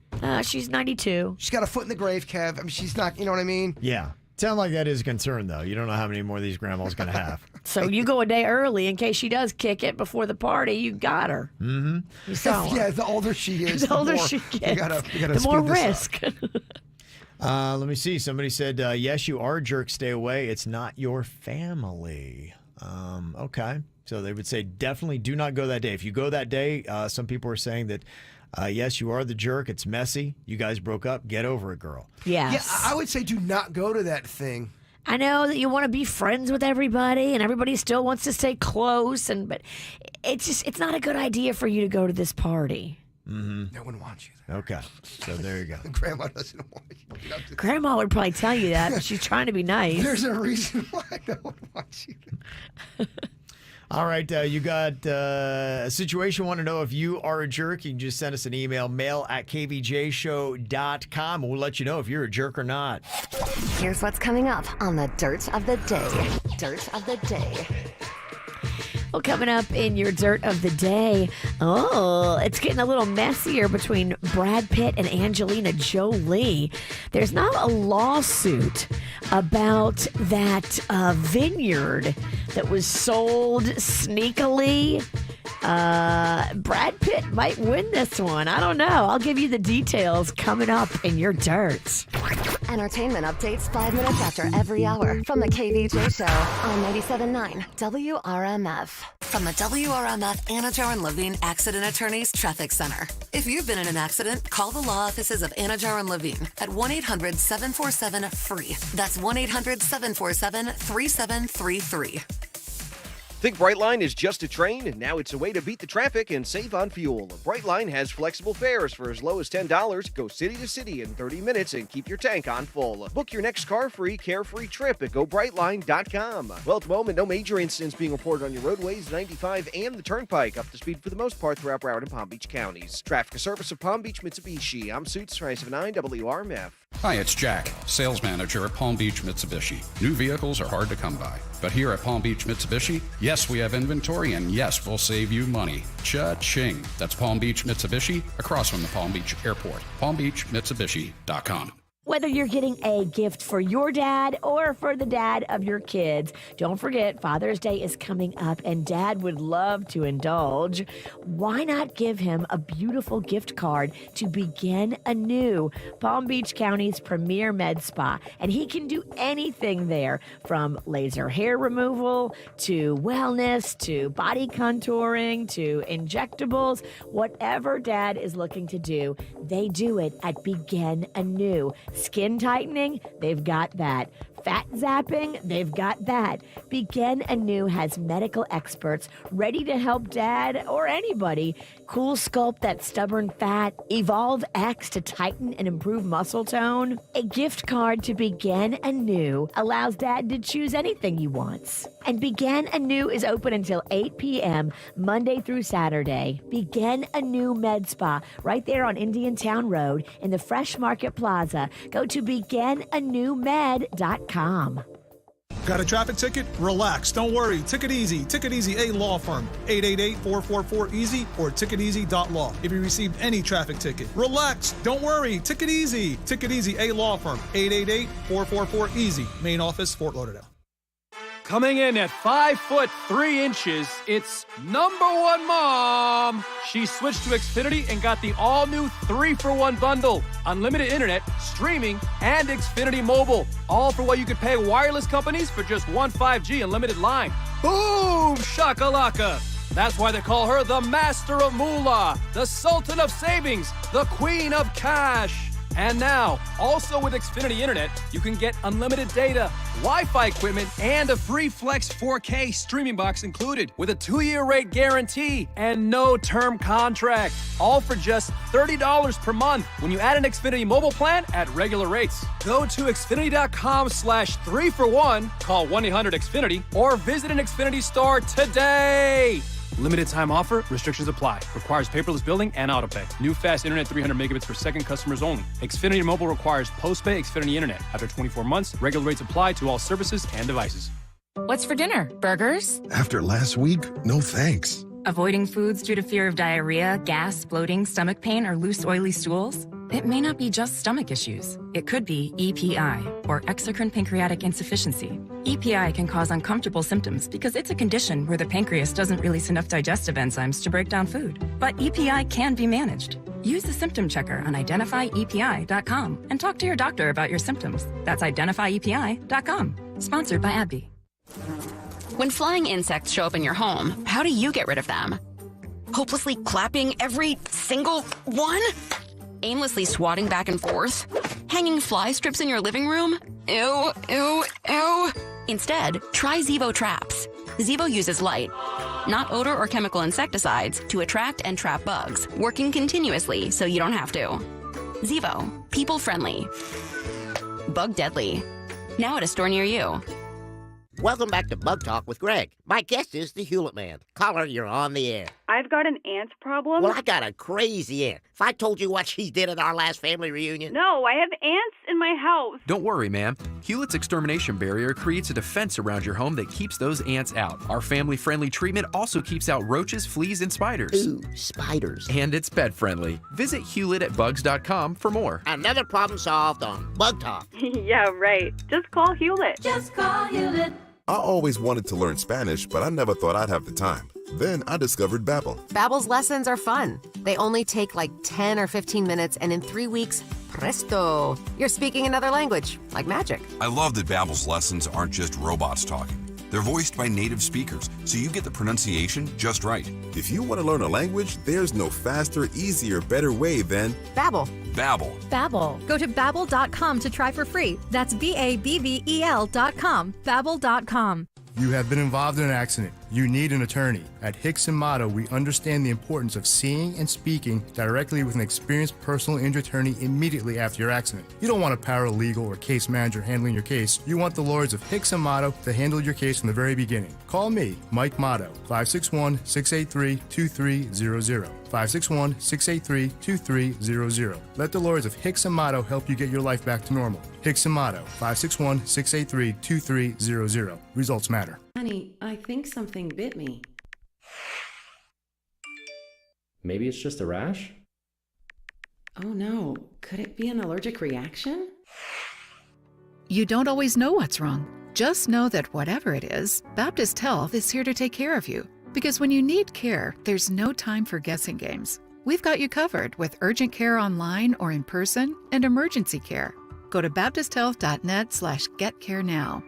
She's 92. She's got a foot in the grave, Kev. I mean, she's not, you know what I mean? Yeah. Sound like that is a concern, though. You don't know how many more of these grandma's going to have. So you go a day early in case she does kick it before the party. You got her. Mm-hmm. You saw her. Yeah, the older she is, the older she gets, the more risk. Let me see. Somebody said, yes, you are a jerk. Stay away. It's not your family. Okay. So they would say definitely do not go that day. If you go that day, some people are saying that, yes, you are the jerk. It's messy. You guys broke up. Get over it, girl. Yes. Yeah, I would say do not go to that thing. I know that you want to be friends with everybody, and everybody still wants to stay close, but it's not a good idea for you to go to this party. Mm-hmm. No one wants you there. Okay. So there you go. Grandma doesn't want you. Grandma would probably tell you that, but she's trying to be nice. There's a reason why no one wants you there. All right, you got a situation. Want to know if you are a jerk? You can just send us an email, mail@kvjshow.com. We'll let you know if you're a jerk or not. Here's what's coming up on the Dirt of the Day. Dirt of the Day. Well, coming up in your Dirt of the Day, it's getting a little messier between Brad Pitt and Angelina Jolie. There's now a lawsuit about that vineyard that was sold sneakily. Brad Pitt might win this one. I don't know. I'll give you the details coming up in your Dirt. Entertainment updates 5 minutes after every hour from the KVJ Show on 97.9 WRMF. From the WRMF Anajar and Levine Accident Attorneys Traffic Center. If you've been in an accident, call the law offices of Anajar and Levine at 1-800-747-FREE. That's 1-800-747-3733. Think Brightline is just a train, and now it's a way to beat the traffic and save on fuel. Brightline has flexible fares for as low as $10. Go city to city in 30 minutes and keep your tank on full. Book your next car-free, carefree trip at GoBrightline.com. Well, at the moment, no major incidents being reported on your roadways, 95 and the Turnpike, up to speed for the most part throughout Broward and Palm Beach counties. Traffic and service of Palm Beach Mitsubishi. I'm Suits 979 WRMF. Hi, it's Jack, sales manager at Palm Beach Mitsubishi. New vehicles are hard to come by, but here at Palm Beach Mitsubishi, yes, we have inventory, and yes, we'll save you money. Cha-ching. That's Palm Beach Mitsubishi, across from the Palm Beach Airport. PalmBeachMitsubishi.com. Whether you're getting a gift for your dad or for the dad of your kids, don't forget Father's Day is coming up and Dad would love to indulge. Why not give him a beautiful gift card to Begin Anew, Palm Beach County's premier med spa? And he can do anything there, from laser hair removal to wellness to body contouring to injectables. Whatever Dad is looking to do, they do it at Begin Anew. Skin tightening, they've got that. Fat zapping, they've got that. Begin Anew has medical experts ready to help Dad or anybody cool sculpt that stubborn fat, Evolve X to tighten and improve muscle tone. A gift card to Begin Anew allows Dad to choose anything he wants. And Begin Anew is open until 8 p.m. Monday through Saturday. Begin Anew Med Spa right there on Indiantown Road in the Fresh Market Plaza. Go to beginanewmed.com. Got a traffic ticket? Relax. Don't worry. Ticket Easy. Ticket Easy, a law firm. 888-444-EASY or ticketeasy.law. If you received any traffic ticket, relax. Don't worry. Ticket Easy. Ticket Easy, a law firm. 888-444-EASY. Main office, Fort Lauderdale. Coming in at 5'3", it's number one mom. She switched to Xfinity and got the all-new 3-for-1 bundle. Unlimited internet, streaming, and Xfinity Mobile. All for what you could pay wireless companies for just one 5G unlimited line. Boom! Shakalaka! That's why they call her the Master of Moolah, the Sultan of Savings, the Queen of Cash. And now, also with Xfinity Internet, you can get unlimited data, Wi-Fi equipment, and a free Flex 4K streaming box included with a 2-year rate guarantee and no term contract. All for just $30 per month when you add an Xfinity mobile plan at regular rates. Go to Xfinity.com/3-for-1, call 1-800-XFINITY, or visit an Xfinity store today. Limited time offer. Restrictions apply. Requires paperless billing and autopay. New fast internet 300 megabits per second customers only. Xfinity Mobile requires post-pay Xfinity Internet. After 24 months, regular rates apply to all services and devices. What's for dinner? Burgers? After last week, no thanks. Avoiding foods due to fear of diarrhea, gas, bloating, stomach pain, or loose, oily stools? It may not be just stomach issues. It could be EPI, or exocrine pancreatic insufficiency. EPI can cause uncomfortable symptoms because it's a condition where the pancreas doesn't release enough digestive enzymes to break down food. But EPI can be managed. Use the symptom checker on identifyepi.com and talk to your doctor about your symptoms. That's identifyepi.com. Sponsored by AbbVie. When flying insects show up in your home, how do you get rid of them? Hopelessly clapping every single one? Aimlessly swatting back and forth? Hanging fly strips in your living room? Ew, ew, ew. Instead, try Zevo Traps. Zevo uses light, not odor or chemical insecticides, to attract and trap bugs, working continuously so you don't have to. Zevo, people friendly, bug deadly. Now at a store near you. Welcome back to Bug Talk with Greg. My guest is the Hewlett Man. Caller, you're on the air. I've got an ant problem. Well, I got a crazy aunt. If I told you what she did at our last family reunion. No, I have ants in my house. Don't worry, ma'am. Hewlett's extermination barrier creates a defense around your home that keeps those ants out. Our family-friendly treatment also keeps out roaches, fleas, and spiders. Ooh, spiders. And it's pet-friendly. Visit hewlett@bugs.com for more. Another problem solved on Bug Talk. Yeah, right. Just call Hewlett. Just call Hewlett. I always wanted to learn Spanish, but I never thought I'd have the time. Then I discovered Babbel. Babbel's lessons are fun. They only take like 10 or 15 minutes, and in 3 weeks, presto, you're speaking another language, like magic. I love that Babbel's lessons aren't just robots talking. They're voiced by native speakers, so you get the pronunciation just right. If you want to learn a language, there's no faster, easier, better way than Babbel. Babbel. Babbel. Go to babbel.com to try for free. That's BABBEL.com. Babbel.com. You have been involved in an accident. You need an attorney. At Hicks & Motto, we understand the importance of seeing and speaking directly with an experienced personal injury attorney immediately after your accident. You don't want a paralegal or case manager handling your case. You want the lawyers of Hicks & Motto to handle your case from the very beginning. Call me, Mike Motto, 561-683-2300. 561-683-2300. Let the lawyers of Hicks & Motto help you get your life back to normal. Hicks & Motto, 561-683-2300. Results matter. Honey, I think something bit me. Maybe it's just a rash? Oh no, could it be an allergic reaction? You don't always know what's wrong. Just know that whatever it is, Baptist Health is here to take care of you. Because when you need care, there's no time for guessing games. We've got you covered with urgent care online or in person and emergency care. Go to baptisthealth.net/getcarenow.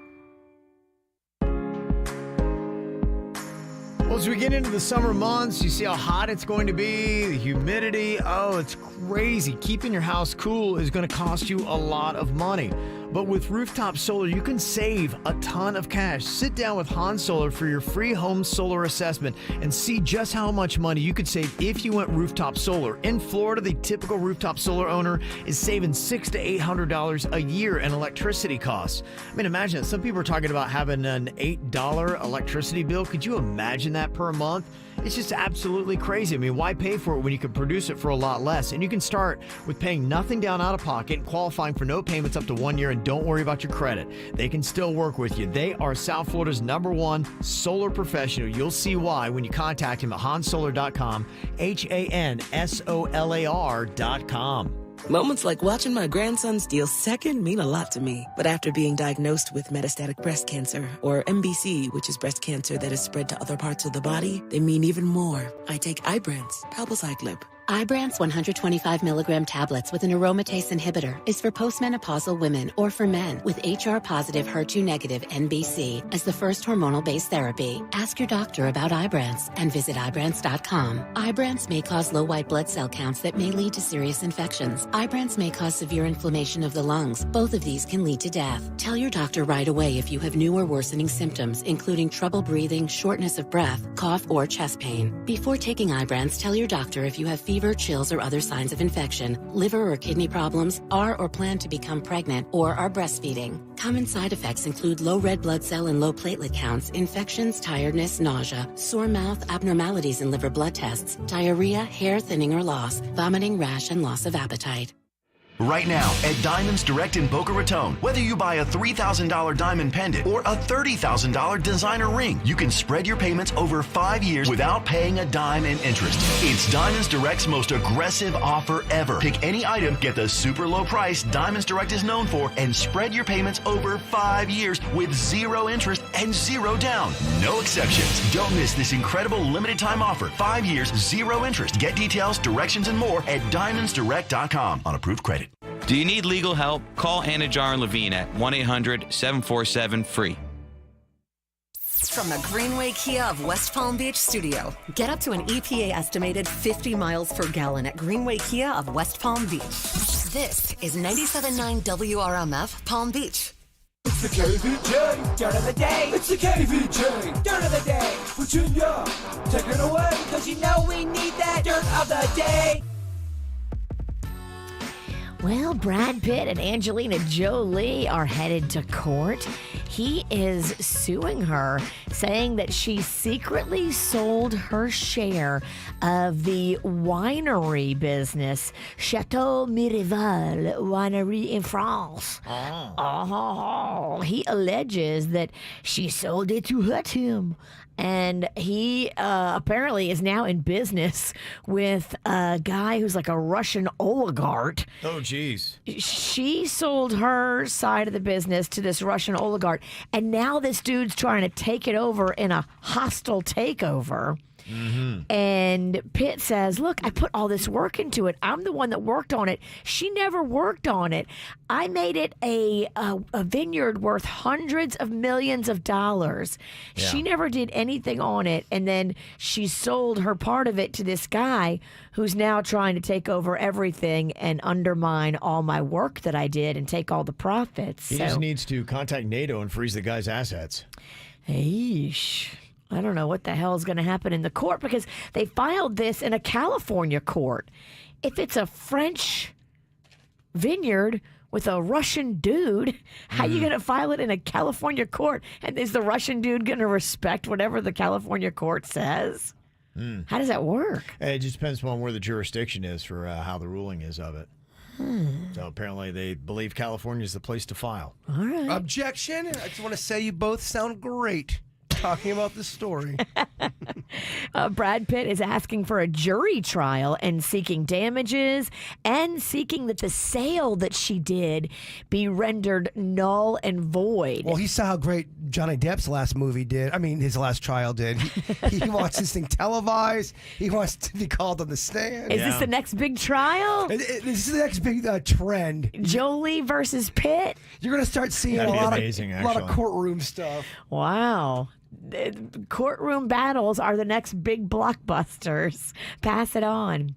Well, as we get into the summer months, you see how hot it's going to be, the humidity. Oh, it's crazy. Keeping your house cool is going to cost you a lot of money. But with rooftop solar, you can save a ton of cash. Sit down with Han Solar for your free home solar assessment and see just how much money you could save if you went rooftop solar. In Florida, the typical rooftop solar owner is saving $600 to $800 a year in electricity costs. I mean, imagine that. Some people are talking about having an $8 electricity bill. Could you imagine that per month? It's just absolutely crazy. I mean, why pay for it when you can produce it for a lot less? And you can start with paying nothing down out of pocket and qualifying for no payments up to 1 year, and don't worry about your credit. They can still work with you. They are South Florida's #1 solar professional. You'll see why when you contact him at hansolar.com, HANSOLAR.com. Moments like watching my grandson steal second mean a lot to me. But after being diagnosed with metastatic breast cancer, or MBC, which is breast cancer that is spread to other parts of the body, they mean even more. I take Ibrance, palbociclib. Ibrance 125 milligram tablets with an aromatase inhibitor is for postmenopausal women or for men with HR-positive, HER2-negative NBC as the first hormonal-based therapy. Ask your doctor about Ibrance and visit Ibrance.com. Ibrance may cause low white blood cell counts that may lead to serious infections. Ibrance may cause severe inflammation of the lungs. Both of these can lead to death. Tell your doctor right away if you have new or worsening symptoms, including trouble breathing, shortness of breath, cough, or chest pain. Before taking Ibrance, tell your doctor if you have fever, chills, or other signs of infection, liver or kidney problems, are or plan to become pregnant, or are breastfeeding. Common side effects include low red blood cell and low platelet counts, infections, tiredness, nausea, sore mouth, abnormalities in liver blood tests, diarrhea, hair thinning or loss, vomiting, rash, and loss of appetite. Right now at Diamonds Direct in Boca Raton, whether you buy a $3,000 diamond pendant or a $30,000 designer ring, you can spread your payments over 5 years without paying a dime in interest. It's Diamonds Direct's most aggressive offer ever. Pick any item, get the super low price Diamonds Direct is known for, and spread your payments over 5 years with 0 interest and 0 down. No exceptions. Don't miss this incredible limited time offer. 5 years, 0 interest. Get details, directions, and more at diamondsdirect.com on approved credit. Do you need legal help? Call Anna Jar and Levine at 1-800-747-FREE. From the Greenway Kia of West Palm Beach studio, get up to an EPA estimated 50 miles per gallon at Greenway Kia of West Palm Beach. This is 97.9 WRMF Palm Beach. It's the KVJ Dirt of the Day. It's the KVJ Dirt of the Day. Virginia, take it away, because you know we need that Dirt of the Day. Well, Brad Pitt and Angelina Jolie are headed to court. He is suing her, saying that she secretly sold her share of the winery business, Chateau Miraval Winery in France. He alleges that she sold it to hurt him. And he apparently is now in business with a guy who's like a Russian oligarch. Oh, geez. She sold her side of the business to this Russian oligarch, and now this dude's trying to take it over in a hostile takeover. Mm-hmm. And Pitt says, look, I put all this work into it. I'm the one that worked on it. She never worked on it. I made it a vineyard worth hundreds of millions of dollars. Yeah. She never did anything on it. And then she sold her part of it to this guy who's now trying to take over everything and undermine all my work that I did and take all the profits. He just needs to contact NATO and freeze the guy's assets. Eesh. I don't know what the hell is going to happen in the court, because they filed this in a California court. If it's a French vineyard with a Russian dude, how are you going to file it in a California court? And is the Russian dude going to respect whatever the California court says? How does that work? It just depends upon where the jurisdiction is for how the ruling is of it. So apparently they believe California is the place to file. All right. Objection. I just want to say you both sound great talking about this story. Brad Pitt is asking for a jury trial and seeking damages and seeking that the sale that she did be rendered null and void. Well, he saw how great Johnny Depp's last movie did. I mean, his last trial did. He wants this thing televised. He wants to be called on the stand. Is this the next big trial? This is the next big trend. Jolie versus Pitt? You're going to start seeing a lot of courtroom stuff. Wow. The courtroom battles are the next big blockbusters. Pass it on.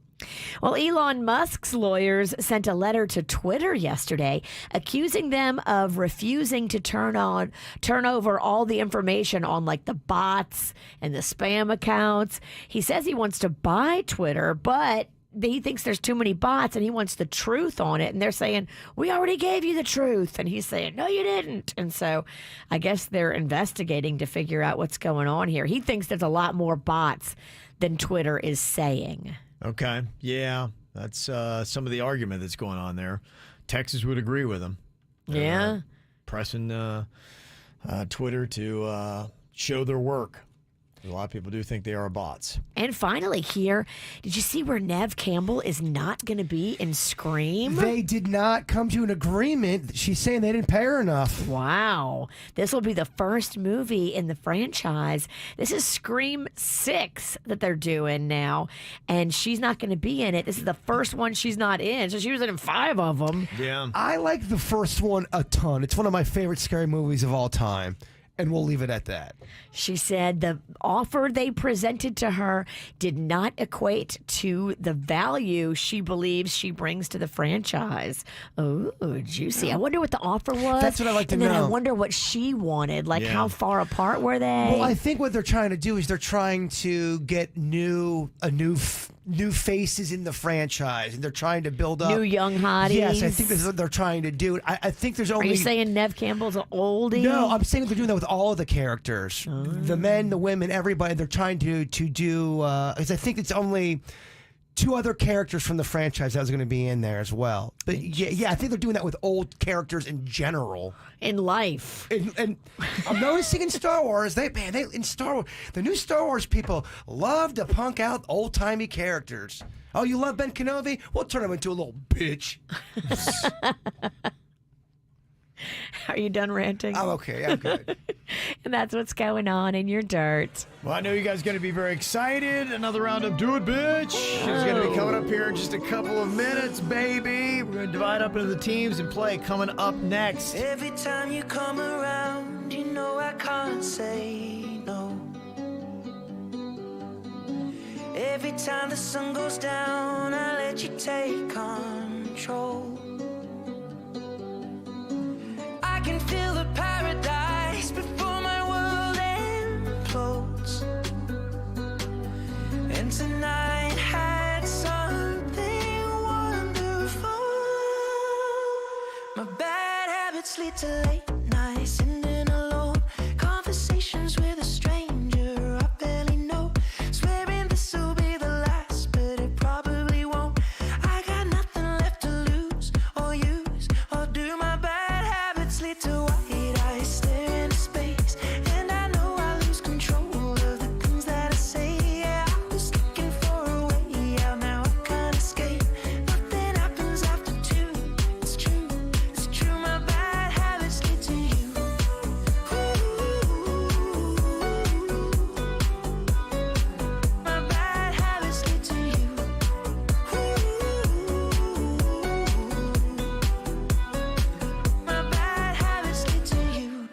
Well, Elon Musk's lawyers sent a letter to Twitter yesterday accusing them of refusing to turn over all the information on like the bots and the spam accounts. He says he wants to buy Twitter, but he thinks there's too many bots and he wants the truth on it. And they're saying, we already gave you the truth. And he's saying, no, you didn't. And so I guess they're investigating to figure out what's going on here. He thinks there's a lot more bots than Twitter is saying. Okay. Yeah. That's some of the argument that's going on there. Texas would agree with him. Yeah. Pressing Twitter to show their work. A lot of people do think they are bots. And finally here, did you see where Neve Campbell is not going to be in Scream? They did not come to an agreement. She's saying they didn't pay her enough. Wow. This will be the first movie in the franchise. This is Scream 6 that they're doing now, and she's not going to be in it. This is the first one she's not in, so she was in 5 of them. Yeah. I like the first one a ton. It's one of my favorite scary movies of all time. And we'll leave it at that. She said the offer they presented to her did not equate to the value she believes she brings to the franchise. Oh, juicy. I wonder what the offer was. That's what I like to know. And then I wonder what she wanted. Like, how far apart were they? Well, I think what they're trying to do is they're trying to get new faces in the franchise, and they're trying to build up new young hotties. Yes, I think this is what they're trying to do. I think there's only. Are you saying Neve Campbell's an oldie? No, I'm saying they're doing that with all of the characters, the men, the women, everybody. They're trying to do because I think it's only 2 other characters from the franchise that was going to be in there as well. But yeah, I think they're doing that with old characters in general. In life. And I'm noticing in Star Wars, in Star Wars, the new Star Wars people love to punk out old-timey characters. Oh, you love Ben Kenobi? We'll turn him into a little bitch. Are you done ranting? I'm okay. I'm good. And that's what's going on in your dirt. Well, I know you guys are going to be very excited. Another round of Do It, Bitch is going to be coming up here in just a couple of minutes, baby. We're going to divide up into the teams and play coming up next. Every time you come around, you know I can't say no. Every time the sun goes down, I let you take control. I can feel the paradise before my world implodes. And tonight had something wonderful. My bad habits lead to late nights, sitting alone, conversations with a stranger I barely know, swearing this will be the last, but it probably won't. I got nothing left to lose or use or do. My bad habits lead to white eyes staring into space, and I know I lose control of the things that I say. Yeah, I was looking for a way out, now I can't escape. Nothing happens after 2. It's true, it's true. My bad habits lead to you. My bad habits lead to you. My bad habits lead to you.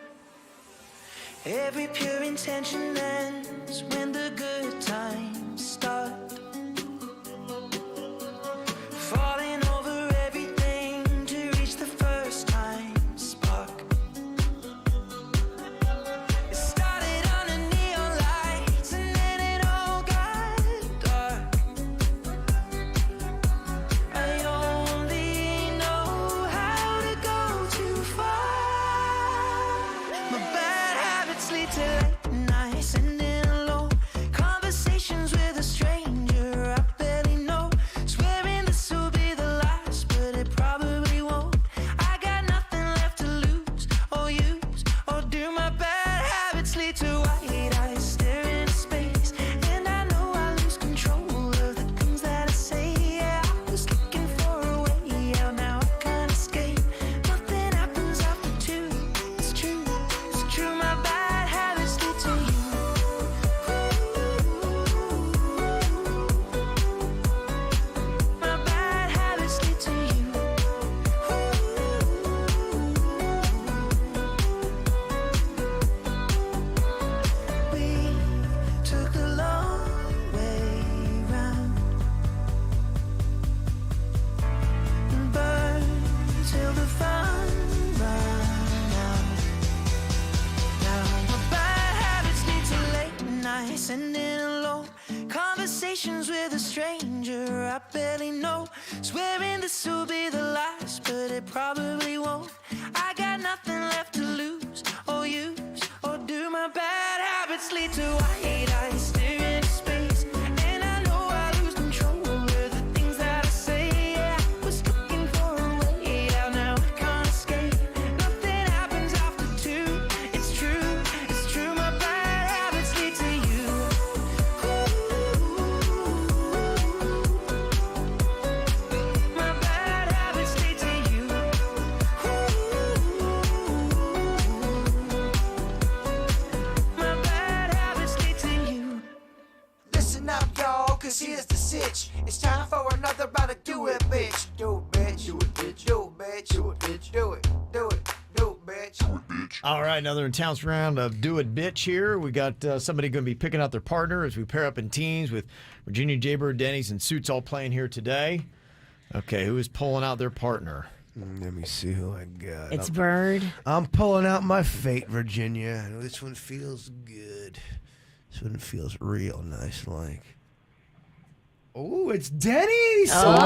Every pure intention ends when the good times start. Falling over everything to reach the first time spark. It started under neon lights and then it all got dark. I only know how to go too far. My bad habits lead to late nights, sitting alone, conversations with a stranger I barely know, swearing this will be the last, but it probably won't. I got nothing left to lose or use or do. My bad habits lead to white eyes staring into space, and I know I lose control of the things that I say. Yeah, I was looking for a way out, now I can't escape. Nothing happens after 2. It's true, it's true. My bad habits lead to you. My bad habits lead to you. We took the long way round and burned till the fun ran out. Now my bad habits lead to late nights, sitting alone, conversations with a stranger I barely know, swearing this will be the last, but it probably won't. I got nothing left to lose or use or do. My bad habits lead to white eyes staring into space, and I know I lose control of the things that I say. Yeah, I was looking for a way out, now I can't escape. Nothing happens after 2. It's true, it's true. My bad habits lead to you. My bad habits lead to you. My bad habits lead to you. Listen up, y'all, cause here's the sitch. It's time for another round of do it, bitch. Do it, bitch. Do it, bitch. Do it, bitch. Do it, bitch. Do it. Do it. Do it, bitch. Do it, bitch. All right, another intense round of Do It Bitch here. We got somebody going to be picking out their partner as we pair up in teams with Virginia, Jaybird, Denny's, and Suits all playing here today. Okay, who is pulling out their partner? Let me see who I got. It's Bird. I'm pulling out my fate, Virginia. This one feels good. This one feels real nice, like. Oh, it's Denny's! Oh.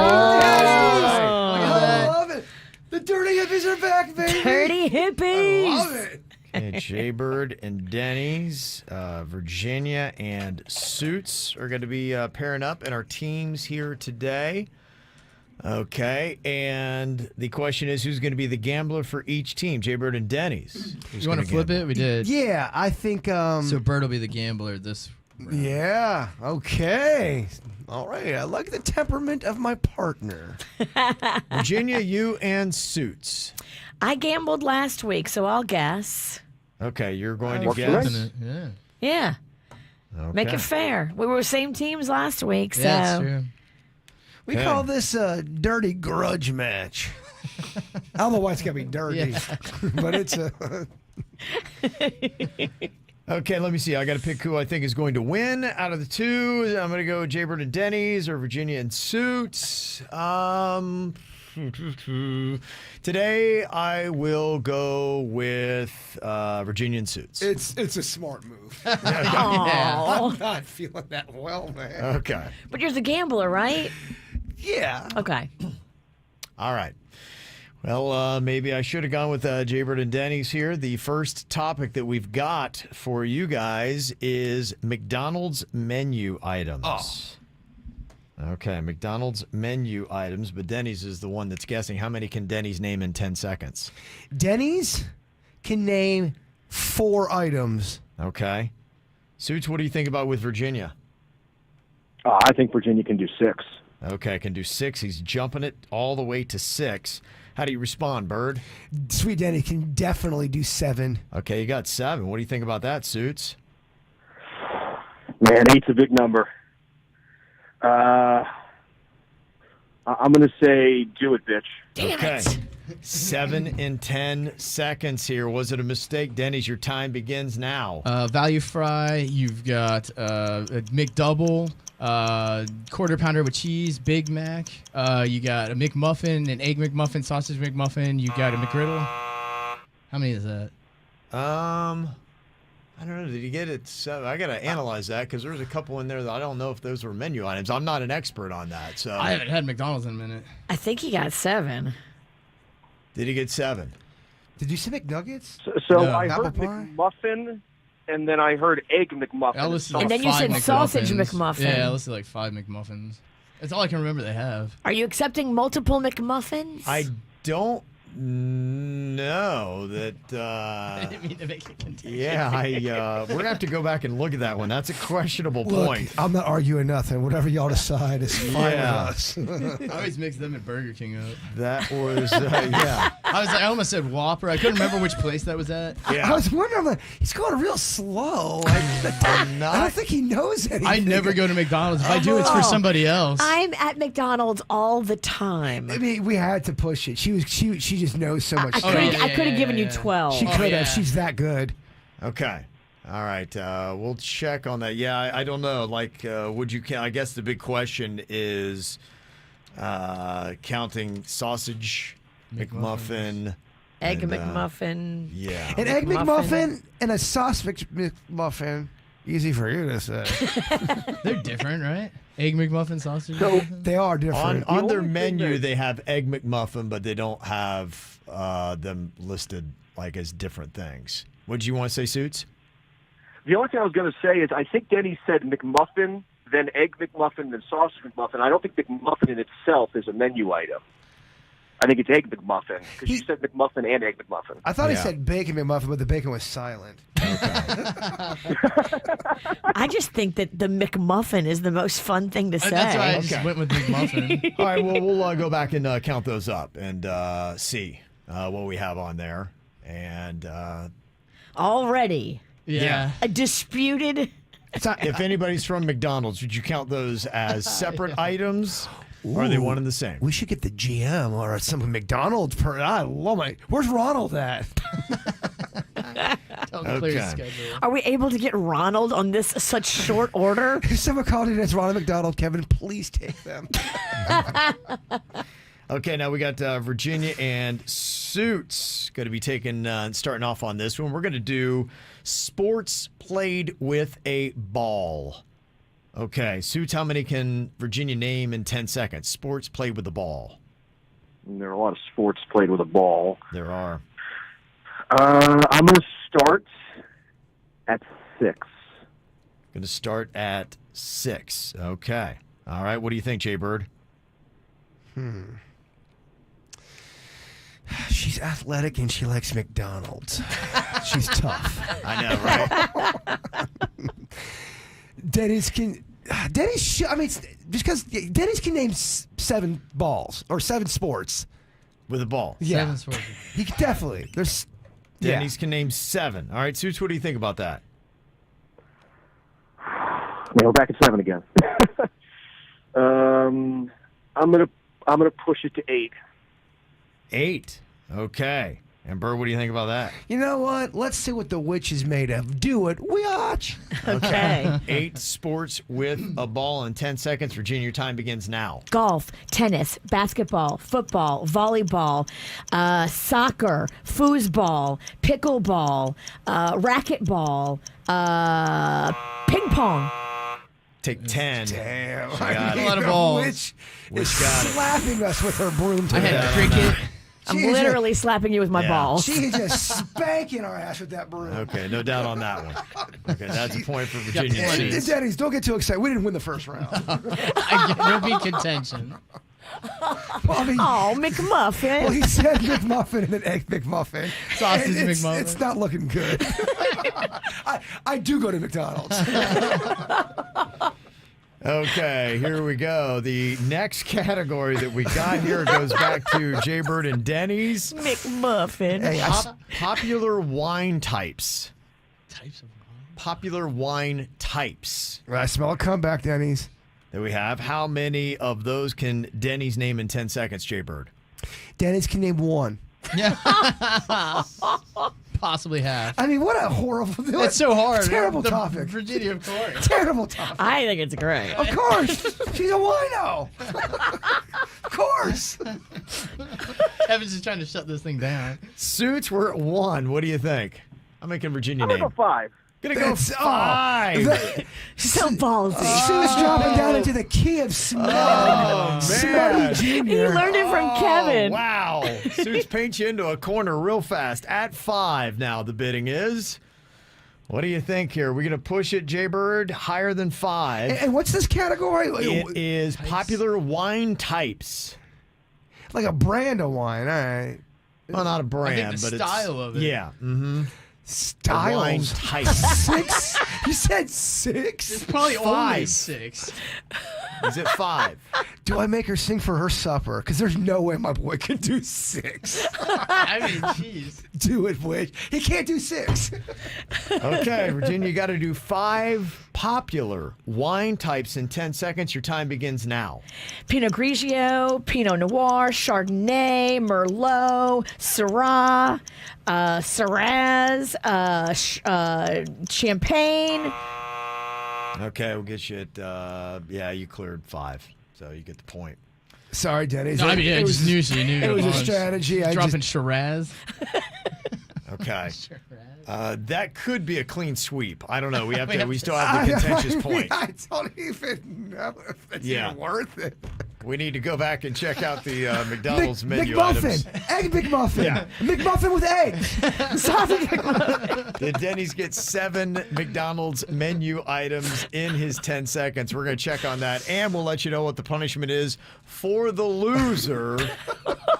Denny's! Look at I that. love it. The dirty hippies are back, baby. Dirty hippies. I love it. Okay, Jaybird and Denny's, Virginia and Suits are going to be pairing up in our teams here today. Okay, and the question is, who's going to be the gambler for each team? Jaybird and Denny's. You want to flip it? We did. Yeah, I think. So Bird will be the gambler this round. Yeah. Okay. All right. I like the temperament of my partner. Virginia, you and Suits. I gambled last week, so I'll guess. Okay, you're going to guess. Yeah. Yeah. Okay. Make it fair. We were same teams last week, so. Yeah, that's true. We call this a dirty grudge match. I don't know why it's got to be dirty, but it's a. Okay, let me see. I got to pick who I think is going to win out of the two. I'm going to go Jaybird and Denny's or Virginia and Suits. Today I will go with Virginia and Suits. It's a smart move. Aw. I'm not feeling that well, man. Okay. But you're the gambler, right? Yeah. Okay. All right. Well, maybe I should have gone with Jaybird and Denny's here. The first topic that we've got for you guys is McDonald's menu items. Oh. Okay, McDonald's menu items, but Denny's is the one that's guessing. How many can Denny's name in 10 seconds? Denny's can name 4 items. Okay. Suits, what do you think about with Virginia? I think Virginia can do 6. Okay, can do 6. He's jumping it all the way to 6. How do you respond, Bird? Sweet Denny can definitely do 7. Okay, you got 7. What do you think about that, Suits? Man, 8's a big number. I'm going to say do it, bitch. Okay. 7 in 10 seconds here. Was it a mistake? Denny's, your time begins now. Value fry. You've got a McDouble. Quarter pounder with cheese, Big Mac. You got a McMuffin, an egg McMuffin, sausage McMuffin. You got a McGriddle. How many is that? I don't know. Did you get it? 7? I got to analyze that because there's a couple in there that I don't know if those were menu items. I'm not an expert on that. So I haven't had McDonald's in a minute. I think he got 7. Did he get 7? Did you say McNuggets? So No. I Apple heard pie? McMuffin, and then I heard egg McMuffin. I listed like And then you 5 said sausage McMuffins. McMuffin. Yeah, I listed like 5 McMuffins. That's all I can remember they have. Are you accepting multiple McMuffins? I don't know that. I didn't mean to make it contentious. Yeah, we're gonna have to go back and look at that one. That's a questionable Look, point. I'm not arguing nothing. Whatever y'all decide is fine Yeah. with us. I always mix them and Burger King up. That was yeah. I almost said Whopper. I couldn't remember which place that was at. Yeah. I was wondering, like, he's going real slow. I don't think he knows anything. I never go to McDonald's. If I do, it's for somebody else. I'm at McDonald's all the time. I mean, we had to push it. She just knows so much. I could have given you 12. She could have. She's that good. Okay. All right. We'll check on that. Yeah, I don't know. Like, would you? I guess the big question is counting sausage, McMuffin, Egg and, McMuffin. Yeah. An egg McMuffin and a sauce McMuffin. Easy for you to say. They're different, right? Egg McMuffin, sausage. So McMuffin? they are different. On their menu, they have egg McMuffin, but they don't have them listed like as different things. What did you want to say, Suits? The only thing I was going to say is I think Denny said McMuffin, then egg McMuffin, then sausage McMuffin. I don't think McMuffin in itself is a menu item. I think it's egg McMuffin because you said McMuffin and egg McMuffin. I thought he said bacon McMuffin, but the bacon was silent. I just think that the McMuffin is the most fun thing to say. That's why I just went with McMuffin. All right, well, we'll go back and count those up and see what we have on there. And Already. Yeah. A disputed. if anybody's from McDonald's, would you count those as separate items? Or are they one and the same? We should get the GM or some McDonald's. I love my. Where's Ronald at? Are we able to get Ronald on this such short order? If someone called it as Ronald McDonald, Kevin, please take them. Okay, now we got Virginia and Suits going to be taking starting off on this one. We're going to do sports played with a ball. Okay, Suits, how many can Virginia name in 10 seconds? Sports played with a ball. And there are a lot of sports played with a ball. There are. I'm going to start at 6. Going to start at 6. Okay. All right, what do you think, Jay Bird? She's athletic and she likes McDonald's. She's tough. I know, right? Denny's can name 7 balls or 7 sports with a ball. Yeah, 7 sports. He could definitely. There's Denny's can name 7. All right, Suits, what do you think about that? Yeah, we're back at 7 again. I'm gonna push it to 8. 8. Okay. And Bird, what do you think about that? You know what? Let's see what the witch is made of. Do it. Watch. Okay. 8 sports with a ball in 10 seconds. Virginia, your time begins now. Golf, tennis, basketball, football, volleyball, soccer, foosball, pickleball, racquetball, ping pong. Take 10. Damn. She got A it. lot of balls. Witch Witch is got it. slapping us with her broom I today. had cricket. I'm She is literally slapping you with my Yeah. balls. She is just spanking our ass with that broom. Okay, no doubt on that one. Okay, that's a point for Virginia. plenty. Seeds. Denny's, don't get too excited. We didn't win the first round. There'll be contention. Well, I mean, Oh, McMuffin. well, he said McMuffin and then egg McMuffin. Sausage And McMuffin. It's not looking good. I do go to McDonald's. Okay, here we go. The next category that we got here goes back to Jaybird and Denny's. McMuffin. Hey, Popular wine types. Types of Popular wine types I smell a comeback, Denny's. that we have. How many of those can Denny's name in 10 seconds, Jaybird? Denny's can name one. Yeah. Possibly half. I mean, what a horrible. It's so hard. Terrible The topic. Virginia, of course. Terrible topic. I think it's great. Of course. She's a wino. Of course. Kevin's just trying to shut this thing down. Suits were at 1. What do you think? I'm making Virginia I'm going name. to go 5. Gonna go That's- 5. So ballsy. Sue's dropping down into the key of smell. Oh, Smutty man. Junior. He learned it from Kevin. Wow. Suits paint you into a corner real fast. At 5 now, the bidding is. What do you think here? Are we going to push it, Jaybird, higher than 5? And what's this category? It is popular wine types. Like a brand of wine. All right. Well, not a brand, I think the but style it's, of it. Yeah. Mm-hmm. Styles. Wine types. 6? You said 6? It's probably only 5. 6. Is it 5? Do I make her sing for her supper? Because there's no way my boy can do 6. I mean, jeez. Do it, Witch. He can't do 6. Okay, Virginia, you got to do 5 popular wine types in 10 seconds. Your time begins now. Pinot Grigio, Pinot Noir, Chardonnay, Merlot, Syrah, Shiraz, Champagne. Okay, we'll get you at, yeah, you cleared 5. So you get the point. Sorry, Denny. No, I mean, yeah, it just was, knew it was a strategy. I Dropping just, Shiraz. Okay. That could be a clean sweep. I don't know. We still have the contentious point. I don't even know if it's even worth it. We need to go back and check out the McDonald's menu items. McMuffin. Egg McMuffin. Yeah. McMuffin with eggs. Sausage McMuffin. Did Denny's get 7 McDonald's menu items in his 10 seconds? We're going to check on that, and we'll let you know what the punishment is for the loser.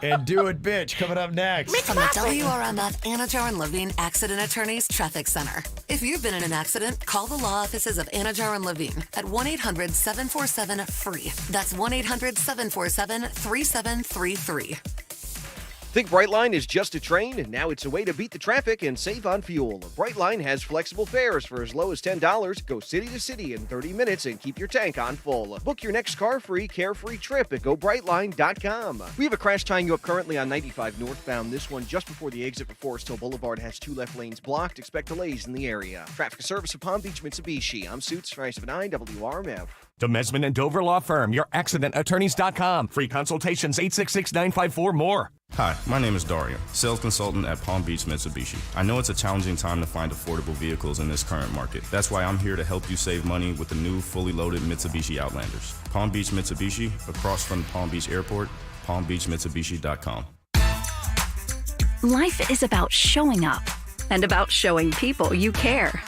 And do it, bitch, coming up next. From the WRMF Anajar and Levine Accident Attorneys Traffic Center. If you've been in an accident, call the law offices of Anajar and Levine at 1-800-747-FREE. That's 1-800-747-3733. Think Brightline is just a train, and now it's a way to beat the traffic and save on fuel. Brightline has flexible fares for as low as $10. Go city to city in 30 minutes and keep your tank on full. Book your next car-free, carefree trip at GoBrightline.com. We have a crash tying you up currently on 95 northbound. This one just before the exit for Forest Hill Boulevard has 2 left lanes blocked. Expect delays in the area. Traffic service of Palm Beach Mitsubishi. I'm Suits, 579 WRMF. DeMesman and Dover Law Firm, your accidentattorneys.com. Free consultations, 866-954-MORE. Hi, my name is Dario, sales consultant at Palm Beach Mitsubishi. I know it's a challenging time to find affordable vehicles in this current market. That's why I'm here to help you save money with the new fully loaded Mitsubishi Outlanders. Palm Beach Mitsubishi, across from Palm Beach Airport, palmbeachmitsubishi.com. Life is about showing up and about showing people you care.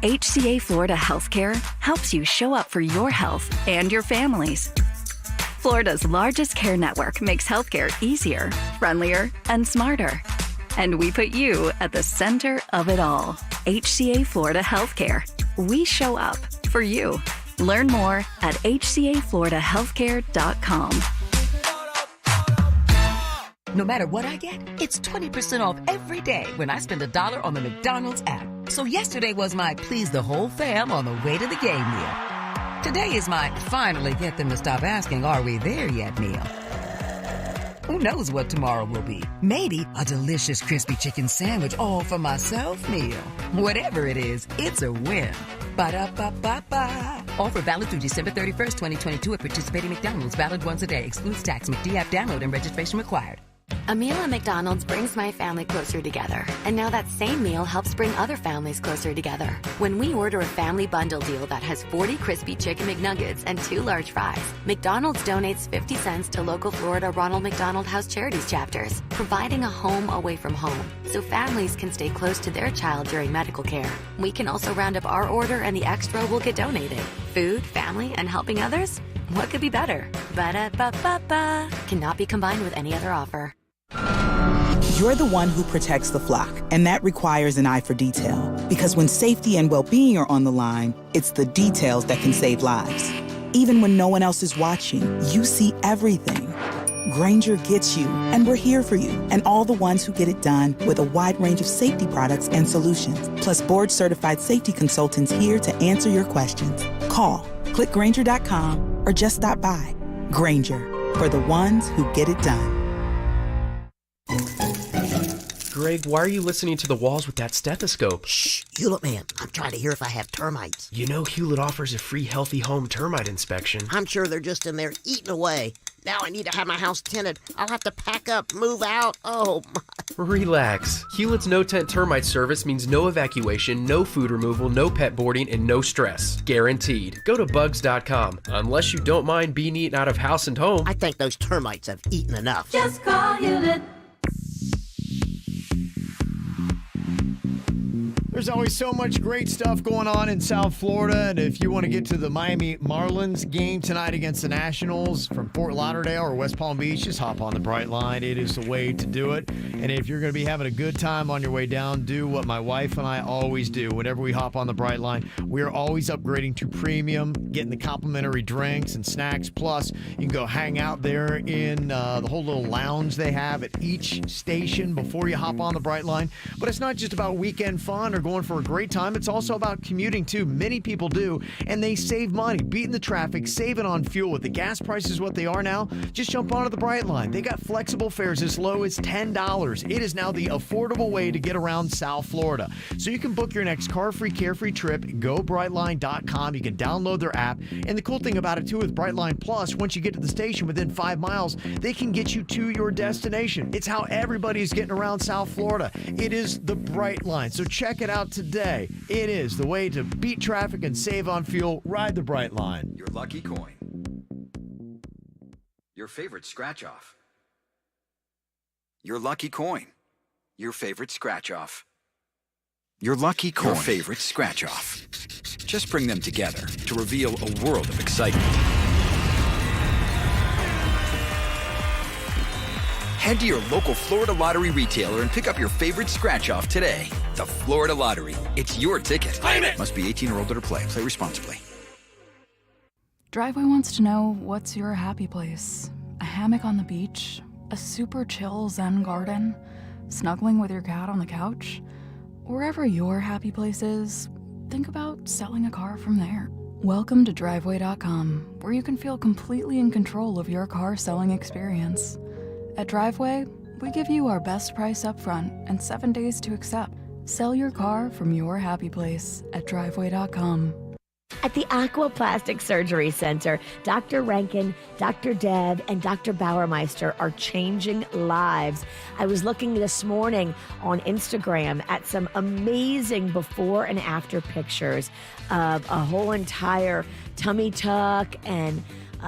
HCA Florida Healthcare helps you show up for your health and your family's. Florida's largest care network makes healthcare easier, friendlier, and smarter. And we put you at the center of it all. HCA Florida Healthcare. We show up for you. Learn more at hcafloridahealthcare.com. No matter what I get, it's 20% off every day when I spend $1 on the McDonald's app. So yesterday was my please the whole fam on the way to the game meal. Today is my finally get them to stop asking, are we there yet meal. Who knows what tomorrow will be? Maybe a delicious crispy chicken sandwich all for myself meal. Whatever it is, it's a win. Ba-da-ba-ba-ba. Offer valid through December 31st, 2022 at participating McDonald's. Valid once a day. Excludes tax. McD app download and registration required. A meal at McDonald's brings my family closer together. And now that same meal helps bring other families closer together. When we order a family bundle deal that has 40 crispy chicken McNuggets and 2 large fries, McDonald's donates 50 cents to local Florida Ronald McDonald House Charities chapters, providing a home away from home so families can stay close to their child during medical care. We can also round up our order and the extra will get donated. Food, family, and helping others? What could be better? Ba-da-ba-ba-ba. Cannot be combined with any other offer. You're the one who protects the flock, and that requires an eye for detail. Because when safety and well-being are on the line, it's the details that can save lives. Even when no one else is watching, you see everything. Grainger gets you, and we're here for you, and all the ones who get it done with a wide range of safety products and solutions. Plus board-certified safety consultants here to answer your questions. Call, click Grainger.com, or just stop by. Grainger, for the ones who get it done. Greg, why are you listening to the walls with that stethoscope? Shh, Hewlett man, I'm trying to hear if I have termites. You know Hewlett offers a free Healthy Home termite inspection. I'm sure they're just in there eating away. Now I need to have my house tinted. I'll have to pack up, move out. Oh, my. Relax. Hewlett's no-tent termite service means no evacuation, no food removal, no pet boarding, and no stress. Guaranteed. Go to bugs.com. Unless you don't mind being eaten out of house and home. I think those termites have eaten enough. Just call Hewlett. There's always so much great stuff going on in South Florida, and if you want to get to the Miami Marlins game tonight against the Nationals from Fort Lauderdale or West Palm Beach, just hop on the Brightline. It is the way to do it. And if you're going to be having a good time on your way down, do what my wife and I always do. Whenever we hop on the Brightline, we are always upgrading to premium, getting the complimentary drinks and snacks. Plus, you can go hang out there in the whole little lounge they have at each station before you hop on the Brightline. But it's not just about weekend fun or going for a great time. It's also about commuting too. Many people do, and they save money, beating the traffic, saving on fuel. With the gas prices what they are now, just jump onto the Brightline. They got flexible fares as low as $10. It is now the affordable way to get around South Florida. So you can book your next car-free, carefree trip. Go Brightline.com. You can download their app. And the cool thing about it too with Brightline Plus, once you get to the station within 5 miles, they can get you to your destination. It's how everybody's getting around South Florida. It is the Brightline. So check it out today. It is the way to beat traffic and save on fuel. Ride the Brightline. Your lucky coin. Your favorite scratch off. Your lucky coin. Your favorite scratch off. Your lucky coin. Your favorite scratch off. Just bring them together to reveal a world of excitement. Head to your local Florida Lottery retailer and pick up your favorite scratch-off today. The Florida Lottery. It's your ticket. Claim it! Must be 18 or older to play. Play responsibly. Driveway wants to know, what's your happy place? A hammock on the beach? A super chill Zen garden? Snuggling with your cat on the couch? Wherever your happy place is, think about selling a car from there. Welcome to Driveway.com, where you can feel completely in control of your car selling experience. At Driveway, we give you our best price up front and 7 days to accept. Sell your car from your happy place at Driveway.com. At the Aquaplastic Surgery Center, Dr. Rankin, Dr. Deb, and Dr. Bauermeister are changing lives. I was looking this morning on Instagram at some amazing before and after pictures of a whole entire tummy tuck and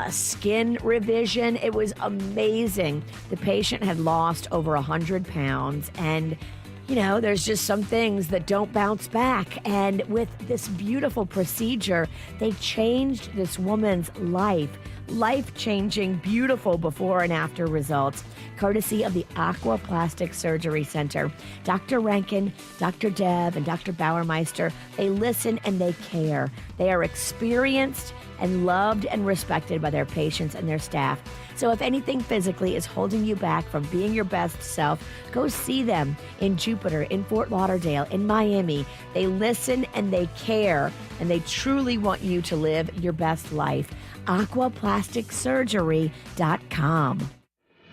skin revision. It was amazing. The patient had lost over 100 pounds, and you know, there's just some things that don't bounce back. And with this beautiful procedure, they changed this woman's life-changing, beautiful before and after results, courtesy of the Aquaplastic Surgery Center. Dr. Rankin, Dr. Deb, and Dr. Bauermeister, they listen and they care. They are experienced and loved and respected by their patients and their staff. So if anything physically is holding you back from being your best self, go see them in Jupiter, in Fort Lauderdale, in Miami. They listen and they care, and they truly want you to live your best life. Aquaplasticsurgery.com.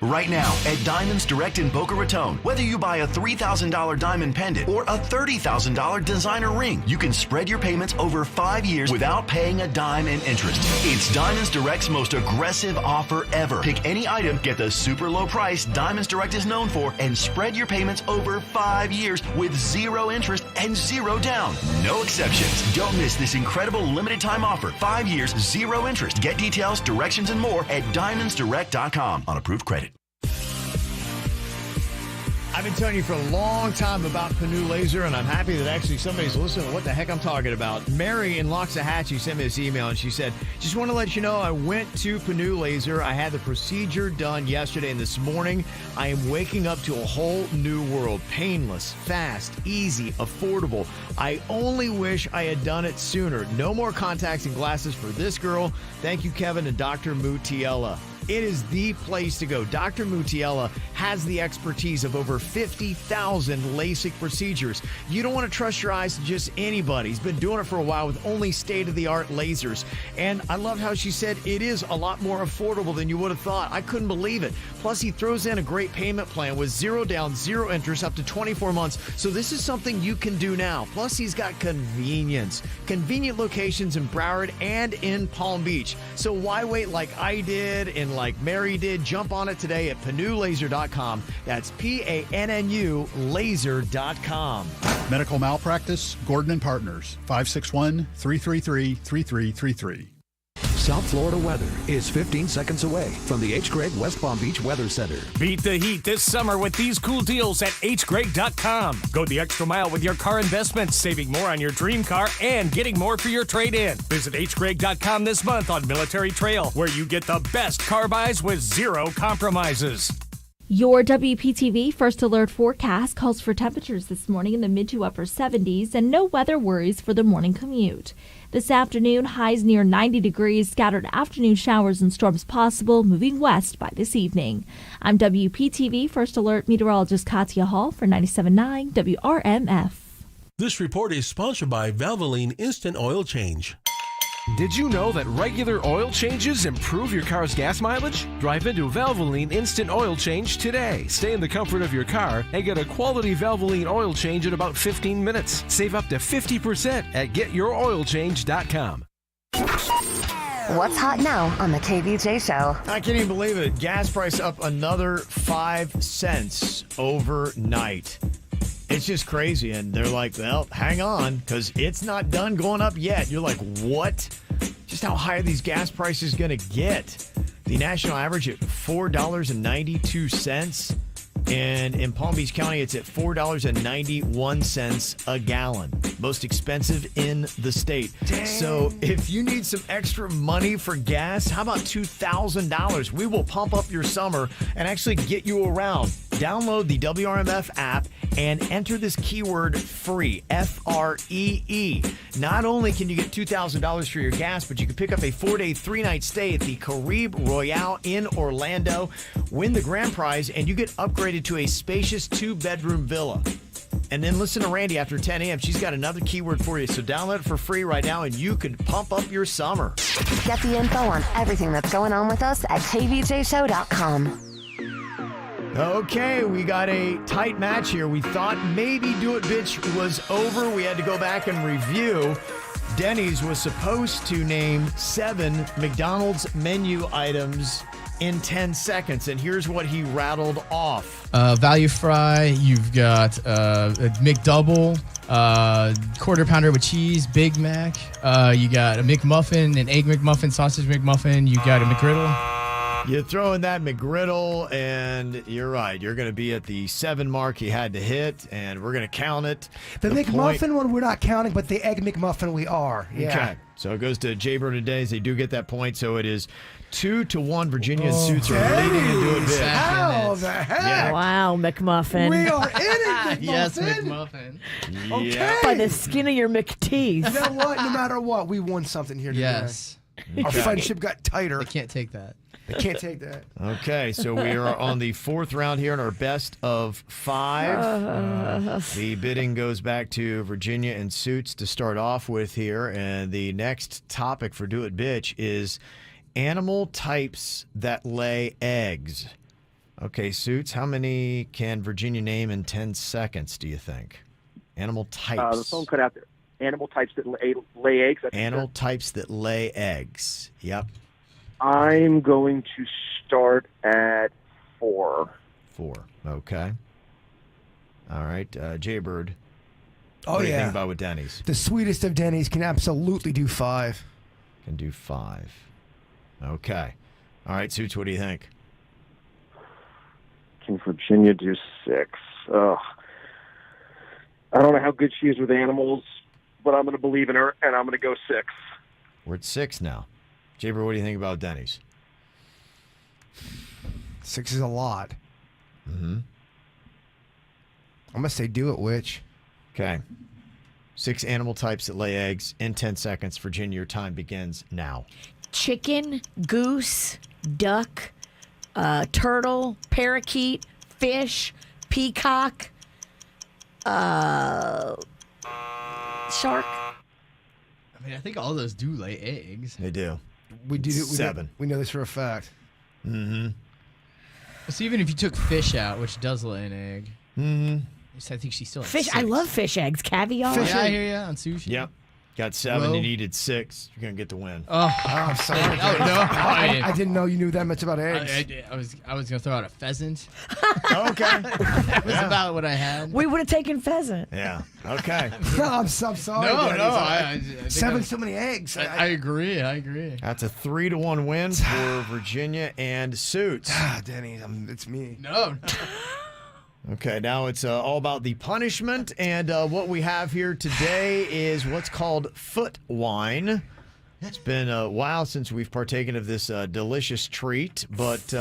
Right now, at Diamonds Direct in Boca Raton, whether you buy a $3,000 diamond pendant or a $30,000 designer ring, you can spread your payments over 5 years without paying a dime in interest. It's Diamonds Direct's most aggressive offer ever. Pick any item, get the super low price Diamonds Direct is known for, and spread your payments over 5 years with 0 interest and 0 down. No exceptions. Don't miss this incredible limited time offer. 5 years, 0 interest. Get details, directions, and more at diamondsdirect.com on approved credit. I've been telling you for a long time about Panu Laser, and I'm happy that actually somebody's listening to what the heck I'm talking about. Mary in Loxahatchee sent me this email, and she said, just want to let you know I went to Panu Laser. I had the procedure done yesterday, and this morning I am waking up to a whole new world. Painless, fast, easy, affordable. I only wish I had done it sooner. No more contacts and glasses for this girl. Thank you, Kevin and Dr. Mutiella. It is the place to go. Dr. Mutiella has the expertise of over 50,000 LASIK procedures. You don't want to trust your eyes to just anybody. He's been doing it for a while with only state-of-the-art lasers. And I love how she said it is a lot more affordable than you would have thought. I couldn't believe it. Plus, he throws in a great payment plan with 0 down, 0 interest up to 24 months. So this is something you can do now. Plus, he's got convenience. Convenient locations in Broward and in Palm Beach. So why wait like I did and like Mary did? Jump on it today at PanuLaser.com. That's PANNU laser.com. Medical malpractice, Gordon and Partners, 561-333-3333. South Florida weather is 15 seconds away from the H. Gregg West Palm Beach Weather Center. Beat the heat this summer with these cool deals at hgreg.com. Go the extra mile with your car investments, saving more on your dream car and getting more for your trade-in. Visit hgreg.com this month on Military Trail, where you get the best car buys with 0 compromises. Your WPTV First Alert forecast calls for temperatures this morning in the mid to upper 70s and no weather worries for the morning commute. This afternoon, highs near 90 degrees, scattered afternoon showers and storms possible, moving west by this evening. I'm WPTV First Alert meteorologist Katya Hall for 97.9 WRMF. This report is sponsored by Valvoline Instant Oil Change. Did you know that regular oil changes improve your car's gas mileage? Drive into Valvoline Instant Oil Change today. Stay in the comfort of your car and get a quality Valvoline oil change in about 15 minutes. Save up to 50% at getyouroilchange.com. What's hot now on the KVJ show? I can't even believe it. Gas price up another 5 cents overnight. It's just crazy. And they're like, well, hang on, because it's not done going up yet. You're like, what? Just how high are these gas prices going to get? The national average at $4.92. And in Palm Beach County, it's at $4.91 a gallon. Most expensive in the state. Dang. So if you need some extra money for gas, how about $2,000? We will pump up your summer and actually get you around. Download the WRMF app and enter this keyword FREE, F-R-E-E. Not only can you get $2,000 for your gas, but you can pick up a 4-day, 3-night stay at the Caribe Royale in Orlando, win the grand prize, and you get upgraded to a spacious 2-bedroom villa. And then listen to Randy after 10 a.m. She's got another keyword for you. So download it for free right now, and you can pump up your summer. Get the info on everything that's going on with us at kvjshow.com. Okay, we got a tight match here. We thought maybe Do It Bitch was over. We had to go back and review. Denny's was supposed to name 7 McDonald's menu items in 10 seconds, and here's what he rattled off. Value fry, you've got a McDouble, quarter pounder with cheese, Big Mac, you got a McMuffin, an Egg McMuffin, sausage McMuffin, you got a McGriddle. You throw in that McGriddle, and you're right. You're going to be at the 7 mark he had to hit, and we're going to count it. The McMuffin one we're not counting, but the Egg McMuffin we are. Yeah. Okay. So it goes to Jaybird and Days. They do get that point, so it is 2-1. Virginia and Suits are leading and Do It Bitch. How the heck? Yeah. Wow, McMuffin. We are in it, McMuffin. Yes, McMuffin. Okay. Yeah. By the skin of your McTeeth. You know what? No matter what, we won something here today. Yes. Our friendship got tighter. I can't take that. I can't take that. Okay, so we are on the 4th round here in our best of 5. The bidding goes back to Virginia and Suits to start off with here. And the next topic for Do It Bitch is animal types that lay eggs. Okay, Suits, how many can Virginia name in 10 seconds, do you think? Animal types. The phone cut out there. Animal types that lay eggs. I think Animal types that lay eggs. Yep. I'm going to start at 4. 4. Okay. All right, Jaybird. Oh, what do you yeah. think about with Denny's? The sweetest of Denny's can absolutely do 5. Can do 5. Okay. All right, Suits, what do you think? Can Virginia do 6? Ugh. I don't know how good she is with animals, but I'm going to believe in her, and I'm going to go 6. We're at 6 now. Jaybird, what do you think about Denny's? 6 is a lot. Mm-hmm. I'm going to say do it, Witch. Okay. 6 animal types that lay eggs in 10 seconds. Virginia, your time begins now. Chicken, goose, duck, turtle, parakeet, fish, peacock, shark. I mean, I think all those do lay eggs. They do. We do. 7. We know this for a fact. Mm-hmm. So even if you took fish out, which does lay an egg, I think she's still at Fish. 6. I love fish eggs. Caviar. Yeah, I hear you on sushi. Yep. Got 7. Roe. You needed 6. You're going to get the win. Oh, I'm sorry. Oh, no. I didn't know you knew that much about eggs. I was gonna throw out a pheasant. Okay. That was about what I had. We would have taken pheasant. Yeah. Okay. I'm sorry. No, Denny's. no. I think 7 so many eggs. I agree. I agree. That's a 3-1 win for Virginia and Suits. Denny, it's me. No. Okay, now it's all about the punishment, and what we have here today is what's called foot wine. It's been a while since we've partaken of this delicious treat, but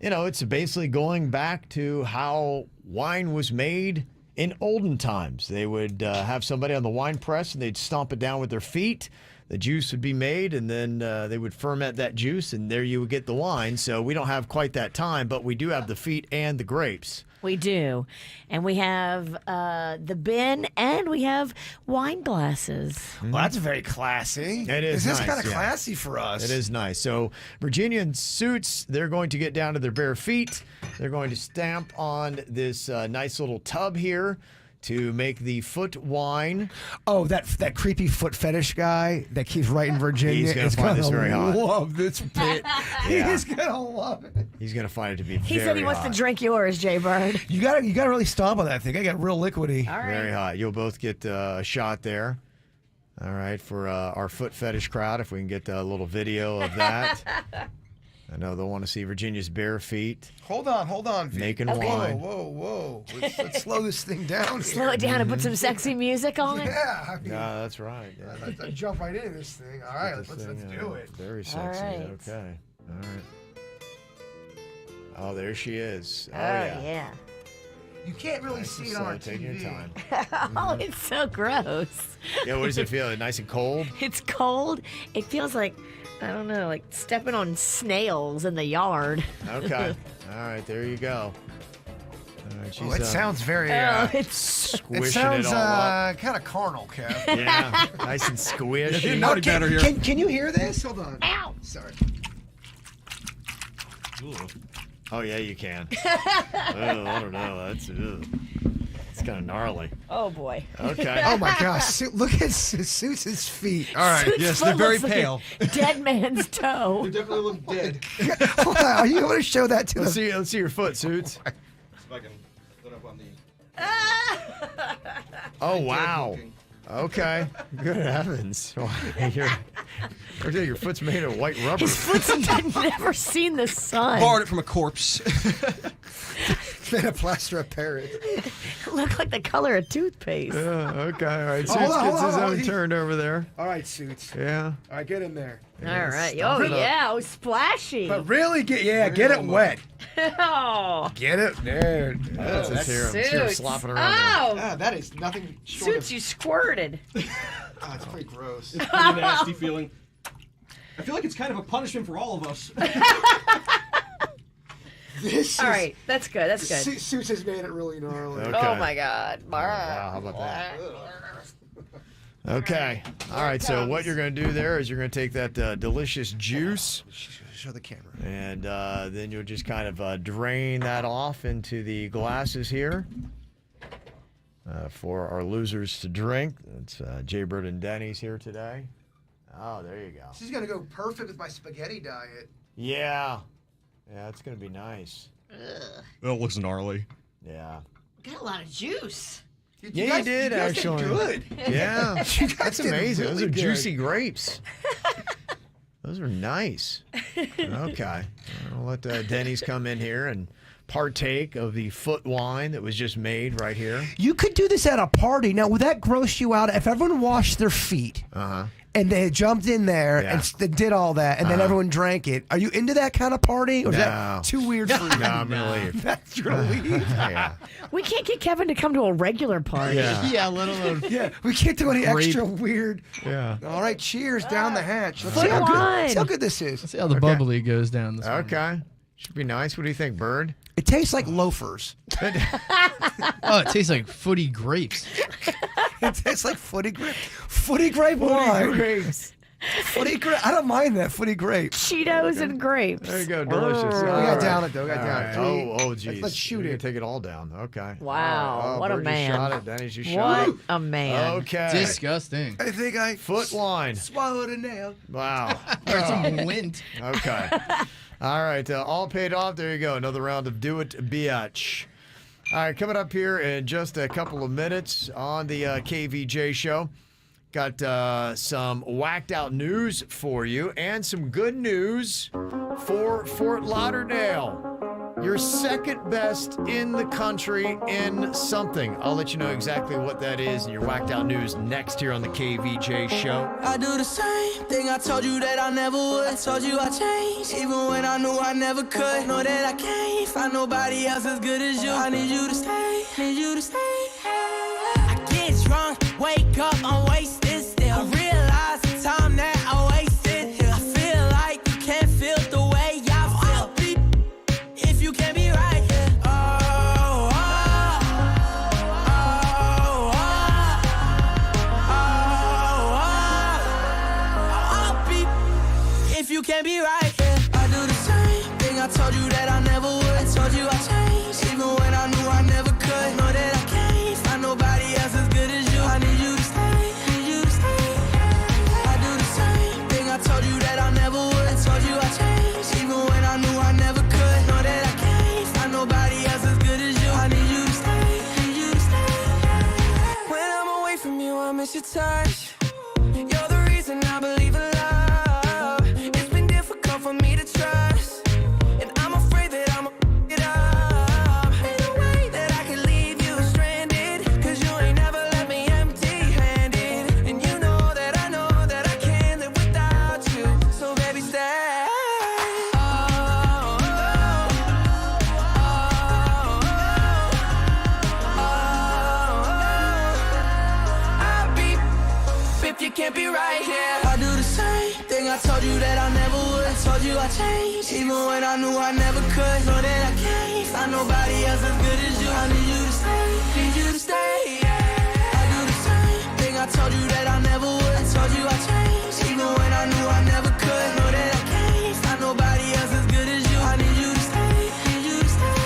it's basically going back to how wine was made in olden times. They would have somebody on the wine press, and they'd stomp it down with their feet. The juice would be made, and then they would ferment that juice, and there you would get the wine. So we don't have quite that time, but we do have the feet and the grapes. We do. And we have the bin, and we have wine glasses. Well, that's very classy. It is This nice, kind of yeah. classy for us. It is nice. So Virginia and Suits, they're going to get down to their bare feet. They're going to stamp on this nice little tub here to make the foot wine. Oh, that creepy foot fetish guy that keeps writing Virginia He's gonna is find gonna this very hot. love this bit. Yeah. He's gonna love it. He's going to find it to be He very said he wants hot. to drink yours, Jay Bird. You gotta really stomp on that thing. I got real liquidy. All right. Very hot. You'll both get a shot there. All right, for our foot fetish crowd, if we can get a little video of that. I know they'll want to see Virginia's bare feet. Hold on. V. Making whoa, wine. Whoa. Let's slow this thing down. Slow it down and put some sexy music on. Yeah. I mean, No, that's right. Yeah. I jump right into this thing. All right, let's do it. Very sexy. right. Okay. All right. Oh, there she is. Oh, yeah. You can't really see it on our Take your TV. time. Oh, it's so gross. Yeah, what does it feel? Nice and cold? It's cold. It feels like, I don't know, like stepping on snails in the yard. Okay. All right, there you go. All right, she's It sounds very. It's squishing It sounds all up. kind of carnal, Kev. Yeah, nice and squishy. Can you hear this? Hold on. Ow. Sorry. Oh, yeah, you can. Oh, I don't know. That's it's kind of gnarly. Oh, boy. Okay. Oh my gosh! Look at Suits' feet. All right. Suits' Yes, foot they're very looks like pale. a dead man's toe. definitely look dead. Are you going to show that to Let's them? see your foot, Suits. If I can put up on the. Oh, wow. Okay. Good heavens. Your foot's made of white rubber. His foot's never seen the sun. Borrowed it from a corpse. Made a plaster of Paris. Look like the color of toothpaste. Okay. All right. Oh, Suits hold on, gets his hold on. own turn over there. All right, Suits. Yeah. All right, get in there. All right. Stop Oh, it up. yeah. Oh, splashy. But really, get it wet. Oh. Get it there. Let's hear him. Let's hear him Suits. slopping around there. Oh. That is nothing short Suits, you squirted. Oh, it's pretty gross. It's pretty nasty feeling. I feel like it's kind of a punishment for all of us. All right. That's good. That's good. Suits has made it really gnarly. Okay. Oh, my God. Wow, how about that? Okay. All right. So what you're going to do there is you're going to take that delicious juice show the camera. And then you'll just kind of drain that off into the glasses here for our losers to drink. It's Jaybird and Denny's here today. Oh, there you go. This is going to go perfect with my spaghetti diet. Yeah. Yeah, it's going to be nice. That looks gnarly. Yeah. Got a lot of juice. Yeah, you did, actually. Good. Yeah. That's did amazing. really Those are good. juicy grapes. Those are nice. Okay. I'll let Denny's come in here and partake of the foot wine that was just made right here. You could do this at a party. Now, would that gross you out if everyone washed their feet? And they jumped in there and did all that, and then everyone drank it. Are you into that kind of party? Or is that too weird for you? No, I'm going to leave. That's you're going to leave? Yeah. We can't get Kevin to come to a regular party. Yeah. Let alone. Yeah, we can't do any extra weird. Yeah. All right, cheers down the hatch. Let's Foot wine. see how good this is. Let's see how the bubbly goes down this morning. Okay. Should be nice. What do you think, Bird? It tastes like loafers. Oh, it tastes like footy grapes. It tastes like footy grape wine. Grapes. Footy grape. I don't mind that footy grape. Cheetos and grapes. There you go. Delicious. We got down it though. We got down it. Oh, geez. Let's shoot You're it. gonna take it all down. Okay. Wow, what a Bird man. Just shot it. Denny's just shot What it. a man. Okay. Disgusting. I think I Foot wine. swallowed a nail. Wow. Or some lint. Okay. All right. All paid off. There you go. Another round of Do It Biatch. All right. Coming up here in just a couple of minutes on the KVJ show. Got some whacked out news for you and some good news for Fort Lauderdale. You're second best in the country in something. I'll let you know exactly what that is in your whacked out news next here on the KVJ show. I do the same thing I told you that I never would. I told you I changed, even when I knew I never could. Know that I can't find nobody else as good as you. I need you to stay, need you to stay. I get drunk, wake up, I'm wasted still. I realize the time that I wasted here. I feel like you can't feel the way I feel. If you can't be right here. If you can't be right here, I do the same thing I told you that I never would. I told you I changed, even when I knew I never could. Know that I can't find nobody else as good as you. I need you to stay, need you to stay. I do the same thing I told you that I never would. I told you I changed, even when I knew I never could. Know that I can't find nobody else as good as you. I need you to stay, need you to stay. When I'm away from you, I miss your touch. You're the reason I believe in love. It's been difficult for me to trust, and I'm afraid that I'm it up. Ain't no way that I can leave you stranded, 'cause you ain't never left me empty-handed. And you know that I can't live without you. So baby, stay. I'll be if you can't be right here. I do the same thing I told you that I never would. I told you I changed, even when I knew I never could. Know that I can't find nobody else as good as you. I need you to stay, need you to stay. I do the same thing I told you that I never would. I told you I changed, even when I knew I never could. Know that I can't find nobody else as good as you. I need you to stay, need you to stay.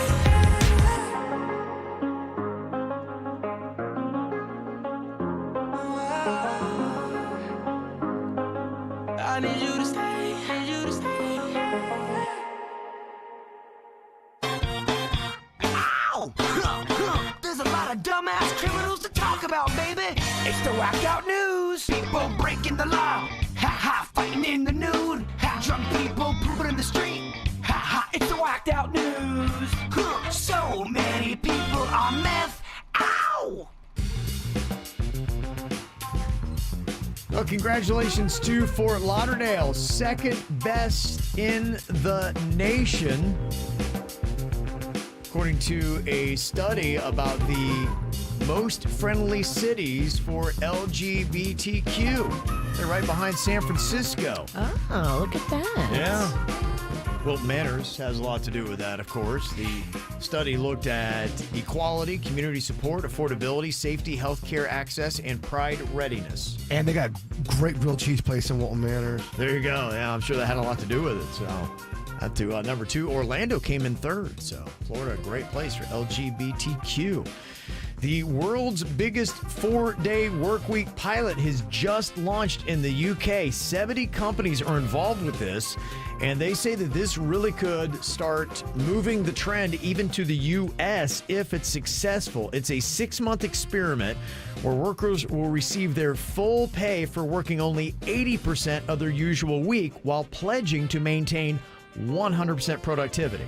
I need you to stay, need you to stay. Ow! There's a lot of dumbass criminals to talk about, baby. It's the whacked out news. People breaking the law. Ha ha, fighting in the nude. Ha, drunk people pooping in the street. Ha ha, it's the whacked out news. So many people on meth. Ow! Well, congratulations to Fort Lauderdale, second best in the nation, according to a study about the most friendly cities for LGBTQ. They're right behind San Francisco. Oh, look at that. Yeah. Wilton Manors has a lot to do with that, of course. The study looked at equality, community support, affordability, safety, healthcare access, and pride readiness. And they got great grilled cheese place in Wilton Manors. There you go. Yeah, I'm sure that had a lot to do with it. So, to number 2, Orlando came in 3rd. So, Florida, a great place for LGBTQ. The world's biggest 4-day workweek pilot has just launched in the UK. 70 companies are involved with this, and they say that this really could start moving the trend even to the US if it's successful. It's a 6-month experiment where workers will receive their full pay for working only 80% of their usual week while pledging to maintain 100% productivity.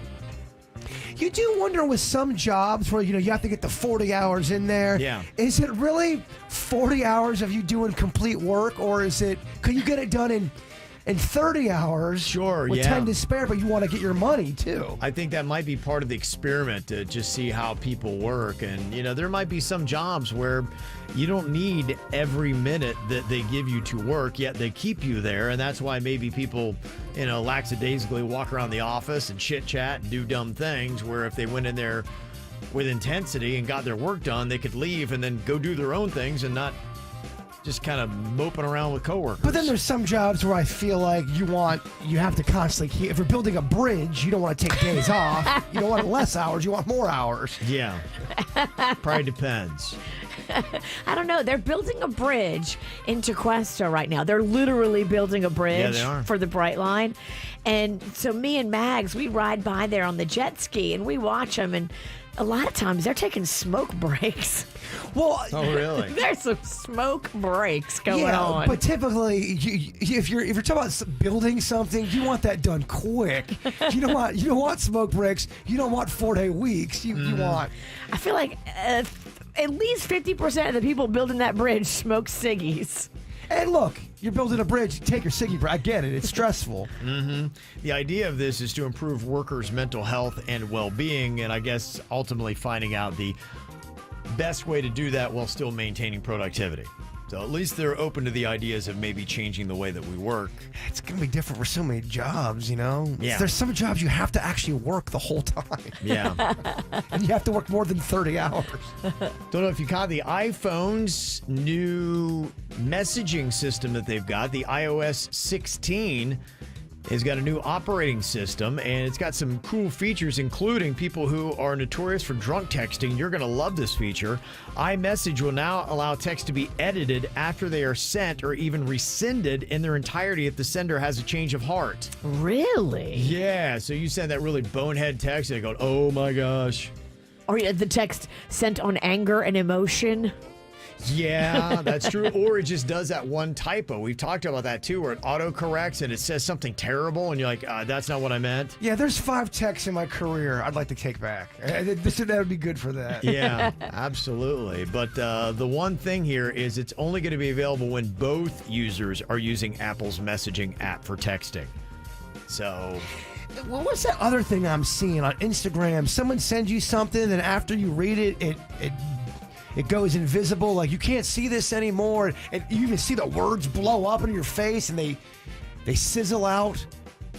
You do wonder with some jobs where, you have to get the 40 hours in there. Yeah. Is it really 40 hours of you doing complete work, or could you get it done in 30 hours? Sure, with yeah. 10 to spare, but you want to get your money too. I think that might be part of the experiment to just see how people work. And, there might be some jobs where you don't need every minute that they give you to work, yet they keep you there. And that's why maybe people, lackadaisically walk around the office and chit-chat and do dumb things, where if they went in there with intensity and got their work done, they could leave and then go do their own things and not just kind of moping around with coworkers. But then there's some jobs where I feel like you have to constantly, if you're building a bridge, you don't want to take days off. You don't want less hours, you want more hours. Yeah. Probably depends. I don't know. They're building a bridge into Cuesta right now. They're literally building a bridge for the Bright Line. And so me and Mags, we ride by there on the jet ski and we watch them. And a lot of times they're taking smoke breaks. Well, oh really? There's some smoke breaks going on. But typically, if you're talking about building something, you want that done quick. You don't want smoke breaks. You don't want 4-day weeks. You want. I feel like at least 50% of the people building that bridge smoke ciggies. And look, you're building a bridge, take your ciggy break. I get it. It's stressful. Mm-hmm. The idea of this is to improve workers' mental health and well-being, and I guess ultimately finding out the best way to do that while still maintaining productivity. So at least they're open to the ideas of maybe changing the way that we work. It's going to be different for so many jobs, Yeah. There's some jobs you have to actually work the whole time. Yeah. And you have to work more than 30 hours. Don't know if you caught the iPhone's new messaging system that they've got, the iOS 16. Has got a new operating system, and it's got some cool features, including people who are notorious for drunk texting. You're going to love this feature. iMessage will now allow text to be edited after they are sent or even rescinded in their entirety if the sender has a change of heart. Really? Yeah, so you send that really bonehead text, and they go, oh my gosh. Or the text sent on anger and emotion. Yeah, that's true. Or it just does that one typo. We've talked about that too, where it autocorrects and it says something terrible, and you're like, that's not what I meant. Yeah, there's 5 texts in my career I'd like to take back. That would be good for that. Yeah, absolutely. But the one thing here is it's only going to be available when both users are using Apple's messaging app for texting. So... Well, what's that other thing I'm seeing on Instagram? Someone sends you something, and after you read it, it goes invisible, like you can't see this anymore, and you even see the words blow up in your face and they sizzle out.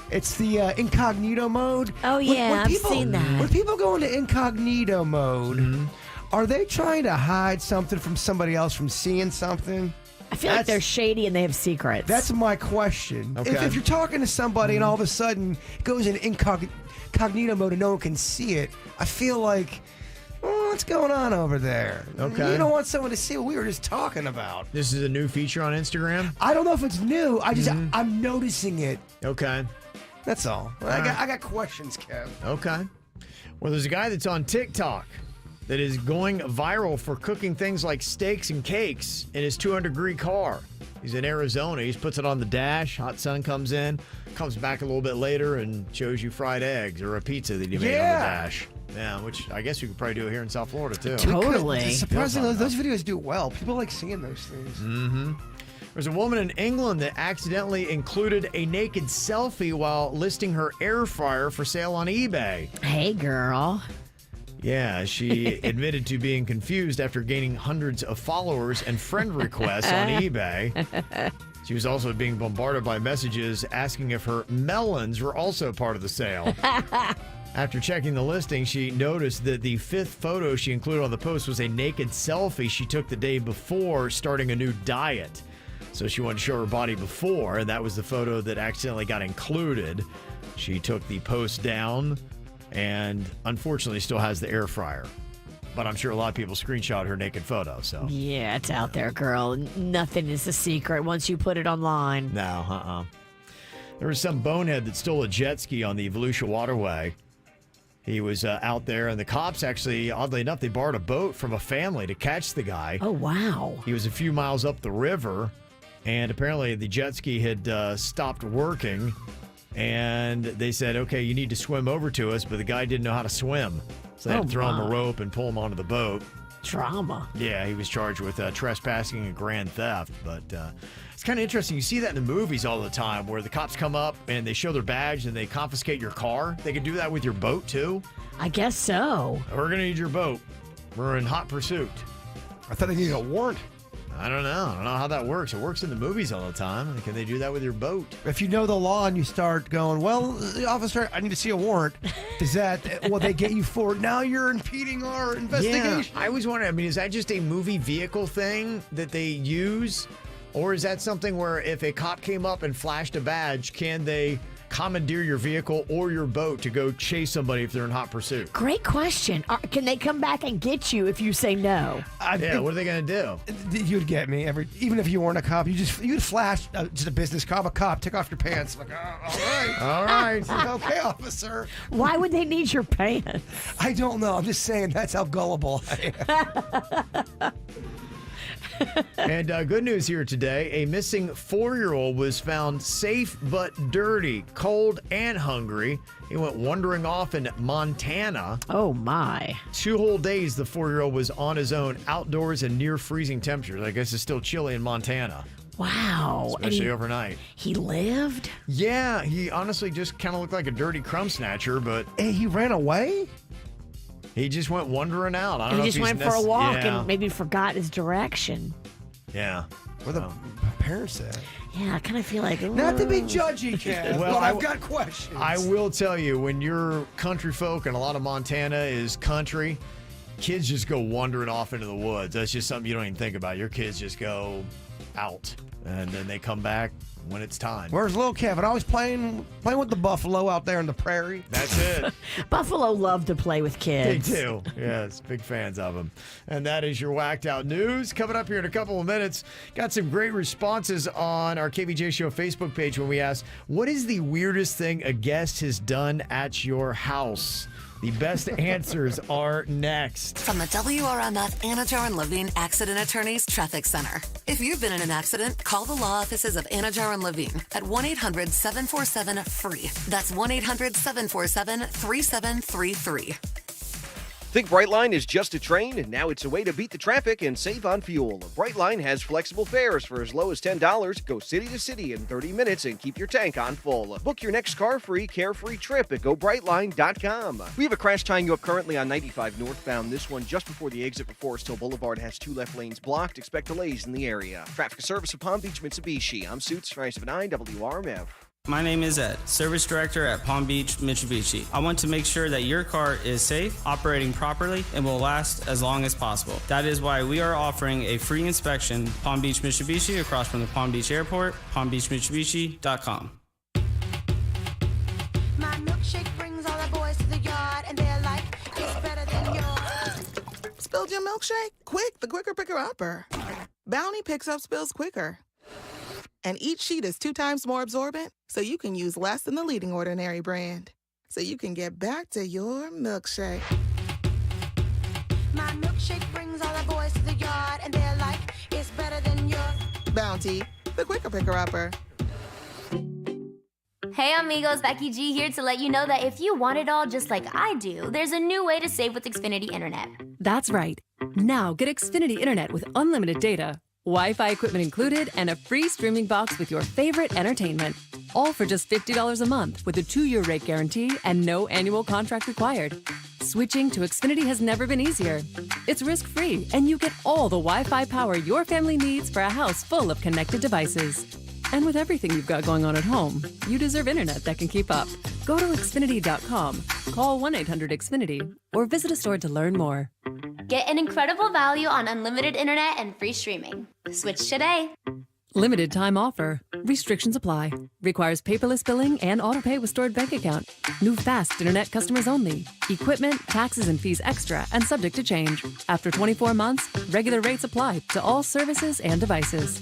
It's the incognito mode. Oh yeah, I've seen that. When people go into incognito mode, are they trying to hide something from somebody else from seeing something? I feel like they're shady and they have secrets. That's my question. Okay. If you're talking to somebody and all of a sudden it goes in incognito mode and no one can see it, I feel like... what's going on over there? Okay. You don't want someone to see what we were just talking about. This is a new feature on Instagram? I don't know if it's new. I'm noticing it. Okay. That's all. I got questions, Kev. Okay. Well, there's a guy that's on TikTok that is going viral for cooking things like steaks and cakes in his 200-degree car. He's in Arizona. He puts it on the dash. Hot sun comes in, comes back a little bit later and shows you fried eggs or a pizza that he made on the dash. Yeah, which I guess you could probably do it here in South Florida, too. Totally. Surprisingly, those videos do well. People like seeing those things. Mm-hmm. There's a woman in England that accidentally included a naked selfie while listing her air fryer for sale on eBay. Hey, girl. Yeah, she admitted to being confused after gaining hundreds of followers and friend requests on eBay. She was also being bombarded by messages asking if her melons were also part of the sale. After checking the listing, she noticed that the 5th photo she included on the post was a naked selfie she took the day before starting a new diet. So she wanted to show her body before, and that was the photo that accidentally got included. She took the post down and unfortunately still has the air fryer. But I'm sure a lot of people screenshot her naked photo. So Yeah, it's out there, girl. Nothing is a secret once you put it online. No, There was some bonehead that stole a jet ski on the Volusia Waterway. He was out there, and the cops actually, oddly enough, they borrowed a boat from a family to catch the guy. Oh, wow. He was a few miles up the river, and apparently the jet ski had stopped working, and they said, okay, you need to swim over to us, but the guy didn't know how to swim. So they had to throw him a rope and pull him onto the boat. Drama. Yeah, he was charged with trespassing and grand theft, but it's kind of interesting. You see that in the movies all the time where the cops come up and they show their badge and they confiscate your car. They can do that with your boat, too. I guess so. We're going to need your boat. We're in hot pursuit. I thought they needed a warrant. I don't know. I don't know how that works. It works in the movies all the time. Can they do that with your boat? If you know the law and you start going, well, officer, I need to see a warrant. Does that, will they get you for it? Now you're impeding our investigation. Yeah, I was wondering, is that just a movie vehicle thing that they use? Or is that something where if a cop came up and flashed a badge, can they commandeer your vehicle or your boat to go chase somebody if they're in hot pursuit? Great question. Can they come back and get you if you say no? What are they going to do? You'd get me. Even if you weren't a cop, you'd flash just a business cop, take off your pants. Like, all right. All right. Okay, officer. Why would they need your pants? I don't know. I'm just saying that's how gullible I am. And good news here today. A missing 4-year-old was found safe but dirty, cold and hungry. He went wandering off in Montana. Oh, my. 2 whole days the 4-year-old was on his own, outdoors in near freezing temperatures. I guess it's still chilly in Montana. Wow. Especially overnight. He lived? Yeah, he honestly just kind of looked like a dirty crumb snatcher, but... Hey, he ran away? He just went wandering out. I don't know He if just he's went for a walk yeah. and maybe forgot his direction. Yeah. Where the parents at? Yeah, I kind of feel like... Not to be judgy, Kev, Well, but I've got questions. I will tell you, when you're country folk and a lot of Montana is country, kids just go wandering off into the woods. That's just something you don't even think about. Your kids just go out, and then they come back when it's time. Where's little Kevin? Always playing with the buffalo out there in the prairie. That's it. Buffalo love to play with kids. They do. Yes, big fans of them. And that is your Whacked Out News. Coming up here in a couple of minutes, got some great responses on our KVJ Show Facebook page when we asked, what is the weirdest thing a guest has done at your house? The best answers are next. From the WRMF Anajar and Levine Accident Attorneys Traffic Center. If you've been in an accident, call the law offices of Anajar and Levine at 1-800-747-FREE. That's 1-800-747-3733. Think Brightline is just a train, and now it's a way to beat the traffic and save on fuel. Brightline has flexible fares for as low as $10. Go city to city in 30 minutes and keep your tank on full. Book your next car-free, carefree trip at GoBrightline.com. We have a crash tying you up currently on 95 northbound. This one just before the exit for Forest Hill Boulevard has 2 left lanes blocked. Expect delays in the area. Traffic service of Palm Beach Mitsubishi. I'm Suits 579 WRMF. My name is Ed, Service Director at Palm Beach Mitsubishi. I want to make sure that your car is safe, operating properly, and will last as long as possible. That is why we are offering a free inspection, Palm Beach Mitsubishi, across from the Palm Beach Airport, palmbeachmitsubishi.com. My milkshake brings all the boys to the yard, and they're like, it's better than yours. Spilled your milkshake? Quick, the quicker picker upper. Bounty picks up spills quicker. And each sheet is 2 times more absorbent, so you can use less than the leading Ordinary brand. So you can get back to your milkshake. My milkshake brings all the boys to the yard, and they're like, it's better than yours. Bounty, the quicker picker upper. Hey amigos, Becky G here to let you know that if you want it all just like I do, there's a new way to save with Xfinity Internet. That's right. Now get Xfinity Internet with unlimited data, Wi-Fi equipment included, and a free streaming box with your favorite entertainment. All for just $50 a month with a 2-year rate guarantee and no annual contract required. Switching to Xfinity has never been easier. It's risk-free, and you get all the Wi-Fi power your family needs for a house full of connected devices. And with everything you've got going on at home, you deserve internet that can keep up. Go to Xfinity.com, call 1-800-XFINITY, or visit a store to learn more. Get an incredible value on unlimited internet and free streaming. Switch today. Limited time offer. Restrictions apply. Requires paperless billing and auto pay with stored bank account. New fast internet customers only. Equipment, taxes, and fees extra and subject to change. After 24 months, regular rates apply to all services and devices.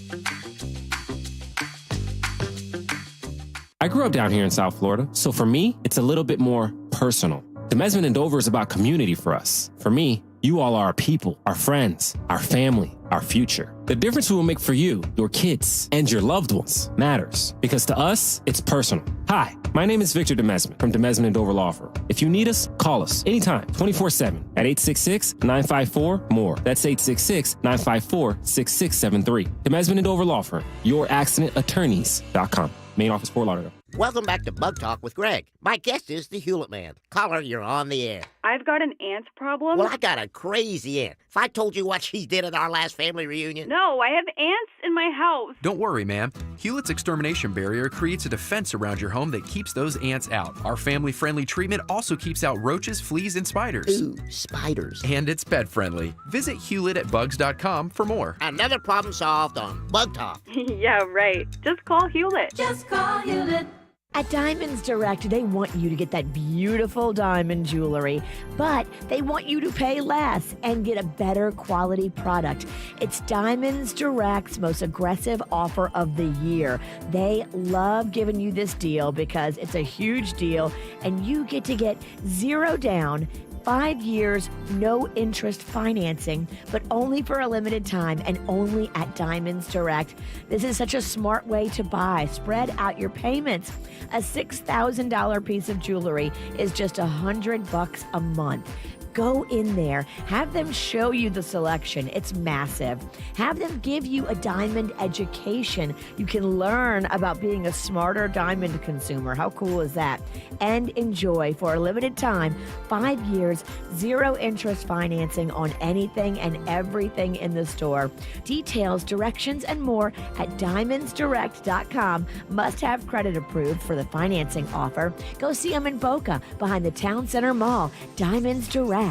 I grew up down here in South Florida, so for me, it's a little bit more personal. Demesman in Dover is about community for us. For me, you all are our people, our friends, our family, our future. The difference we will make for you, your kids, and your loved ones matters, because to us, it's personal. Hi, my name is Victor Demesman from Demesman and Dover Law Firm. If you need us, call us anytime, 24/7 at 866-954-MORE. That's 866-954-6673. Demesman and Dover Law Firm, youraccidentattorneys.com. Main office, Fort Lauderdale. Welcome back to Bug Talk with Greg. My guest is the Hewlett Man. Caller, you're on the air. I've got an ant problem. Well, I got a crazy aunt. If I told you what she did at our last family reunion. No, I have ants in my house. Don't worry, ma'am. Hewlett's extermination barrier creates a defense around your home that keeps those ants out. Our family-friendly treatment also keeps out roaches, fleas, and spiders. Ooh, spiders. And it's pet-friendly. Visit Hewlett@bugs.com for more. Another problem solved on Bug Talk. Yeah, right. Just call Hewlett. Just call Hewlett. At Diamonds Direct, they want you to get that beautiful diamond jewelry, but they want you to pay less and get a better quality product. It's Diamonds Direct's most aggressive offer of the year. They love giving you this deal because it's a huge deal, and you get to get 0 down, 5 years, no interest financing, but only for a limited time and only at Diamonds Direct. This is such a smart way to buy. Spread out your payments. A $6,000 piece of jewelry is just $100 a month. Go in there, have them show you the selection. It's massive. Have them give you a diamond education. You can learn about being a smarter diamond consumer. How cool is that? And enjoy, for a limited time, 5 years, 0 interest financing on anything and everything in the store. Details, directions, and more at diamondsdirect.com. Must have credit approved for the financing offer. Go see them in Boca behind the Town Center Mall. Diamonds Direct.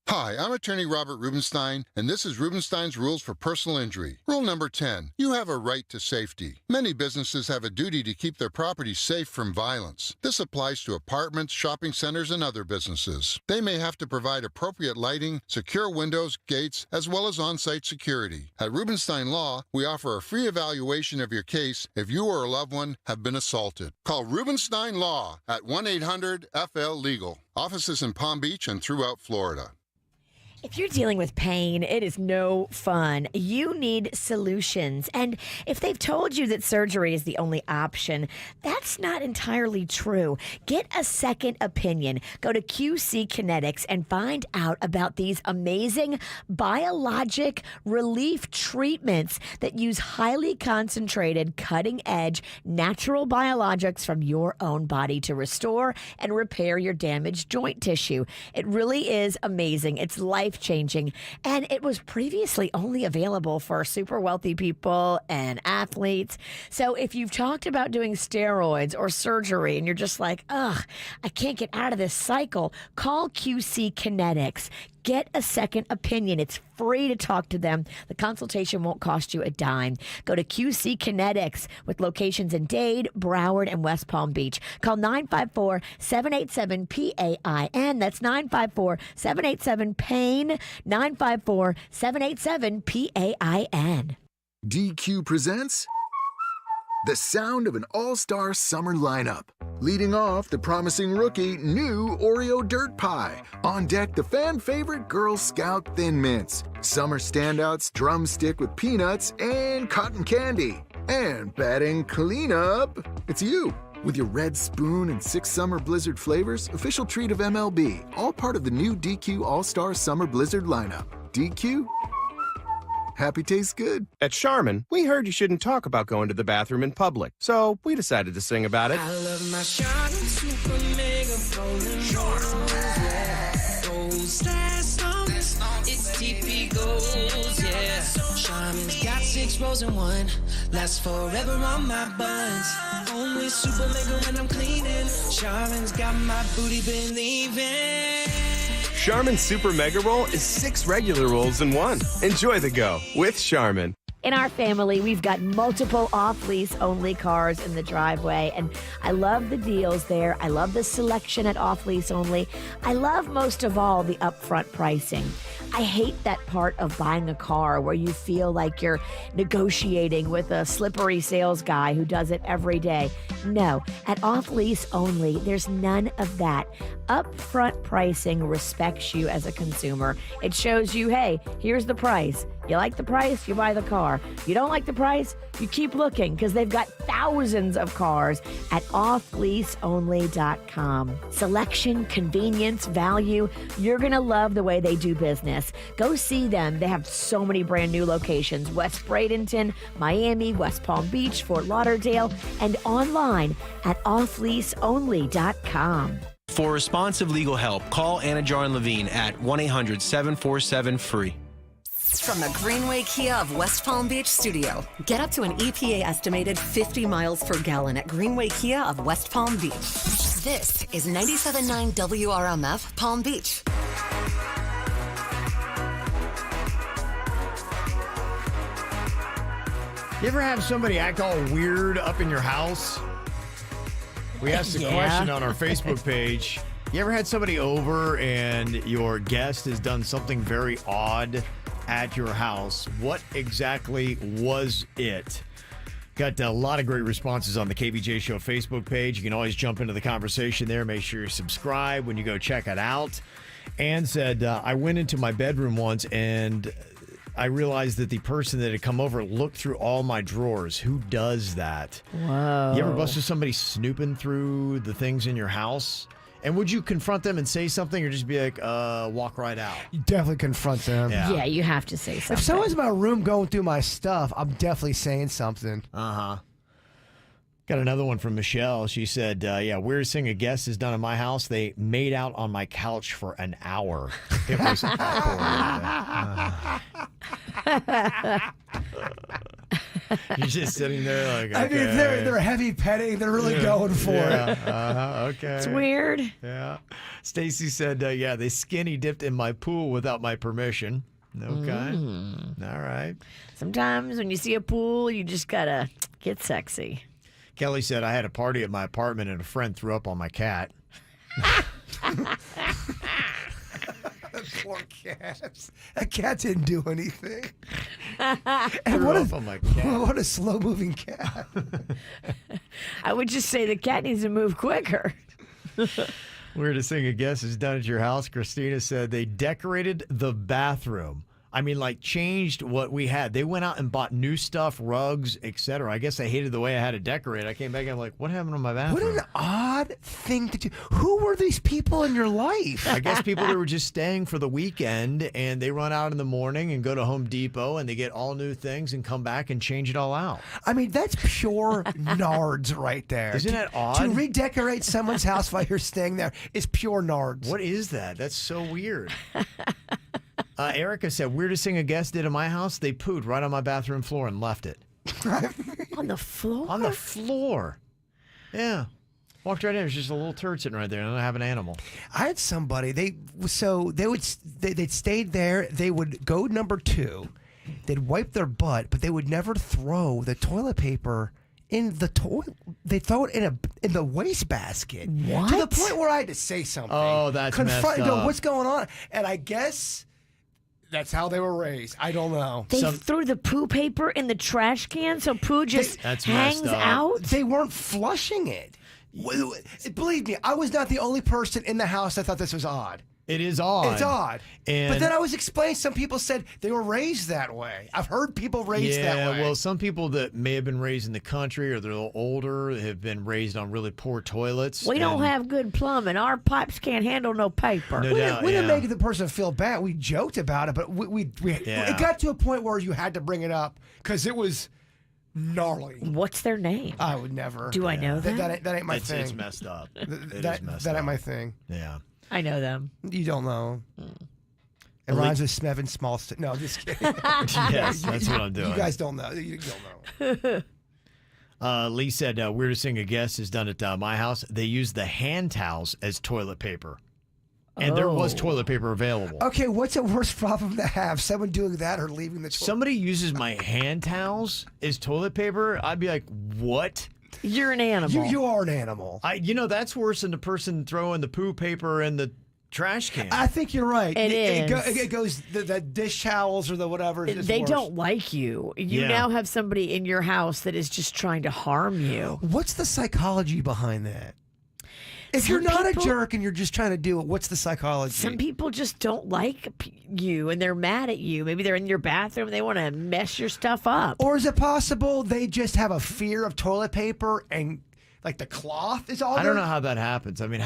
Hi, I'm attorney Robert Rubenstein, and this is Rubenstein's Rules for Personal Injury. Rule number 10, you have a right to safety. Many businesses have a duty to keep their property safe from violence. This applies to apartments, shopping centers, and other businesses. They may have to provide appropriate lighting, secure windows, gates, as well as on-site security. At Rubenstein Law, we offer a free evaluation of your case if you or a loved one have been assaulted. Call Rubenstein Law at 1-800-FL-LEGAL. Offices in Palm Beach and throughout Florida. If you're dealing with pain, it is no fun. You need solutions. And if they've told you that surgery is the only option, that's not entirely true. Get a second opinion. Go to QC Kinetics and find out about these amazing biologic relief treatments that use highly concentrated, cutting-edge, natural biologics from your own body to restore and repair your damaged joint tissue. It really is amazing. It's life-changing, and it was previously only available for super wealthy people and athletes. So if you've talked about doing steroids or surgery and you're just like, ugh, I can't get out of this cycle, call QC Kinetics. Get a second opinion. It's free to talk to them. The consultation won't cost you a dime. Go to QC Kinetics with locations in Dade, Broward, and West Palm Beach. Call 954-787-PAIN. That's 954-787-PAIN. 954-787-PAIN. DQ presents the sound of an all-star summer lineup. Leading off, the promising rookie, new Oreo Dirt Pie. On deck, the fan-favorite Girl Scout Thin Mints. Summer standouts, Drumstick with peanuts and cotton candy. And batting cleanup, it's you. With your red spoon and 6 summer blizzard flavors, official treat of MLB. All part of the new DQ All-Star Summer Blizzard lineup. DQ? Happy tastes good. At Charmin, we heard you shouldn't talk about going to the bathroom in public, so we decided to sing about it. I love my Charmin Super Mega Golden Rolls, yeah. Gold last long, it's TP Gold, yeah. Charmin's got 6 rolls in one. Last forever on my buns. Only super mega when I'm cleaning. Charmin's got my booty believing. Charmin Super Mega Roll is 6 regular rolls in one. Enjoy the go with Charmin. In our family, we've got multiple off-lease only cars in the driveway, and I love the deals there. I love the selection at off-lease only. I love most of all the upfront pricing. I hate that part of buying a car where you feel like you're negotiating with a slippery sales guy who does it every day. No, at off-lease only, there's none of that. Upfront pricing respects you as a consumer. It shows you, hey, here's the price. You like the price, you buy the car. You don't like the price, you keep looking because they've got thousands of cars at offleaseonly.com. Selection, convenience, value. You're going to love the way they do business. Go see them. They have so many brand new locations. West Bradenton, Miami, West Palm Beach, Fort Lauderdale, and online at offleaseonly.com. For responsive legal help, call Anna Jar Levine at 1-800-747-FREE. From the Greenway Kia of West Palm Beach studio, get up to an EPA estimated 50 miles per gallon at Greenway Kia of West Palm Beach. This is 97.9 WRMF Palm Beach. You ever have somebody act all weird up in your house? We asked a question on our Facebook page. You ever had somebody over and your guest has done something very odd at your house? What exactly was it? Got a lot of great responses on the KVJ Show Facebook page. You can always jump into the conversation there. Make sure you subscribe when you go check it out. Ann said, I went into my bedroom once and I realized that the person that had come over looked through all my drawers. Who does that? Whoa. You ever busted somebody snooping through the things in your house? And would you confront them and say something or just be like, walk right out? You definitely confront them. Yeah, you have to say something. If someone's in my room going through my stuff, I'm definitely saying something. Uh-huh. Got another one from Michelle. She said, weirdest thing a guest has done in my house, they made out on my couch for an hour. It was awkward. You're just sitting there like, okay. I mean, they're heavy petting. They're really going for it. Okay. It's weird. Yeah. Stacy said, they skinny dipped in my pool without my permission. Okay. All right. Sometimes when you see a pool, you just got to get sexy. Kelly said, I had a party at my apartment and a friend threw up on my cat. Poor cat. That cat didn't do anything. And what a slow-moving cat. I would just say the cat needs to move quicker. Weirdest thing a guest has done at your house, Christina said they decorated the bathroom. I mean, like, changed what we had. They went out and bought new stuff, rugs, etc. I guess I hated the way I had it decorated. I came back and I'm like, what happened to my bathroom? What an odd thing to do. Who were these people in your life? I guess people that were just staying for the weekend, and they run out in the morning and go to Home Depot, and they get all new things and come back and change it all out. I mean, that's pure nards right there. Isn't that odd? To redecorate someone's house while you're staying there is pure nards. What is that? That's so weird. Erica said, weirdest thing a guest did in my house, they pooed right on my bathroom floor and left it. On the floor? On the floor. Yeah. Walked right in. There's just a little turd sitting right there, and I have an animal. I had somebody, they'd stayed there. They would go number 2. They'd wipe their butt, but they would never throw the toilet paper in the toilet. They throw it in the wastebasket. What? To the point where I had to say something. Oh, that's messed up. Go, what's going on? And I guess that's how they were raised. I don't know. They threw the poo paper in the trash can so poo just hangs out? They weren't flushing it. Believe me, I was not the only person in the house that thought this was odd. It is odd. It's odd. And but then I was explaining, some people said they were raised that way. I've heard people raised that way. Well, some people that may have been raised in the country or they're a little older have been raised on really poor toilets. We don't have good plumbing. Our pipes can't handle no paper. No doubt, we didn't make the person feel bad. We joked about it, but it got to a point where you had to bring it up because it was gnarly. What's their name? I would never. Do I know that? That ain't my thing. It's messed up. That ain't my thing. I know them. You don't know. It rhymes with Smevin Smallston. No, I'm just kidding. Yes, that's what I'm doing. You guys don't know. You don't know. Lee said, weirdest thing a guest has done at my house. They use the hand towels as toilet paper. And there was toilet paper available. Okay, what's a worse problem to have? Someone doing that or leaving the toilet? Somebody uses my hand towels as toilet paper. I'd be like, what? You're an animal. You are an animal. That's worse than the person throwing the poo paper in the trash can. I think you're right. It goes the dish towels or the whatever. They don't like you. You now have somebody in your house that is just trying to harm you. What's the psychology behind that? If you're not a jerk and you're just trying to do it, what's the psychology? Some people just don't like you and they're mad at you. Maybe they're in your bathroom and they want to mess your stuff up. Or is it possible they just have a fear of toilet paper and like the cloth is all I don't know how that happens. I mean,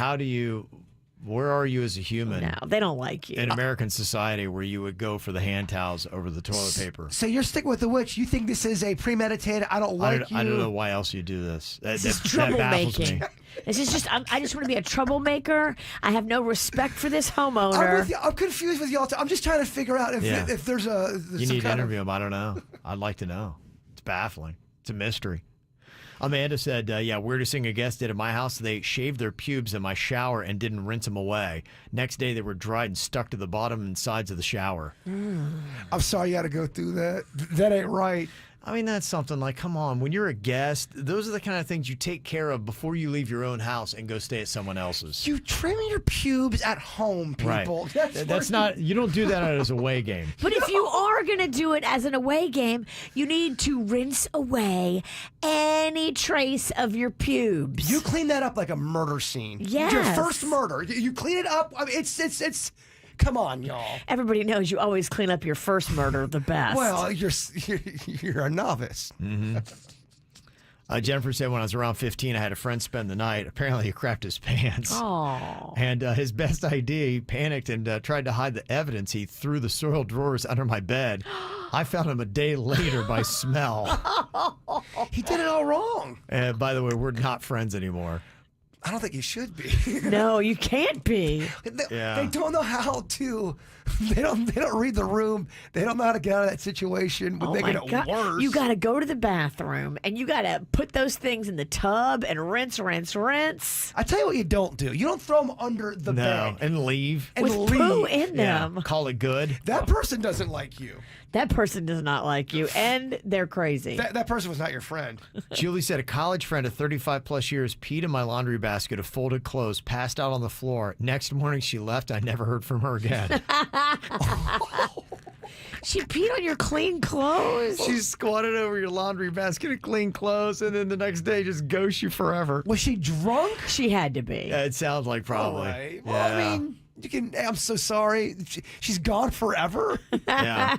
where are you as a human? No, they don't like you. In American society where you would go for the hand towels over the toilet paper. So you're sticking with the witch. You think this is a premeditated, I don't you. I don't know why else you do this. This is troublemaking. This is just, I just want to be a troublemaker. I have no respect for this homeowner. I'm confused with y'all. I'm just trying to figure out if there's a... You need to interview him. I don't know. I'd like to know. It's baffling. It's a mystery. Amanda said, weirdest thing a guest did at my house, they shaved their pubes in my shower and didn't rinse them away. Next day, they were dried and stuck to the bottom and sides of the shower. I'm sorry you had to go through that. That ain't right. I mean, that's something like, come on, when you're a guest, those are the kind of things you take care of before you leave your own house and go stay at someone else's. You trim your pubes at home, people. Right. That's not, you don't do that as a away game. But if you are going to do it as an away game, you need to rinse away any trace of your pubes. You clean that up like a murder scene. Yes. Your first murder. You clean it up. I mean, it's come on, y'all. Everybody knows you always clean up your first murder the best. Well, you're a novice. Mm-hmm. Jennifer said when I was around 15, I had a friend spend the night. Apparently, he crapped his pants. Oh. And his best idea, he panicked and tried to hide the evidence. He threw the soiled drawers under my bed. I found him a day later by smell. He did it all wrong. And by the way, we're not friends anymore. I don't think you should be. No, you can't be. They don't know how to. They don't read the room. They don't know how to get out of that situation. Would make it worse. You got to go to the bathroom and you got to put those things in the tub and rinse. I tell you what you don't do. You don't throw them under the bed. And leave. With poo in them. Yeah, call it good. That person doesn't like you. That person does not like you, and they're crazy. That person was not your friend. Julie said a college friend of 35 plus years peed in my laundry basket of folded clothes, passed out on the floor. Next morning she left. I never heard from her again. She peed on your clean clothes? She squatted over your laundry basket of clean clothes, and then the next day just ghosts you forever. Was she drunk? She had to be. Yeah, it sounds like probably. Right. Well, I mean, I'm so sorry. She's gone forever. Yeah.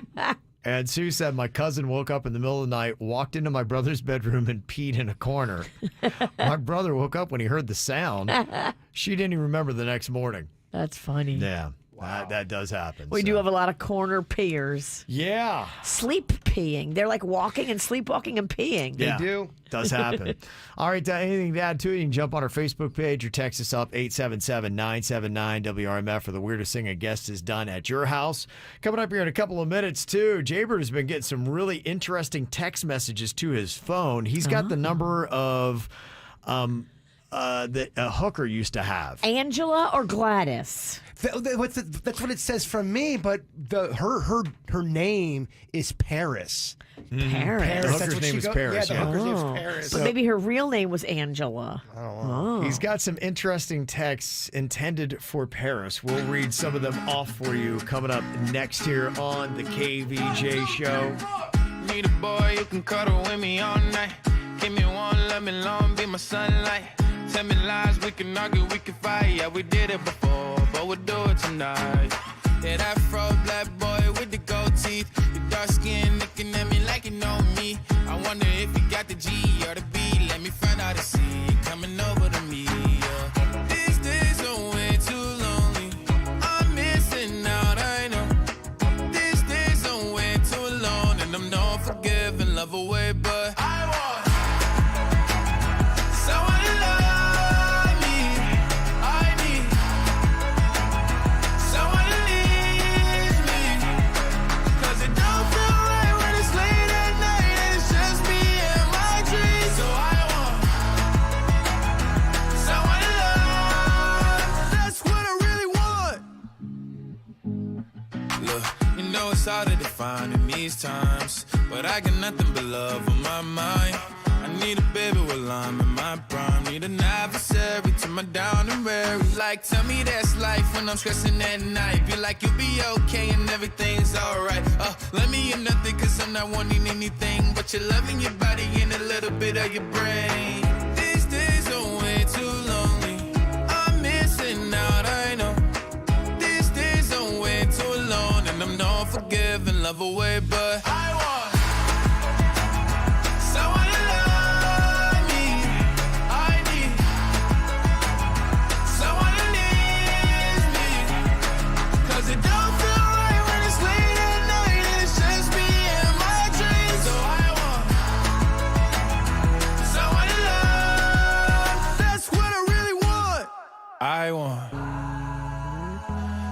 And Sue said, my cousin woke up in the middle of the night, walked into my brother's bedroom, and peed in a corner. My brother woke up when he heard the sound. She didn't even remember the next morning. That's funny. Yeah. Wow. That does happen. We do have a lot of corner peers. Yeah. Sleep peeing. They're like walking and sleepwalking and peeing. Yeah. They do. Does happen. All right. Anything to add to it, you can jump on our Facebook page or text us up 877-979-WRMF for the weirdest thing a guest has done at your house. Coming up here in a couple of minutes, too, Jaybird has been getting some really interesting text messages to his phone. He's got the number of that a hooker used to have. Angela or Gladys? That's what it says from me, but her name is Paris. Paris. The hooker's name is Paris. Yeah, the hooker's name is Paris. But maybe her real name was Angela. I don't know. He's got some interesting texts intended for Paris. We'll read some of them off for you coming up next here on the KVJ Show. Need a boy who can cuddle with me all night. Give me one, let me long, be my sunlight. Tell me lies, we can argue, we can fight. Yeah, we did it before, but we'll do it tonight. Yeah, that fro black boy with the gold teeth. Your dark skin looking at me like you know me. I wonder if you got the G or the B. Let me find out and see coming over to me. Yeah. These days are way too lonely. I'm missing out, I know. These days are way too alone, and I'm not forgiving, love away, but I want someone to love me. I need someone to leave me. know it's hard to define in these times, but I got nothing but love on my mind. I need a baby while I'm in my prime. Need an adversary to my down and weary. Like, tell me that's life when I'm stressing at night. Be like, you'll be okay and everything's alright. Let me in nothing, cause I'm not wanting anything but your love and your body and a little bit of your brain. These days are way too lonely. I'm missing out, I know. These days are way too alone, and I'm not forgiving love away, but I want someone to love me. I need someone who needs me. Cause it don't feel right when it's late at night and it's just me and my dreams. So I want someone to love. That's what I really want. I want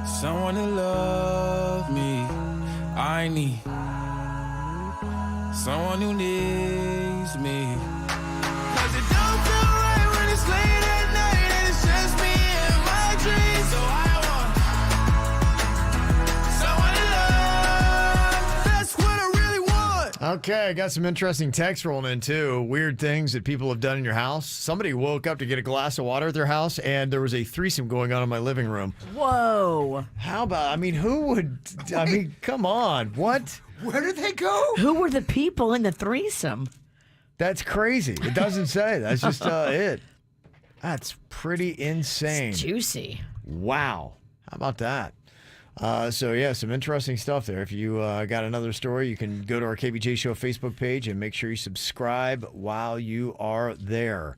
someone to love me. I need someone who needs me. Cause it don't feel right when it's late at night and it's just me and my dreams. So I want someone to love. That's what I really want. Okay, I got some interesting texts rolling in too. Weird things that people have done in your house. Somebody woke up to get a glass of water at their house, and there was a threesome going on in my living room. Whoa. How about, I mean, who would, I mean, come on, what? Where did they go? Who were the people in the threesome? That's crazy. It doesn't say. That's just it. That's pretty insane. It's juicy. Wow. How about that? So, yeah, some interesting stuff there. If you got another story, you can go to our KBJ Show Facebook page and make sure you subscribe while you are there.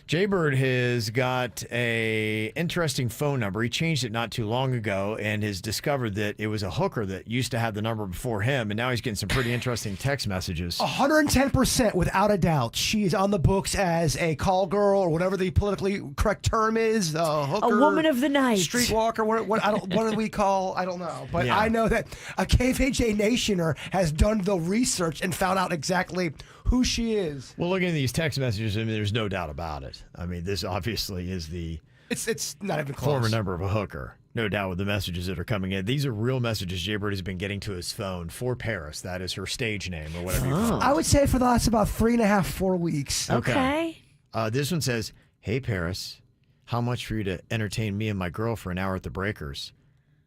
Jaybird has got a interesting phone number. He changed it not too long ago and has discovered that it was a hooker that used to have the number before him, and now he's getting some pretty interesting text messages. 110%, without a doubt. She's on the books as a call girl, or whatever the politically correct term is. A hooker, a woman of the night, streetwalker. What do we call? I don't know, but Yeah. I know that a KVJ Nationer has done the research and found out exactly who she is. Well, looking at these text messages, I mean, there's no doubt about it. I mean, this obviously is the it's not even close. former number of a hooker. No doubt with the messages that are coming in. These are real messages Jaybird has been getting to his phone for Paris. That is her stage name or whatever you call it. I would say for the last about 3.5, 4 weeks. Okay. This one says, "Hey, Paris, how much for you to entertain me and my girl for an hour at the Breakers?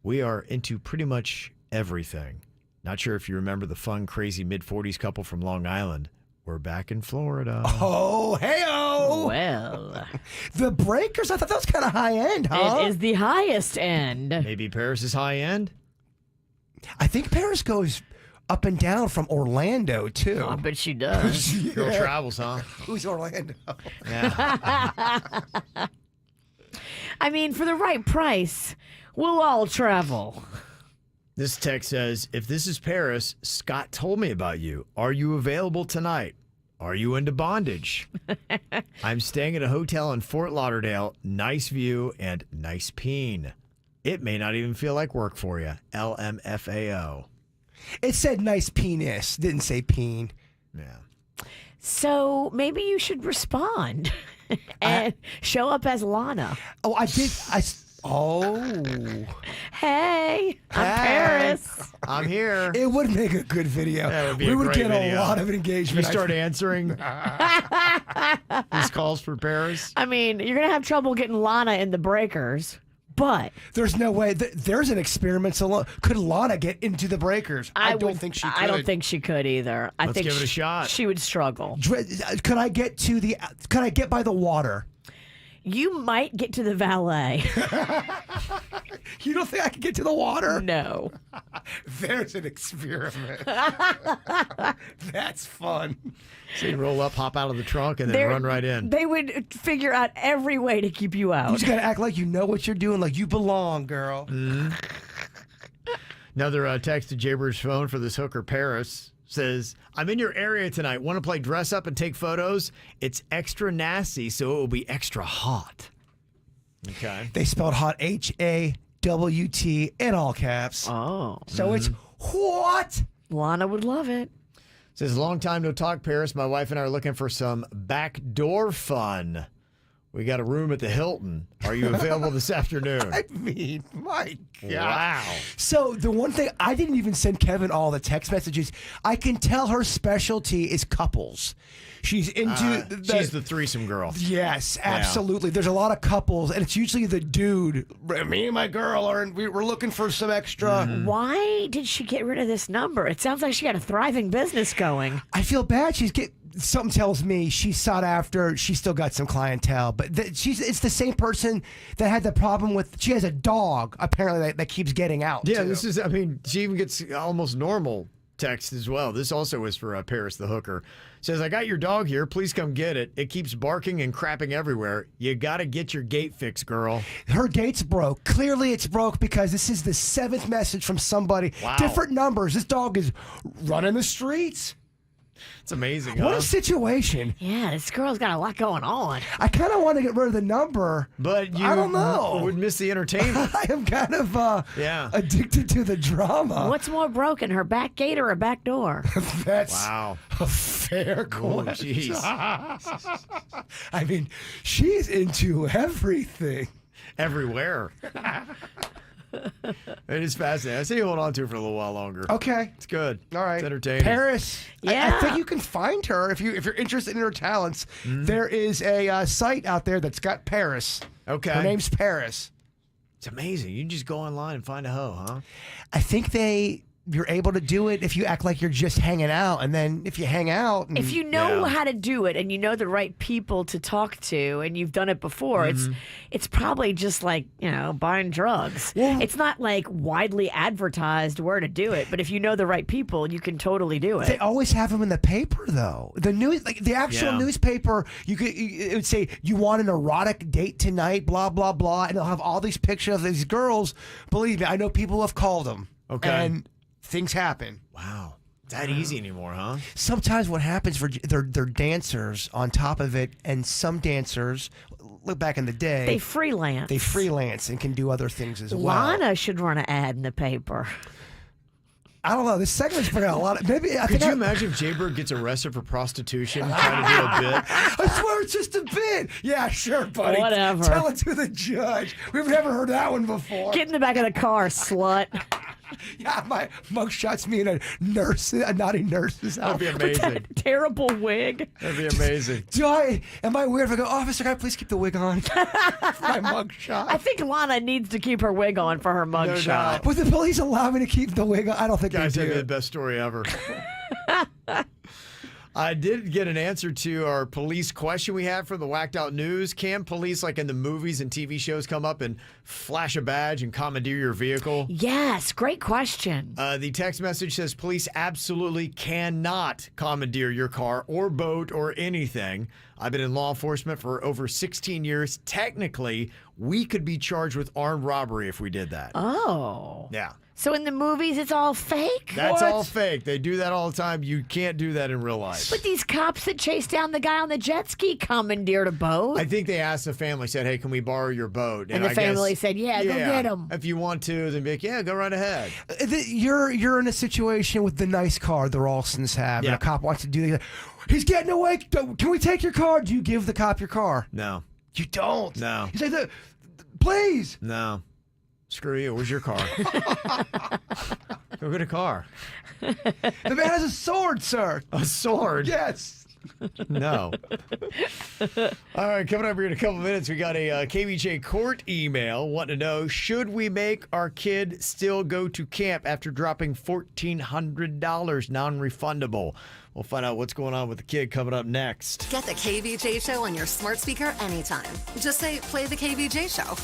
We are into pretty much everything. Not sure if you remember the fun, crazy mid-40s couple from Long Island. We're back in Florida." Oh, hey-o! Well. The Breakers? I thought that was kind of high-end, huh? It is the highest end. Maybe Paris is high-end? I think Paris goes up and down from Orlando, too. I bet she does. Girl travels, huh? Who's Orlando? Yeah. I mean, for the right price, we'll all travel. This text says, "If this is Paris, Scott told me about you. Are you available tonight? Are you into bondage? I'm staying at a hotel in Fort Lauderdale. Nice view and nice peen. It may not even feel like work for you. LMFAO." It said nice penis, didn't say peen. Yeah. So maybe you should respond and show up as Lana. Oh, I did. Hey, I'm Paris. I'm here. It would make a good video. That would be we a would great get video. a lot of engagement. You start answering these calls for Paris. I mean, you're going to have trouble getting Lana in the Breakers, but There's no way. There's an experiment. So could Lana get into the Breakers? I don't think she could. I don't think she could either. I Let's think give it a shot. She would struggle. Could I get by the water? You might get to the valet. You don't think I could get to the water? No. There's an experiment. That's fun. So you roll up, hop out of the trunk, and then run right in. They would figure out every way to keep you out. You just gotta act like you know what you're doing, like you belong, girl. Another text to Jaybird's phone for this hooker, Paris, says, "I'm in your area tonight. Want to play dress up and take photos? It's extra nasty, so it will be extra hot." Okay. They spelled hot HAWT in all caps. Oh. So it's what? Lana would love it. Says, "Long time no talk, Paris. My wife and I are looking for some backdoor fun. We got a room at the Hilton. Are you available this afternoon? I mean, my God. Wow. So the one thing, I didn't even send Kevin all the text messages. I can tell her specialty is couples. She's into she's the threesome girl. Yes, absolutely. There's a lot of couples, and it's usually the dude. Me and my girl we're looking for some extra. Why did she get rid of this number? It sounds like she got a thriving business going. I feel bad. Something tells me she's sought after. She's still got some clientele, but it's the same person that had the problem with. She has a dog apparently that keeps getting out. Yeah, too. she even gets almost normal text as well. This also is for Paris the hooker. Says, I got your dog here. Please come get it. It keeps barking and crapping everywhere. You got to get your gate fixed, girl. Her gate's broke. Clearly it's broke because this is the 7th message from somebody. Wow. Different numbers. This dog is running the streets. It's amazing, What huh? a situation. Yeah, this girl's got a lot going on. I kind of want to get rid of the number, but I don't know. would miss the entertainment. I am kind of addicted to the drama. What's more broken, her back gate or her back door? That's wow. a fair Oh, question. jeez. I mean, she's into everything. Everywhere. It is fascinating. I say you hold on to it for a little while longer. Okay. It's good. All right. It's entertaining. Paris. Yeah. I think you can find her if you're interested in her talents. There is a site out there that's got Paris. Okay. Her name's Paris. It's amazing. You can just go online and find a hoe, huh? I think you're able to do it if you act like you're just hanging out, and then if you hang out, If you know how to do it and you know the right people to talk to and you've done it before, it's probably just like, buying drugs. It's not like widely advertised where to do it, but if you know the right people, you can totally do it. They always have them in the paper, though. The news, like the actual newspaper, it would say you want an erotic date tonight, blah blah blah, and they'll have all these pictures of these girls. Believe me, I know people have called them. Okay. And things happen. Wow. That easy anymore, huh? Sometimes what happens for they're dancers on top of it, and some dancers, look back in the day, They freelance. They freelance and can do other things as well. Lana should run an ad in the paper. I don't know. This segment's been a lot of Could you imagine if Jay-Bird gets arrested for prostitution trying to do a bit? I swear it's just a bit. Yeah, sure, buddy. Whatever. Tell it to the judge. We've never heard that one before. Get in the back of the car, slut. Yeah, my mugshot's me in a naughty nurse's That'd be outfit. With amazing. that terrible wig. That'd be amazing. Am I weird if I go, officer, can I please keep the wig on? My mugshot. I think Lana needs to keep her wig on for her mugshot. doubt. Would the police allow me to keep the wig on? I don't think Guys, they that'd be the do. best story ever. I did get an answer to our police question we had for the Whacked Out News. Can police, like in the movies and TV shows, come up and flash a badge and commandeer your vehicle? Yes, great question. The text message says police absolutely cannot commandeer your car or boat or anything. I've been in law enforcement for over 16 years. Technically, we could be charged with armed robbery if we did that. Oh. Yeah. So in the movies, it's all fake? That's What? all fake. They do that all the time. You can't do that in real life. But these cops that chased down the guy on the jet ski commandeered a boat. I think they asked the family, said, hey, can we borrow your boat? And the I family guess, said, yeah, go get him. If you want to, then be like, yeah, go right ahead. You're in a situation with the nice car the Ralstons have, and a cop wants to do that. He's getting away. Can we take your car? Do you give the cop your car? No. You don't. No. He's like, please. No. Screw you. Where's your car? Go get a car. The man has a sword, sir. A sword? Yes. No. All right, coming up here in a couple minutes, we got a KVJ court email wanting to know, should we make our kid still go to camp after dropping $1,400 non-refundable? We'll find out what's going on with the kid coming up next. Get the KVJ show on your smart speaker anytime. Just say, play the KVJ show.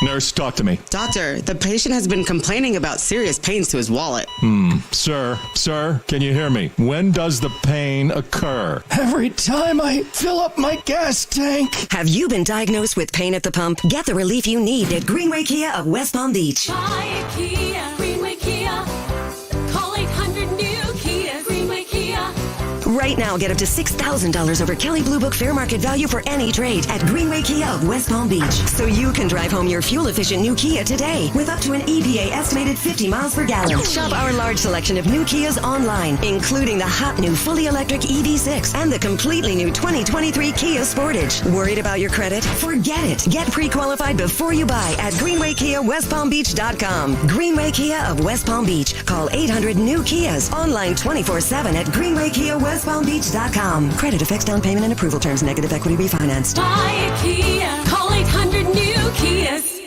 Nurse, talk to me. Doctor, the patient has been complaining about serious pains to his wallet. Sir, can you hear me? When does the pain occur? Every time I fill up my gas tank. Have you been diagnosed with pain at the pump? Get the relief you need at Greenway Kia of West Palm Beach. Buy a Kia, Greenway Kia. Call 800 new Kia, Greenway Kia. Right now, get up to $6,000 over Kelley Blue Book fair market value for any trade at Greenway Kia of West Palm Beach. So you can drive home your fuel-efficient new Kia today with up to an EPA estimated 50 miles per gallon. Shop our large selection of new Kias online, including the hot new fully electric EV6 and the completely new 2023 Kia Sportage. Worried about your credit? Forget it. Get pre-qualified before you buy at GreenwayKiaWestPalmBeach.com. Greenway Kia of West Palm Beach. Call 800-NEW-KIAs. Online 24/7 at GreenwayKiaWestPalmBeach.com. Credit affects down payment and approval terms. Negative equity refinanced. Buy a Kia. Call 800-NEW-KIAs.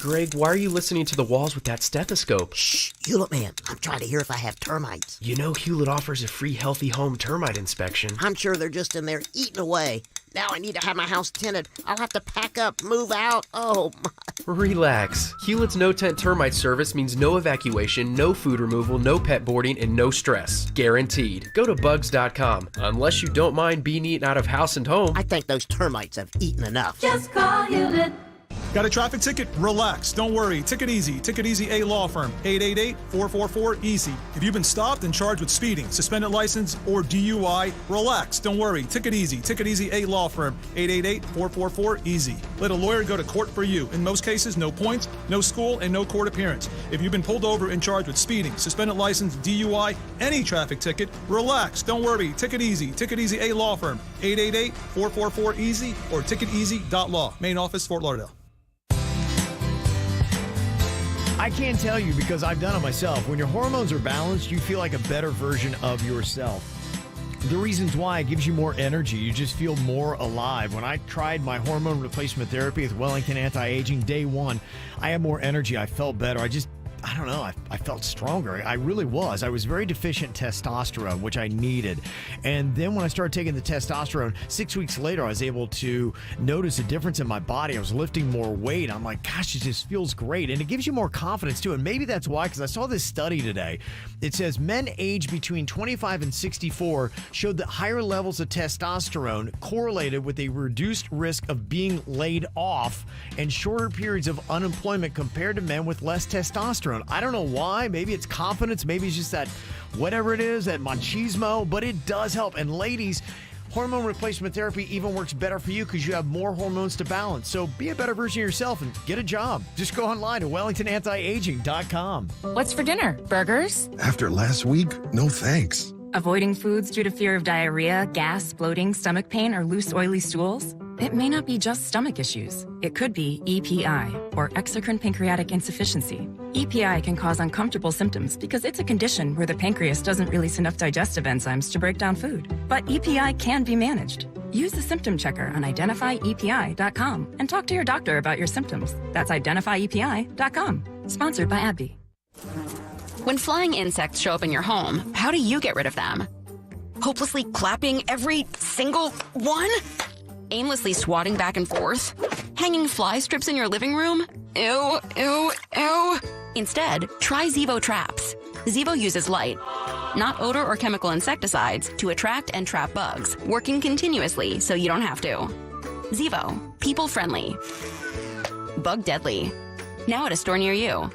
Greg, why are you listening to the walls with that stethoscope? Shh, Hewlett man, I'm trying to hear if I have termites. You know Hewlett offers a free Healthy Home termite inspection. I'm sure they're just in there eating away. Now I need to have my house tinted. I'll have to pack up, move out. Oh, my. Relax. Hewlett's no-tent termite service means no evacuation, no food removal, no pet boarding, and no stress. Guaranteed. Go to bugs.com. Unless you don't mind being eaten out of house and home. I think those termites have eaten enough. Just call Hewlett. Got a traffic ticket? Relax. Don't worry. Take it easy. Take it easy, A Law Firm. 888-444-EASY. If you've been stopped and charged with speeding, suspended license, or DUI, relax. Don't worry. Take it easy. Take it easy, A Law Firm. 888-444-EASY. Let a lawyer go to court for you. In most cases, no points, no school, and no court appearance. If you've been pulled over and charged with speeding, suspended license, DUI, any traffic ticket, relax. Don't worry. Take it easy. Take it easy, A Law Firm. 888-444-EASY or ticketeasy.law. Main office, Fort Lauderdale. I can't tell you because I've done it myself. When your hormones are balanced, you feel like a better version of yourself. The reasons why: it gives you more energy. You just feel more alive. When I tried my hormone replacement therapy with Wellington Anti-Aging, day one, I had more energy. I felt better. I don't know. I felt stronger. I really was. I was very deficient testosterone, which I needed. And then when I started taking the testosterone, 6 weeks later, I was able to notice a difference in my body. I was lifting more weight. I'm like, gosh, it just feels great. And it gives you more confidence, too. And maybe that's why, because I saw this study today. It says men aged between 25 and 64 showed that higher levels of testosterone correlated with a reduced risk of being laid off and shorter periods of unemployment compared to men with less testosterone. I don't know why. Maybe it's confidence. Maybe it's just that whatever it is, that machismo, but it does help. And ladies, hormone replacement therapy even works better for you because you have more hormones to balance. So be a better version of yourself and get a job. Just go online to WellingtonAntiAging.com. What's for dinner? Burgers? After last week, no thanks. Avoiding foods due to fear of diarrhea, gas, bloating, stomach pain, or loose, oily stools? It may not be just stomach issues. It could be EPI, or exocrine pancreatic insufficiency. EPI can cause uncomfortable symptoms because it's a condition where the pancreas doesn't release enough digestive enzymes to break down food. But EPI can be managed. Use the symptom checker on identifyepi.com and talk to your doctor about your symptoms. That's identifyepi.com. Sponsored by AbbVie. When flying insects show up in your home, how do you get rid of them? Hopelessly clapping every single one? Aimlessly swatting back and forth? Hanging fly strips in your living room? Ew, ew, ew. Instead, try Zevo Traps. Zevo uses light, not odor or chemical insecticides, to attract and trap bugs, working continuously so you don't have to. Zevo, people friendly, bug deadly. Now at a store near you.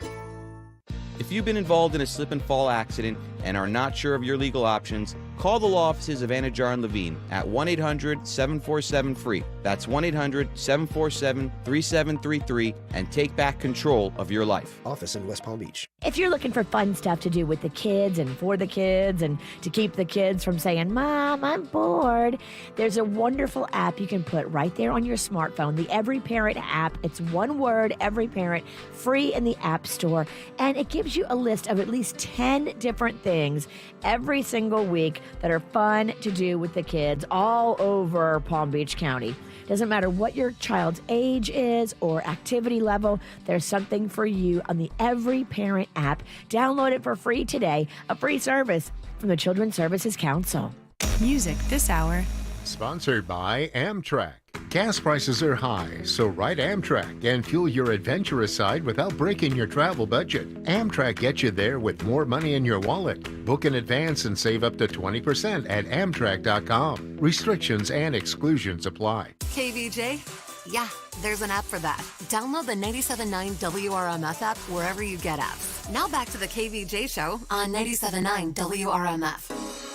If you've been involved in a slip and fall accident and are not sure of your legal options, call the law offices of Anajar and Levine at 1-800-747-FREE. That's 1-800-747-3733 and take back control of your life. Office in West Palm Beach. If you're looking for fun stuff to do with the kids and for the kids and to keep the kids from saying, Mom, I'm bored, there's a wonderful app you can put right there on your smartphone, the Every Parent app. It's one word, Every Parent, free in the App Store. And it gives you a list of at least 10 different things every single week that are fun to do with the kids all over Palm Beach County. Doesn't matter what your child's age is or activity level, there's something for you on the Every Parent app. Download it for free today, a free service from the Children's Services Council. Music this hour. Sponsored by Amtrak. Gas prices are high, so ride Amtrak and fuel your adventurous side without breaking your travel budget. Amtrak gets you there with more money in your wallet. Book in advance and save up to 20% at Amtrak.com. Restrictions and exclusions apply. KVJ? Yeah, there's an app for that. Download the 97.9 WRMF app wherever you get apps. Now back to the KVJ show on 97.9 WRMF.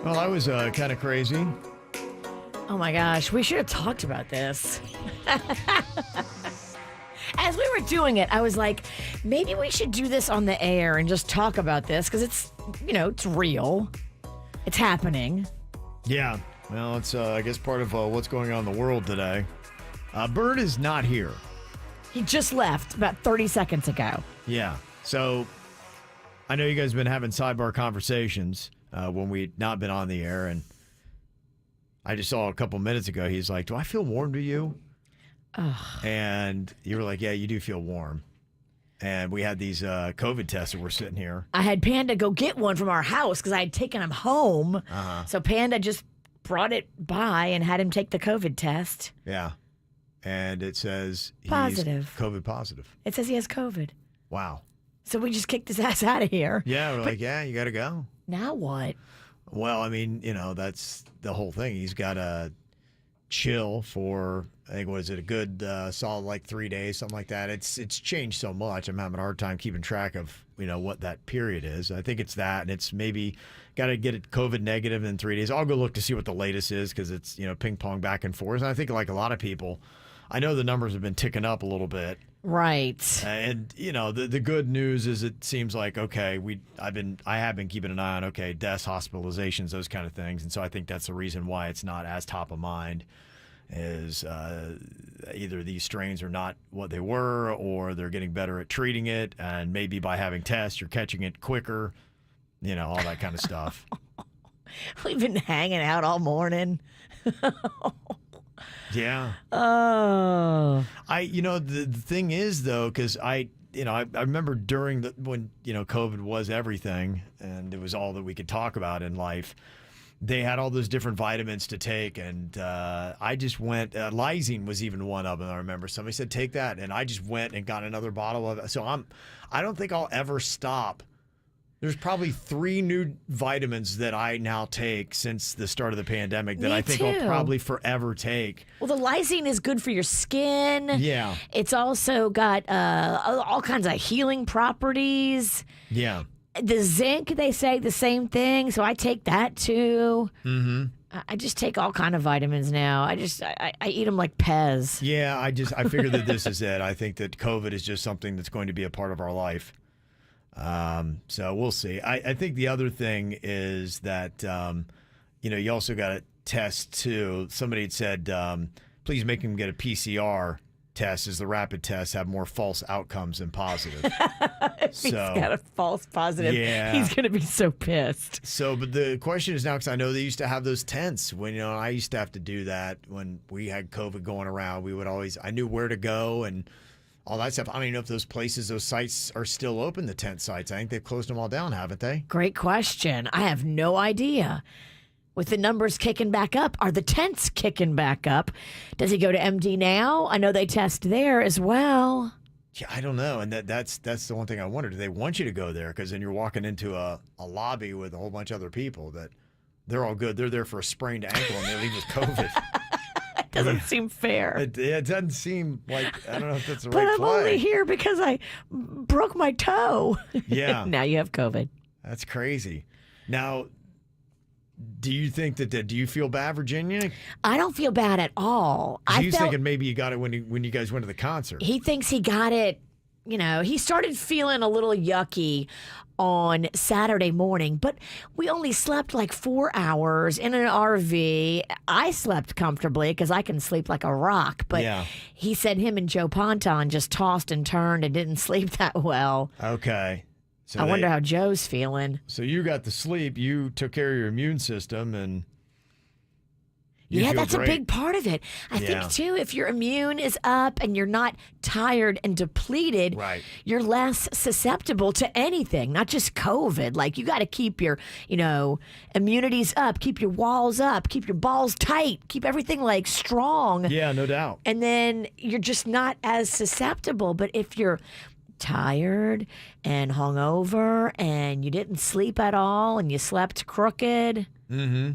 Well, that was kind of crazy. Oh my gosh, we should have talked about this. As we were doing it, I was like, maybe we should do this on the air and just talk about this because it's, it's real. It's happening. Yeah. Well, it's, I guess, part of what's going on in the world today. Bird is not here. He just left about 30 seconds ago. Yeah. So I know you guys have been having sidebar conversations when we'd not been on the air. And I just saw a couple minutes ago, he's like, do I feel warm to you? Ugh. And you were like, yeah, you do feel warm. And we had these COVID tests that were sitting here. I had Panda go get one from our house because I had taken him home. Uh-huh. So Panda just brought it by and had him take the COVID test. Yeah. And it says he's Positive. COVID positive. It says he has COVID. Wow. So we just kicked his ass out of here. Yeah, we're like, yeah, you got to go. Now what? Well, I mean, that's the whole thing. He's got to chill for, I think, what is it, a good solid like 3 days, something like that. It's changed so much. I'm having a hard time keeping track of, what that period is. I think it's that, and it's maybe got to get it COVID negative in 3 days. I'll go look to see what the latest is because it's, ping pong back and forth. And I think like a lot of people, I know the numbers have been ticking up a little bit. Right. And the good news is it seems like okay, I have been keeping an eye on deaths, hospitalizations, those kind of things, and so I think that's the reason why it's not as top of mind. Is either these strains are not what they were, or they're getting better at treating it, and maybe by having tests, you're catching it quicker. All that kind of stuff. We've been hanging out all morning. Yeah. Oh. The thing is though, because I remember during when COVID was everything and it was all that we could talk about in life. They had all those different vitamins to take, and I just went. Lysine was even one of them. I remember somebody said take that, and I just went and got another bottle of it. So I don't think I'll ever stop. There's probably 3 new vitamins that I now take since the start of the pandemic that I think I'll probably forever take. Well, the lysine is good for your skin. Yeah. It's also got all kinds of healing properties. Yeah. The zinc, they say the same thing, so I take that too. Mm-hmm. I just take all kind of vitamins now. I eat them like Pez. Yeah, I figure that this is it. I think that COVID is just something that's going to be a part of our life. So we'll see. I think the other thing is that, you also got to test too. Somebody had said, please make him get a PCR test, as the rapid tests have more false outcomes than positive. If he's got a false positive, he's going to be so pissed. So, but the question is now, because I know they used to have those tents when, I used to have to do that when we had COVID going around. I knew where to go and all that stuff. I don't even know if those sites are still open, the tent sites. I think they've closed them all down, haven't they? Great question. I have no idea. With the numbers kicking back up, are the tents kicking back up? Does he go to MD now? I know they test there as well. Yeah, I don't know. And that's the one thing I wonder. Do they want you to go there? Because then you're walking into a lobby with a whole bunch of other people that they're all good. They're there for a sprained ankle and they leave with COVID. It doesn't seem fair. It doesn't seem like, I don't know if that's the but right I'm play. only here because I broke my toe. Yeah. Now you have COVID. That's crazy. Now, do you think do you feel bad, Virginia? I don't feel bad at all. He's thinking maybe you got it when you guys went to the concert. He thinks he got it, he started feeling a little yucky on Saturday morning, but we only slept like 4 hours in an RV. I slept comfortably because I can sleep like a rock, but he said him and Joe Ponton just tossed and turned and didn't sleep that well. Okay. So I wonder how Joe's feeling. So you got the sleep, you took care of your immune system, and yeah, that's great. A big part of it. I think, too, if your immune is up and you're not tired and depleted, you're less susceptible to anything, not just COVID. Like, you got to keep your, immunities up, keep your walls up, keep your balls tight, keep everything, strong. Yeah, no doubt. And then you're just not as susceptible. But if you're tired and hungover and you didn't sleep at all and you slept crooked. Mm-hmm.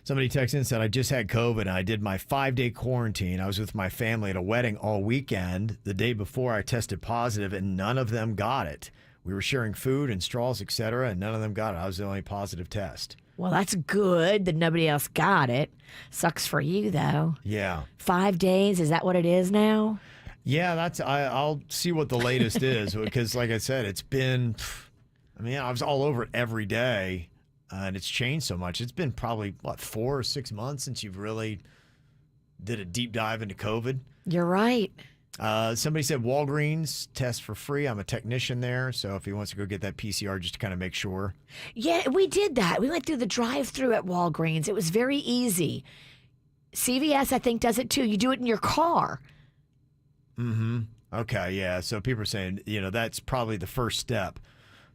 Somebody texted in and said, I just had COVID and I did my 5-day quarantine. I was with my family at a wedding all weekend. The day before I tested positive and none of them got it. We were sharing food and straws, etc., and none of them got it. I was the only positive test. Well, that's good that nobody else got it. Sucks for you, though. Yeah. 5 days, is that what it is now? Yeah, I'll see what the latest is because, like I said, it's been, I was all over it every day and it's changed so much. It's been probably, 4 or 6 months since you've really did a deep dive into COVID. You're right. Somebody said Walgreens test for free. I'm a technician there, so if he wants to go get that PCR just to kind of make sure. Yeah, we did that. We went through the drive-through at Walgreens. It was very easy. CVS, I think, does it too. You do it in your car. Mm-hmm. Okay, yeah. So people are saying, that's probably the first step.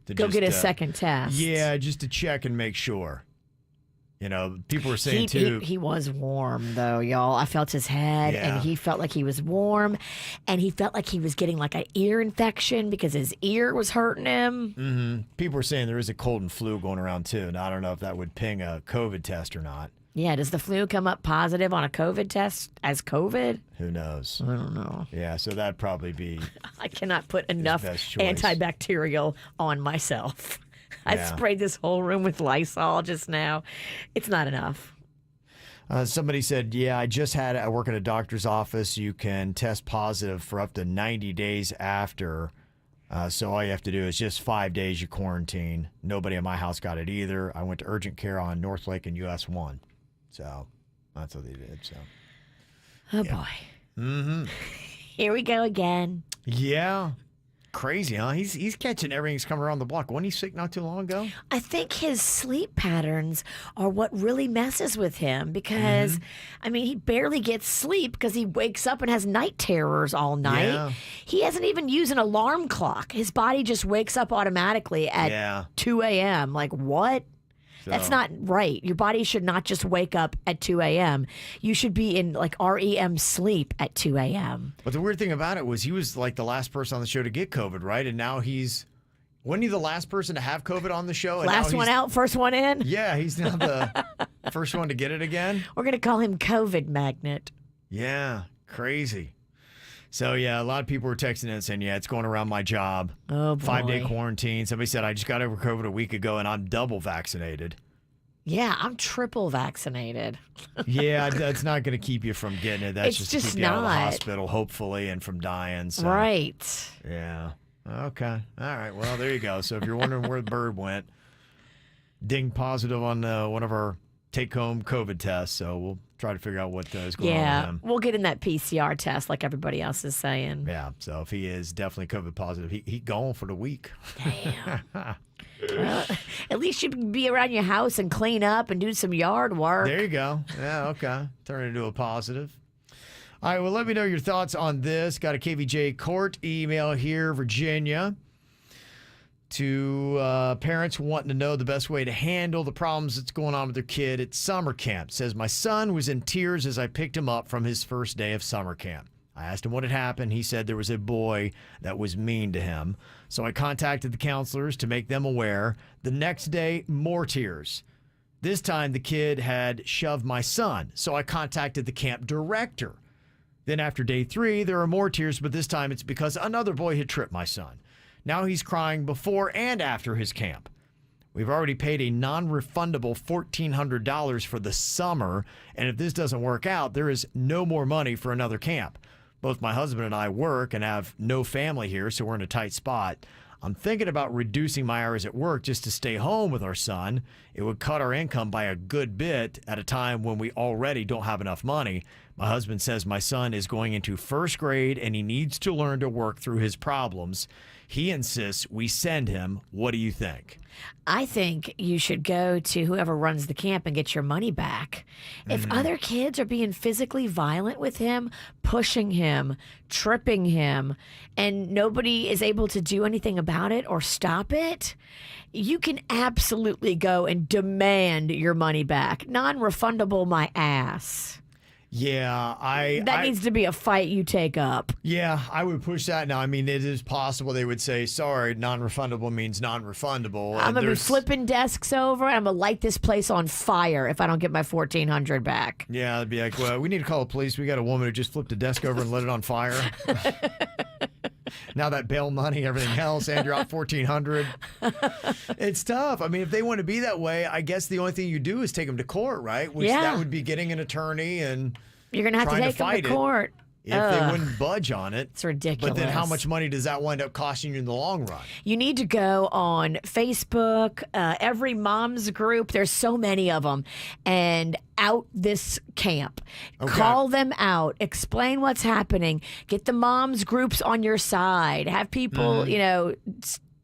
To Go just, get a second test. Yeah, just to check and make sure. People were saying too. He was warm though, y'all. I felt his head, Yeah. and he felt like he was warm, and he felt like he was getting like an ear infection because his ear was hurting him. Mm-hmm. People were saying there is a cold and flu going around too, and I don't know if that would ping a COVID test or not. Yeah, does the flu come up positive on a COVID test as COVID? Who knows? I don't know. Yeah, so that'd probably be. I cannot put enough best choice. antibacterial on myself. I Yeah. sprayed this whole room with Lysol just now. It's not enough. Somebody said, I work at a doctor's office. You can test positive for up to 90 days after. So all you have to do is just 5 days you quarantine. Nobody in my house got it either. I went to urgent care on North Lake and US 1. So that's what they did. So. Oh, boy. Mm-hmm. Here we go again. Yeah. Crazy, huh? He's catching everything that's coming around the block. Wasn't he sick not too long ago? I think his sleep patterns are what really messes with him because, he barely gets sleep because he wakes up and has night terrors all night. Yeah. He hasn't even used an alarm clock. His body just wakes up automatically at 2 a.m. Like, what? That's So- not right. Your body should not just wake up at 2 a.m. You should be in like REM sleep at 2 a.m. But the weird thing about it was he was like the last person on the show to get COVID, right? And now wasn't he the last person to have COVID on the show? And Last now one he's- out, first one in. Yeah, he's now the first one to get it again. We're going to call him COVID Magnet. Yeah, crazy. So, yeah, a lot of people were texting in saying, it's going around my job. Oh, boy. 5-day quarantine. Somebody said, I just got over COVID a week ago and I'm double vaccinated. Yeah, I'm triple vaccinated. Yeah, that's not going to keep you from getting it. That's It's just to just keep you out of the not. hospital, hopefully, and from dying. So. Right. Yeah. Okay. All right. Well, there you go. So if you're wondering where the bird went, ding positive on one of our take-home COVID tests. So we'll try to figure out what is going on with Yeah, him. we'll get in that PCR test like everybody else is saying. Yeah. So if he is definitely COVID positive, he gone for the week. Well, at least you can be around your house and clean up and do some yard work. There you go. Yeah, okay. Turn it into a positive. All right, well, let me know your thoughts on this. Got a KVJ court email here, Virginia, to parents wanting to know the best way to handle the problems that's going on with their kid at summer camp. Says, my son was in tears as I picked him up from his first day of summer camp. I asked him what had happened. He said there was a boy that was mean to him. So I contacted the counselors to make them aware. The next day, more tears. This time, the kid had shoved my son. So I contacted the camp director. Then after day 3, there are more tears, but this time it's because another boy had tripped my son. Now he's crying before and after his camp. We've already paid a non-refundable $1,400 for the summer, and if this doesn't work out, there is no more money for another camp. Both my husband and I work and have no family here, so we're in a tight spot. I'm thinking about reducing my hours at work just to stay home with our son. It would cut our income by a good bit at a time when we already don't have enough money. My husband says my son is going into first grade and he needs to learn to work through his problems. He insists we send him. What do you think? I think you should go to whoever runs the camp and get your money back. If other kids are being physically violent with him, pushing him, tripping him, and nobody is able to do anything about it or stop it, you can absolutely go and demand your money back. Non-refundable my ass. Yeah, That needs to be a fight you take up. Yeah, I would push that. Now, I mean, it is possible they would say, sorry, non-refundable means non-refundable. I'm going to be flipping desks over and I'm going to light this place on fire if I don't get my $1,400 back. Yeah, it'd be like, well, we need to call the police. We got a woman who just flipped a desk over and lit it on fire. Now that bail money, everything else, and you're out $1,400. It's tough. I mean, if they want to be that way, I guess the only thing you do is take them to court, right? Which that would be getting an attorney and you're going to have to take them to court. If they wouldn't budge on it. It's ridiculous. But then how much money does that wind up costing you in the long run? You need to go on Facebook, every mom's group. There's so many of them. And out this camp. Okay. Call them out. Explain what's happening. Get the moms groups on your side. Have people,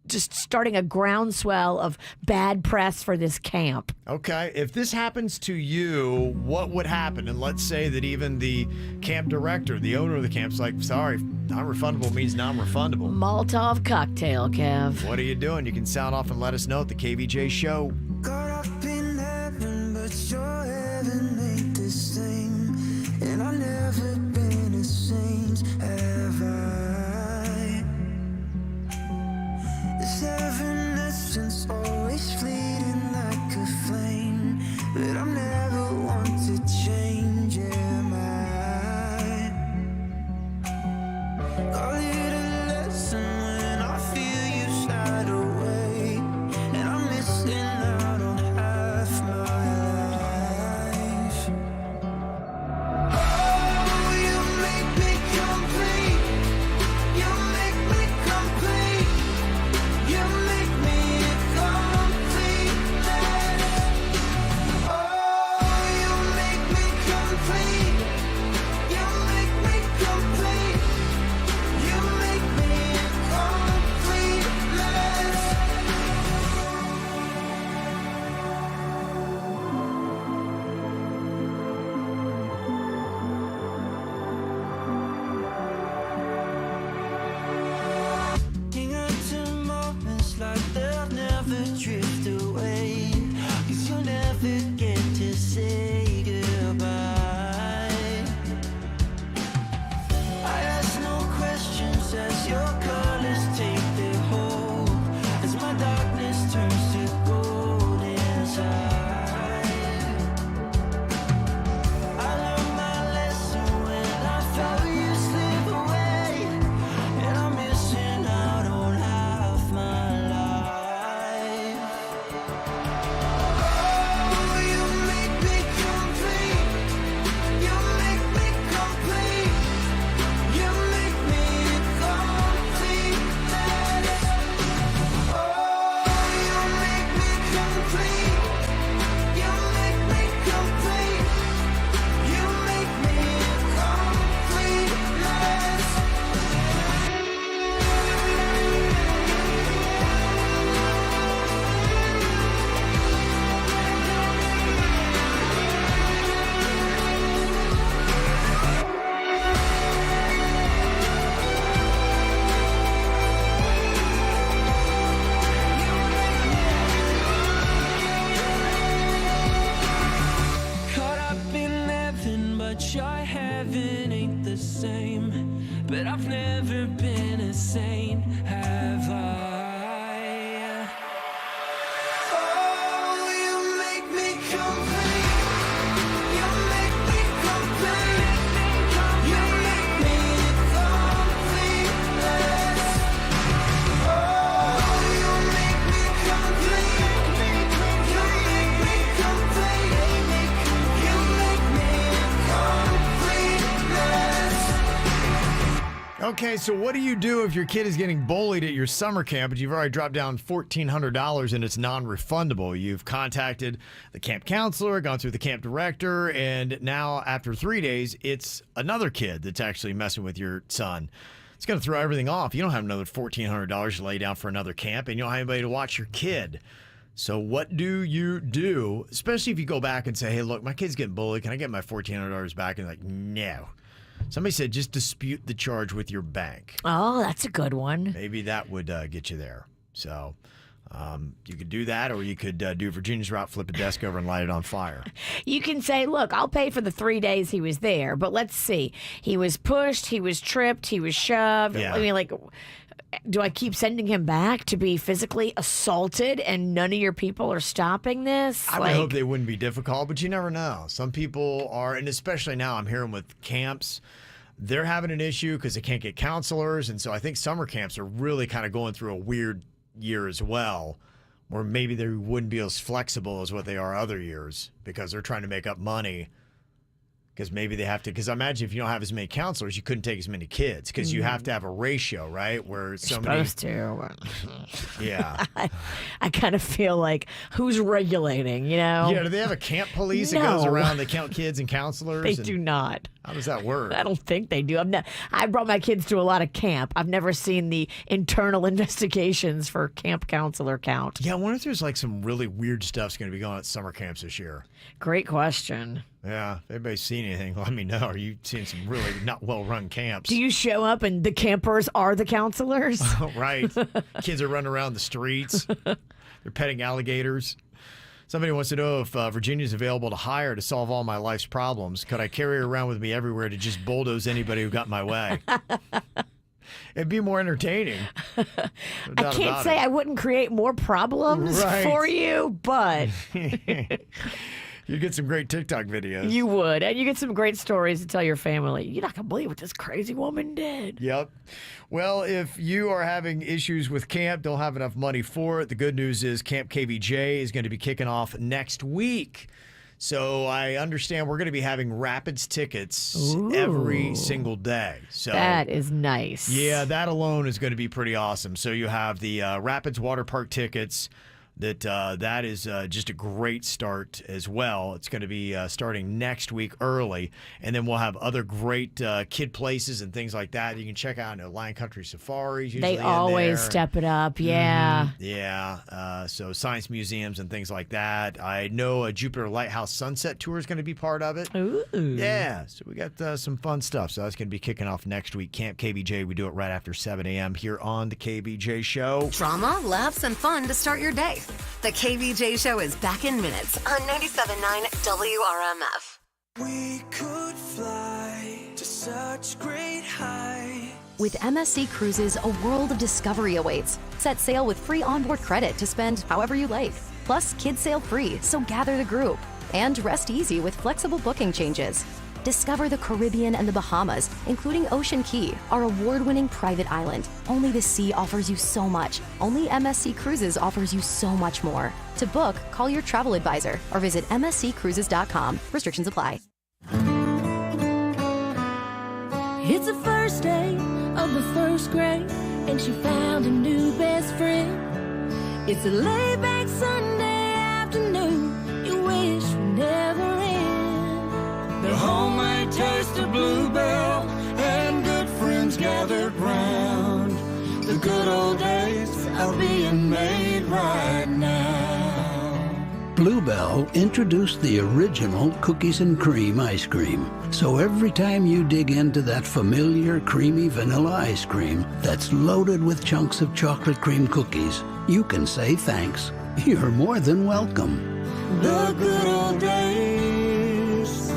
just starting a groundswell of bad press for this camp. Okay. If this happens to you, what would happen? And let's say that even the camp director, the owner of the camp's like, sorry, non-refundable means non-refundable. Molotov cocktail, Kev. What are you doing? You can sound off and let us know at the KVJ show. Caught up in heaven, but your heaven ain't the same. And I've never been a saint, have I? This heaven essence always fleeting like a flame, but I'm never one to change, am I? Call it a lesson when I feel you slide away, and I'm missing out on half my life. Oh, you make me complete. You make me complete. You make me complete. Oh, you make me complete. You make me complete. You make me Hang on to moments like they'll never drift away, 'cause you'll never get to say goodbye. I ask no questions as your colors take their hold, as my darkness turns to gold inside. I learned my lesson when I felt you slip away, and I'm missing out on half my life. Oh, you make me complete. You make me complete. You make me complete. Oh, you make me complete. You make me complete. You make me Caught up in heaven, but your heaven ain't the same. But I've never been a saint, have I? Oh, you make me complete. You make me complete. You make me complete. Oh, you make me complete. You make me complete. You make me complete. Okay, so what do you do if your kid is getting bullied at your summer camp, but you've already dropped down $1,400 and it's non-refundable? You've contacted the camp counselor, gone through the camp director, and now after 3 days, it's another kid that's actually messing with your son. It's going to throw everything off. You don't have another $1,400 to lay down for another camp, and you don't have anybody to watch your kid. So what do you do, especially if you go back and say, hey, look, my kid's getting bullied. Can I get my $1,400 back? And like, no. Somebody said just dispute the charge with your bank. Oh, that's a good one. Maybe that would get you there. So you could do that, or you could do Virginia's route, flip a desk over and light it on fire. You can say, look, I'll pay for the 3 days he was there, but let's see. He was pushed, he was tripped, he was shoved. Yeah. I mean, like, do I keep sending him back to be physically assaulted and none of your people are stopping this? I would hope they wouldn't be difficult, but you never know. Some people are, and especially now I'm hearing with camps, they're having an issue because they can't get counselors. And so I think summer camps are really kind of going through a weird year as well, where maybe they wouldn't be as flexible as what they are other years because they're trying to make up money. Because maybe they have to, because I imagine if you don't have as many counselors, you couldn't take as many kids because you have to have a ratio, right? Where so many. Supposed to. Yeah. I kind of feel like who's regulating, you know? Yeah, do they have a camp police that goes around, they count kids and counselors? They do not. How does that work? I don't think they do. I brought my kids to a lot of camp. I've never seen the internal investigations for camp counselor count. Yeah, I wonder if there's like some really weird stuff's going to be going on at summer camps this year. Great question. Yeah, if anybody's seen anything, let me know. Are you seeing some really not well-run camps? Do you show up and the campers are the counselors? Right. Kids are running around the streets. They're petting alligators. Somebody wants to know if Virginia's available to hire to solve all my life's problems. Could I carry her around with me everywhere to just bulldoze anybody who got in my way? It'd be more entertaining. No I doubt can't about say it. I wouldn't create more problems for you, but you'd get some great TikTok videos. you would. And you get some great stories to tell your family. You're not going to believe what this crazy woman did. Yep. Well, if you are having issues with camp, don't have enough money for it, the good news is Camp KVJ is going to be kicking off next week. So I understand we're going to be having Rapids tickets every single day. So that is nice. Yeah, that alone is going to be pretty awesome. So you have the Rapids Water Park tickets. That is just a great start as well. It's going to be starting next week early, and then we'll have other great kid places and things like that. You can check out Lion Country Safaris. Usually They always step it up, yeah. Yeah, so science museums and things like that. I know a Jupiter Lighthouse Sunset Tour is going to be part of it. Ooh. Yeah, so we got some fun stuff. So that's going to be kicking off next week. Camp KVJ, we do it right after 7 a.m. here on the KVJ Show. Drama, laughs, and fun to start your day. The KVJ Show is back in minutes on 97.9 WRMF. We could fly to such great heights. With MSC Cruises, a world of discovery awaits. Set sail with free onboard credit to spend however you like. Plus, kids sail free, so gather the group. And rest easy with flexible booking changes. Discover the Caribbean and the Bahamas, including Ocean Key, our award-winning private island. Only the sea offers you so much. Only MSC Cruises offers you so much more. To book, call your travel advisor or visit msccruises.com. Restrictions apply. It's the first day of the first grade, and she found a new best friend. It's a laid-back Sunday afternoon you wish would never end. The homemade taste of Bluebell and good friends gathered round. The good old days are being made right now. Bluebell introduced the original cookies and cream ice cream. So every time you dig into that familiar creamy vanilla ice cream that's loaded with chunks of chocolate cream cookies, you can say thanks. You're more than welcome. The good old days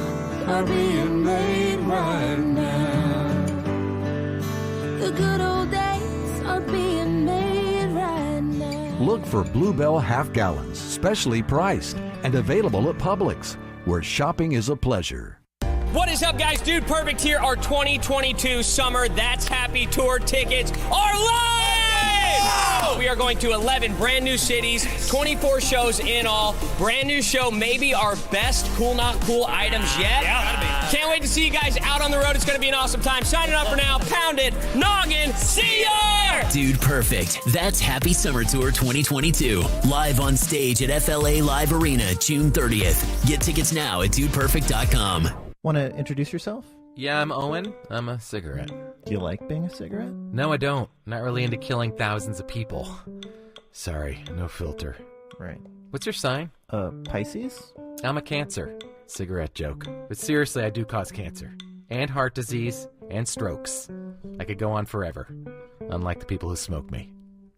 are being made right now. The good old days are being made right now. Look for Bluebell half gallons, specially priced and available at Publix, where shopping is a pleasure. What is up, guys? Dude Perfect here. Our 2022 Summer That's Happy Tour tickets are live! We are going to 11 brand new cities, 24 shows in all. Brand new show, maybe our best Cool Not Cool items yet. Yeah, that'll be. Can't wait to see you guys out on the road. It's going to be an awesome time. Signing up for now. Pound it. Noggin. See ya! Dude Perfect. That's Happy Summer Tour 2022. Live on stage at FLA Live Arena, June 30th. Get tickets now at dudeperfect.com. Want to introduce yourself? Yeah, I'm Owen. I'm a cigarette. Do you like being a cigarette? No, I don't. Not really into killing thousands of people. Sorry, no filter. Right. What's your sign? Pisces? I'm a Cancer. Cigarette joke. But seriously, I do cause cancer. And heart disease. And strokes. I could go on forever. Unlike the people who smoke me.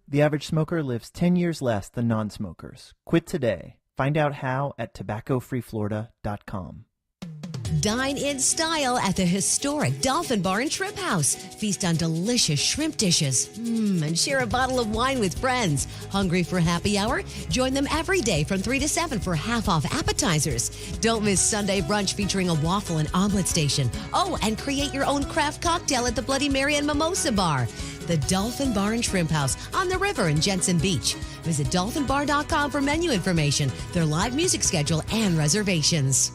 The average smoker lives 10 years less than non-smokers. Quit today. Find out how at tobaccofreeflorida.com. Dine in style at the historic Dolphin Bar and Shrimp House. Feast on delicious shrimp dishes. And share a bottle of wine with friends. Hungry for happy hour? Join them every day from 3 to 7 for half-off appetizers. Don't miss Sunday brunch featuring a waffle and omelet station. Oh, and create your own craft cocktail at the Bloody Mary and Mimosa Bar. The Dolphin Bar and Shrimp House on the river in Jensen Beach. Visit dolphinbar.com for menu information, their live music schedule, and reservations.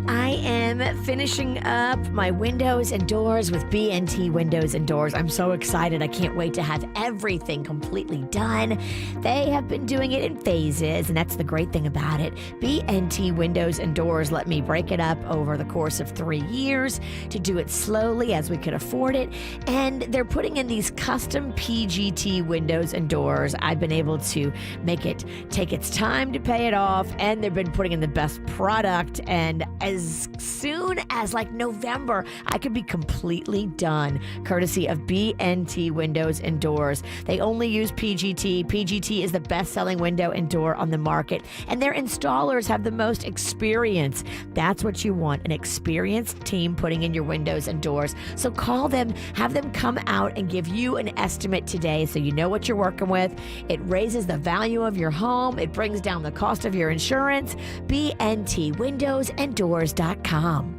I am finishing up my windows and doors with BNT Windows and Doors. I'm so excited. I can't wait to have everything completely done. They have been doing it in phases, and that's the great thing about it. BNT Windows and Doors let me break it up over the course of 3 years to do it slowly as we could afford it. And they're putting in these custom PGT windows and doors. I've been able to make it take its time to pay it off, and they've been putting in the best product. And as soon as like November, I could be completely done, courtesy of BNT Windows and Doors. They only use PGT. PGT is the best-selling window and door on the market, and their installers have the most experience. That's what you want, an experienced team putting in your windows and doors. So call them, have them come out and give you an estimate today so you know what you're working with. It raises the value of your home. It brings down the cost of your insurance. BNTwindowsanddoors.com.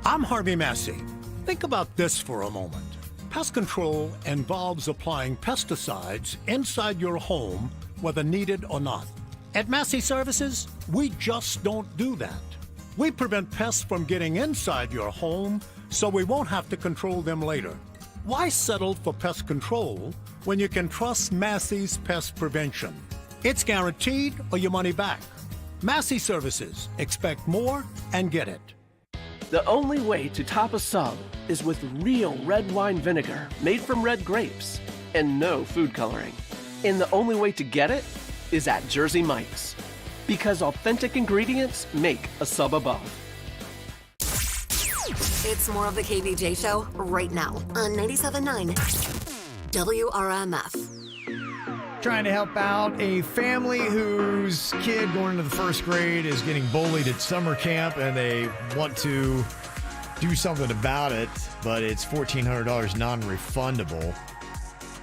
I'm Harvey Massey. Think about this for a moment. Pest control involves applying pesticides inside your home, whether needed or not. At Massey Services, we just don't do that. We prevent pests from getting inside your home so we won't have to control them later. Why settle for pest control when you can trust Massey's pest prevention? It's guaranteed or your money back. Massey Services. Expect more and get it. The only way to top a sub is with real red wine vinegar made from red grapes and no food coloring. And the only way to get it is at Jersey Mike's, because authentic ingredients make a sub above. It's more of the KVJ Show right now on 97.9 WRMF. Trying to help out a family whose kid going into the first grade is getting bullied at summer camp, and they want to do something about it, but it's $1,400 non-refundable.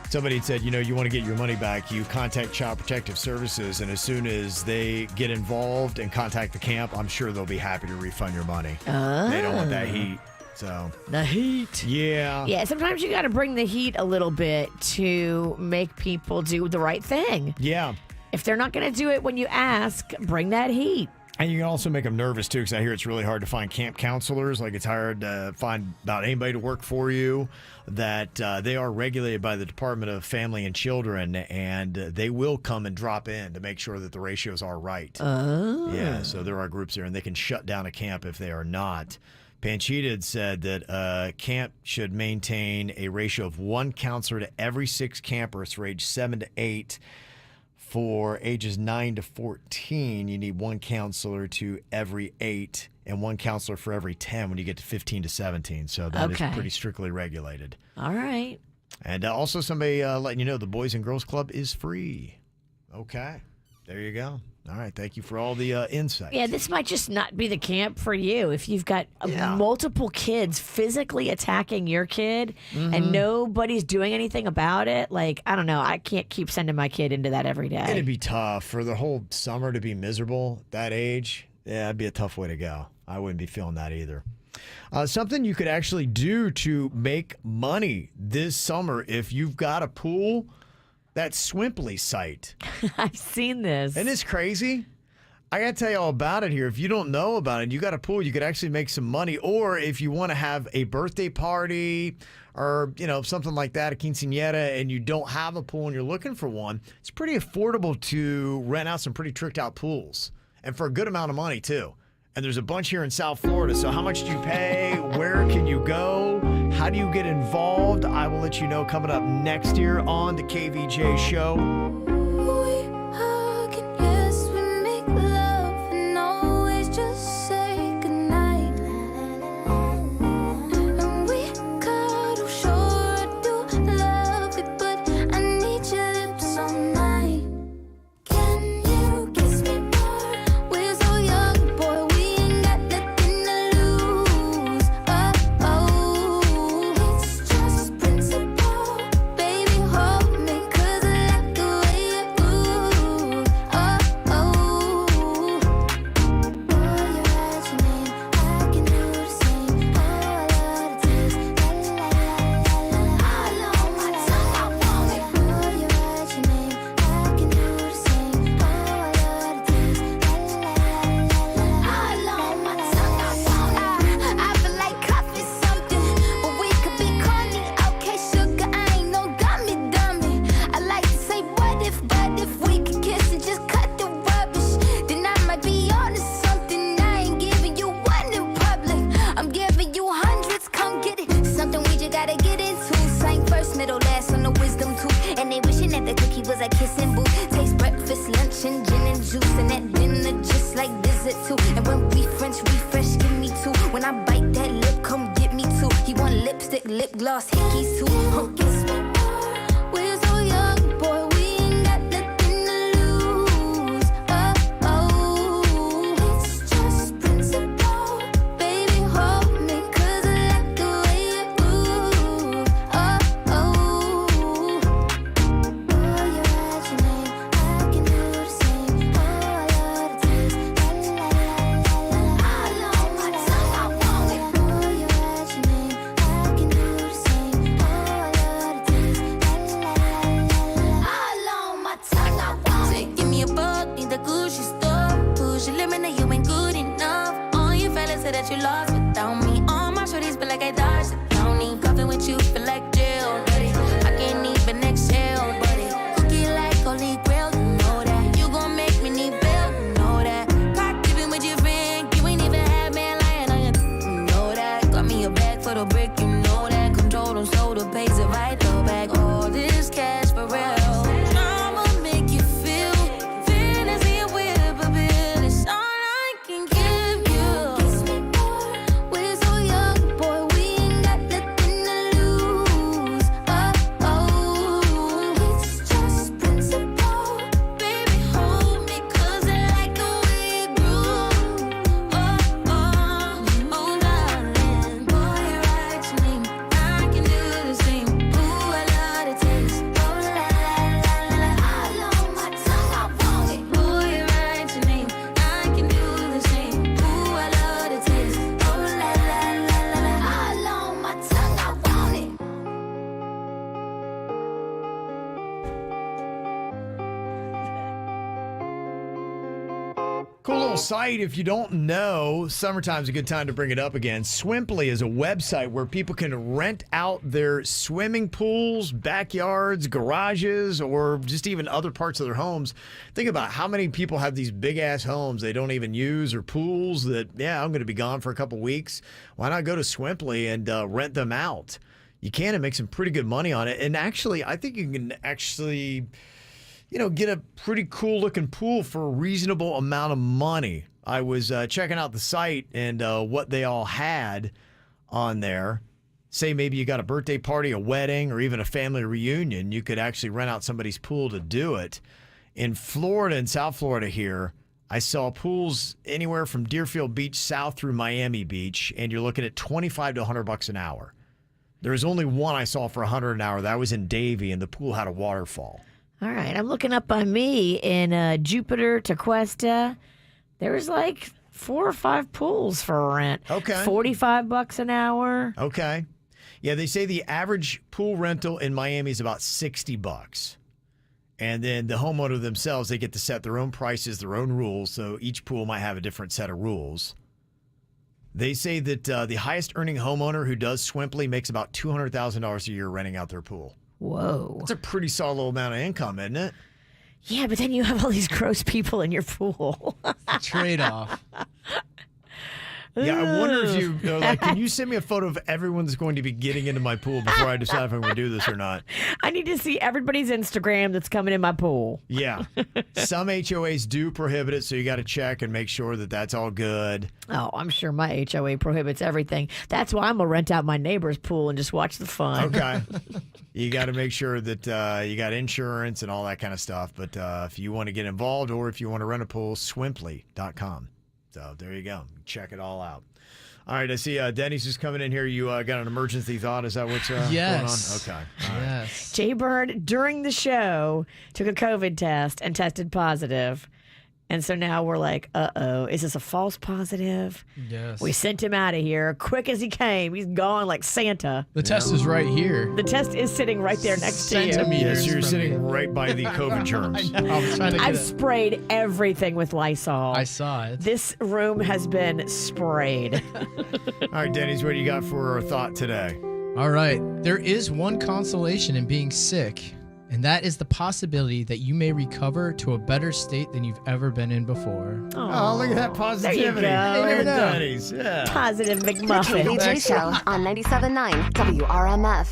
Somebody said, you want to get your money back, you contact Child Protective Services, and as soon as they get involved and contact the camp, I'm sure they'll be happy to refund your money. They don't want that heat. So the heat. Yeah. Yeah, sometimes you got to bring the heat a little bit to make people do the right thing. Yeah. If they're not going to do it when you ask, bring that heat. And you can also make them nervous, too, because I hear it's really hard to find camp counselors. Like, it's hard to find about anybody to work for you. That they are regulated by the Department of Family and Children, and they will come and drop in to make sure that the ratios are right. Oh. Yeah, so there are groups there, and they can shut down a camp if they are not. Panchita had said that camp should maintain a ratio of one counselor to every 6 campers for age 7 to 8. For ages 9 to 14, you need one counselor to every 8 and one counselor for every 10 when you get to 15 to 17. So that is pretty strictly regulated. All right. And also somebody letting you know the Boys and Girls Club is free. Okay. There you go. All right. Thank you for all the insight. Yeah, this might just not be the camp for you. If you've got multiple kids physically attacking your kid and nobody's doing anything about it, like, I don't know. I can't keep sending my kid into that every day. It'd be tough for the whole summer to be miserable at that age. Yeah, it'd be a tough way to go. I wouldn't be feeling that either. Something you could actually do to make money this summer if you've got a pool. That Swimply site. I've seen this. Isn't this crazy? I got to tell you all about it here. If you don't know about it, you got a pool, you could actually make some money. Or if you want to have a birthday party or, something like that, a quinceañera, and you don't have a pool and you're looking for one, it's pretty affordable to rent out some pretty tricked out pools. And for a good amount of money, too. And there's a bunch here in South Florida. So how much do you pay? Where can you go? How do you get involved? I will let you know coming up next year on the KVJ Show. Can you I'm giving you hundreds, come get it. Something we just gotta get into. Sang first, middle, last on the wisdom tooth. And they wishing that the cookie was a kissing booth. Taste breakfast, lunch, and gin and juice. And that dinner just like visit too. And when we French refresh, give me two. When I bite that lip, come get me two. He want lipstick, lip gloss, hickeys too. Kiss me more. We're so young, boy, we ain't got nothing to lose. It's just principle. Baby, hold me, 'cause I like the way you move. Boy, you write your name, I can do the same. I love the taste. La la la la la. I love my tongue, I want it. Boy, you write your name, I can do the same. I love the taste. La la la la la. I love my tongue, I want it. Give me a buck, need the Gucci store. Push your limit, now you ain't good enough. All your fellas say that you lost without me. All my shorties feel like I dodged the county. Coughing with you feel like jail, buddy. I can't even exhale, buddy. Cookie like holy grail, you know that. You gon' make me need bail, you know that. Cock dipping with your friend, you ain't even had man lying on you know that. Got me a bag for the brick, you know that. Control them soda pays it right the back. All this cash for real. I'ma make you feel fantasy with a bill. It's all I can give you. Kiss me more. We're so young, boy, we ain't got nothing to lose. It's just principle. Baby, hold me, 'cause I like the way you groove. Darling. Boy, you write your name, I can do the same. Ooh, I love the taste. Oh, la la la la la. I love my tongue, I want it. Boy, you write your name, I can do the same. Ooh, I love the taste. Oh, la la la la la. I love my tongue, I want it. Cool little site. If you don't know, summertime's a good time to bring it up again. Swimply is a website where people can rent out their swimming pools, backyards, garages, or just even other parts of their homes. Think about how many people have these big-ass homes they don't even use, or pools that, yeah, I'm going to be gone for a couple weeks. Why not go to Swimply and rent them out? You can and make some pretty good money on it. And actually, I think you can actually, get a pretty cool looking pool for a reasonable amount of money. I was checking out the site and what they all had on there. Say maybe you got a birthday party, a wedding, or even a family reunion. You could actually rent out somebody's pool to do it. In Florida and South Florida here, I saw pools anywhere from Deerfield Beach south through Miami Beach, and you're looking at $25 to $100 an hour. There was only one I saw for $100 an hour. That was in Davie, and the pool had a waterfall. All right, I'm looking up by me in Jupiter, Tequesta. There's like 4 or 5 pools for rent. Okay. $45 an hour. Okay. Yeah, they say the average pool rental in Miami is about $60. And then the homeowner themselves, they get to set their own prices, their own rules. So each pool might have a different set of rules. They say that the highest earning homeowner who does Swimply makes about $200,000 a year renting out their pool. Whoa. That's a pretty solid little amount of income, isn't it? Yeah, but then you have all these gross people in your pool. Trade-off. Yeah, I wonder if you, can you send me a photo of everyone that's going to be getting into my pool before I decide if I'm going to do this or not? I need to see everybody's Instagram that's coming in my pool. Yeah. Some HOAs do prohibit it, so you got to check and make sure that that's all good. Oh, I'm sure my HOA prohibits everything. That's why I'm going to rent out my neighbor's pool and just watch the fun. Okay. You got to make sure that you got insurance and all that kind of stuff. But if you want to get involved or if you want to rent a pool, swimply.com. So there you go. Check it all out. All right, I see Denny's just coming in here. You got an emergency thought. Is that what's going on? Yes. Okay. All right. Yes. Jay Bird, during the show, took a COVID test and tested positive. And so now we're like, uh-oh, is this a false positive? Yes. We sent him out of here quick as he came. He's gone like Santa. The test is right here. The test is sitting right there next to you. Yes, you're sitting right by the COVID germs. I know. I was trying to get I've it. sprayed everything with Lysol. I saw it. This room has been sprayed. All right, Denny's, what do you got for our thought today? All right. There is one consolation in being sick. And that is the possibility that you may recover to a better state than you've ever been in before. Oh, look at that positivity. There you go. There it is. Yeah. Positive The McMuffin. KVJ Show on 97.9 WRMF.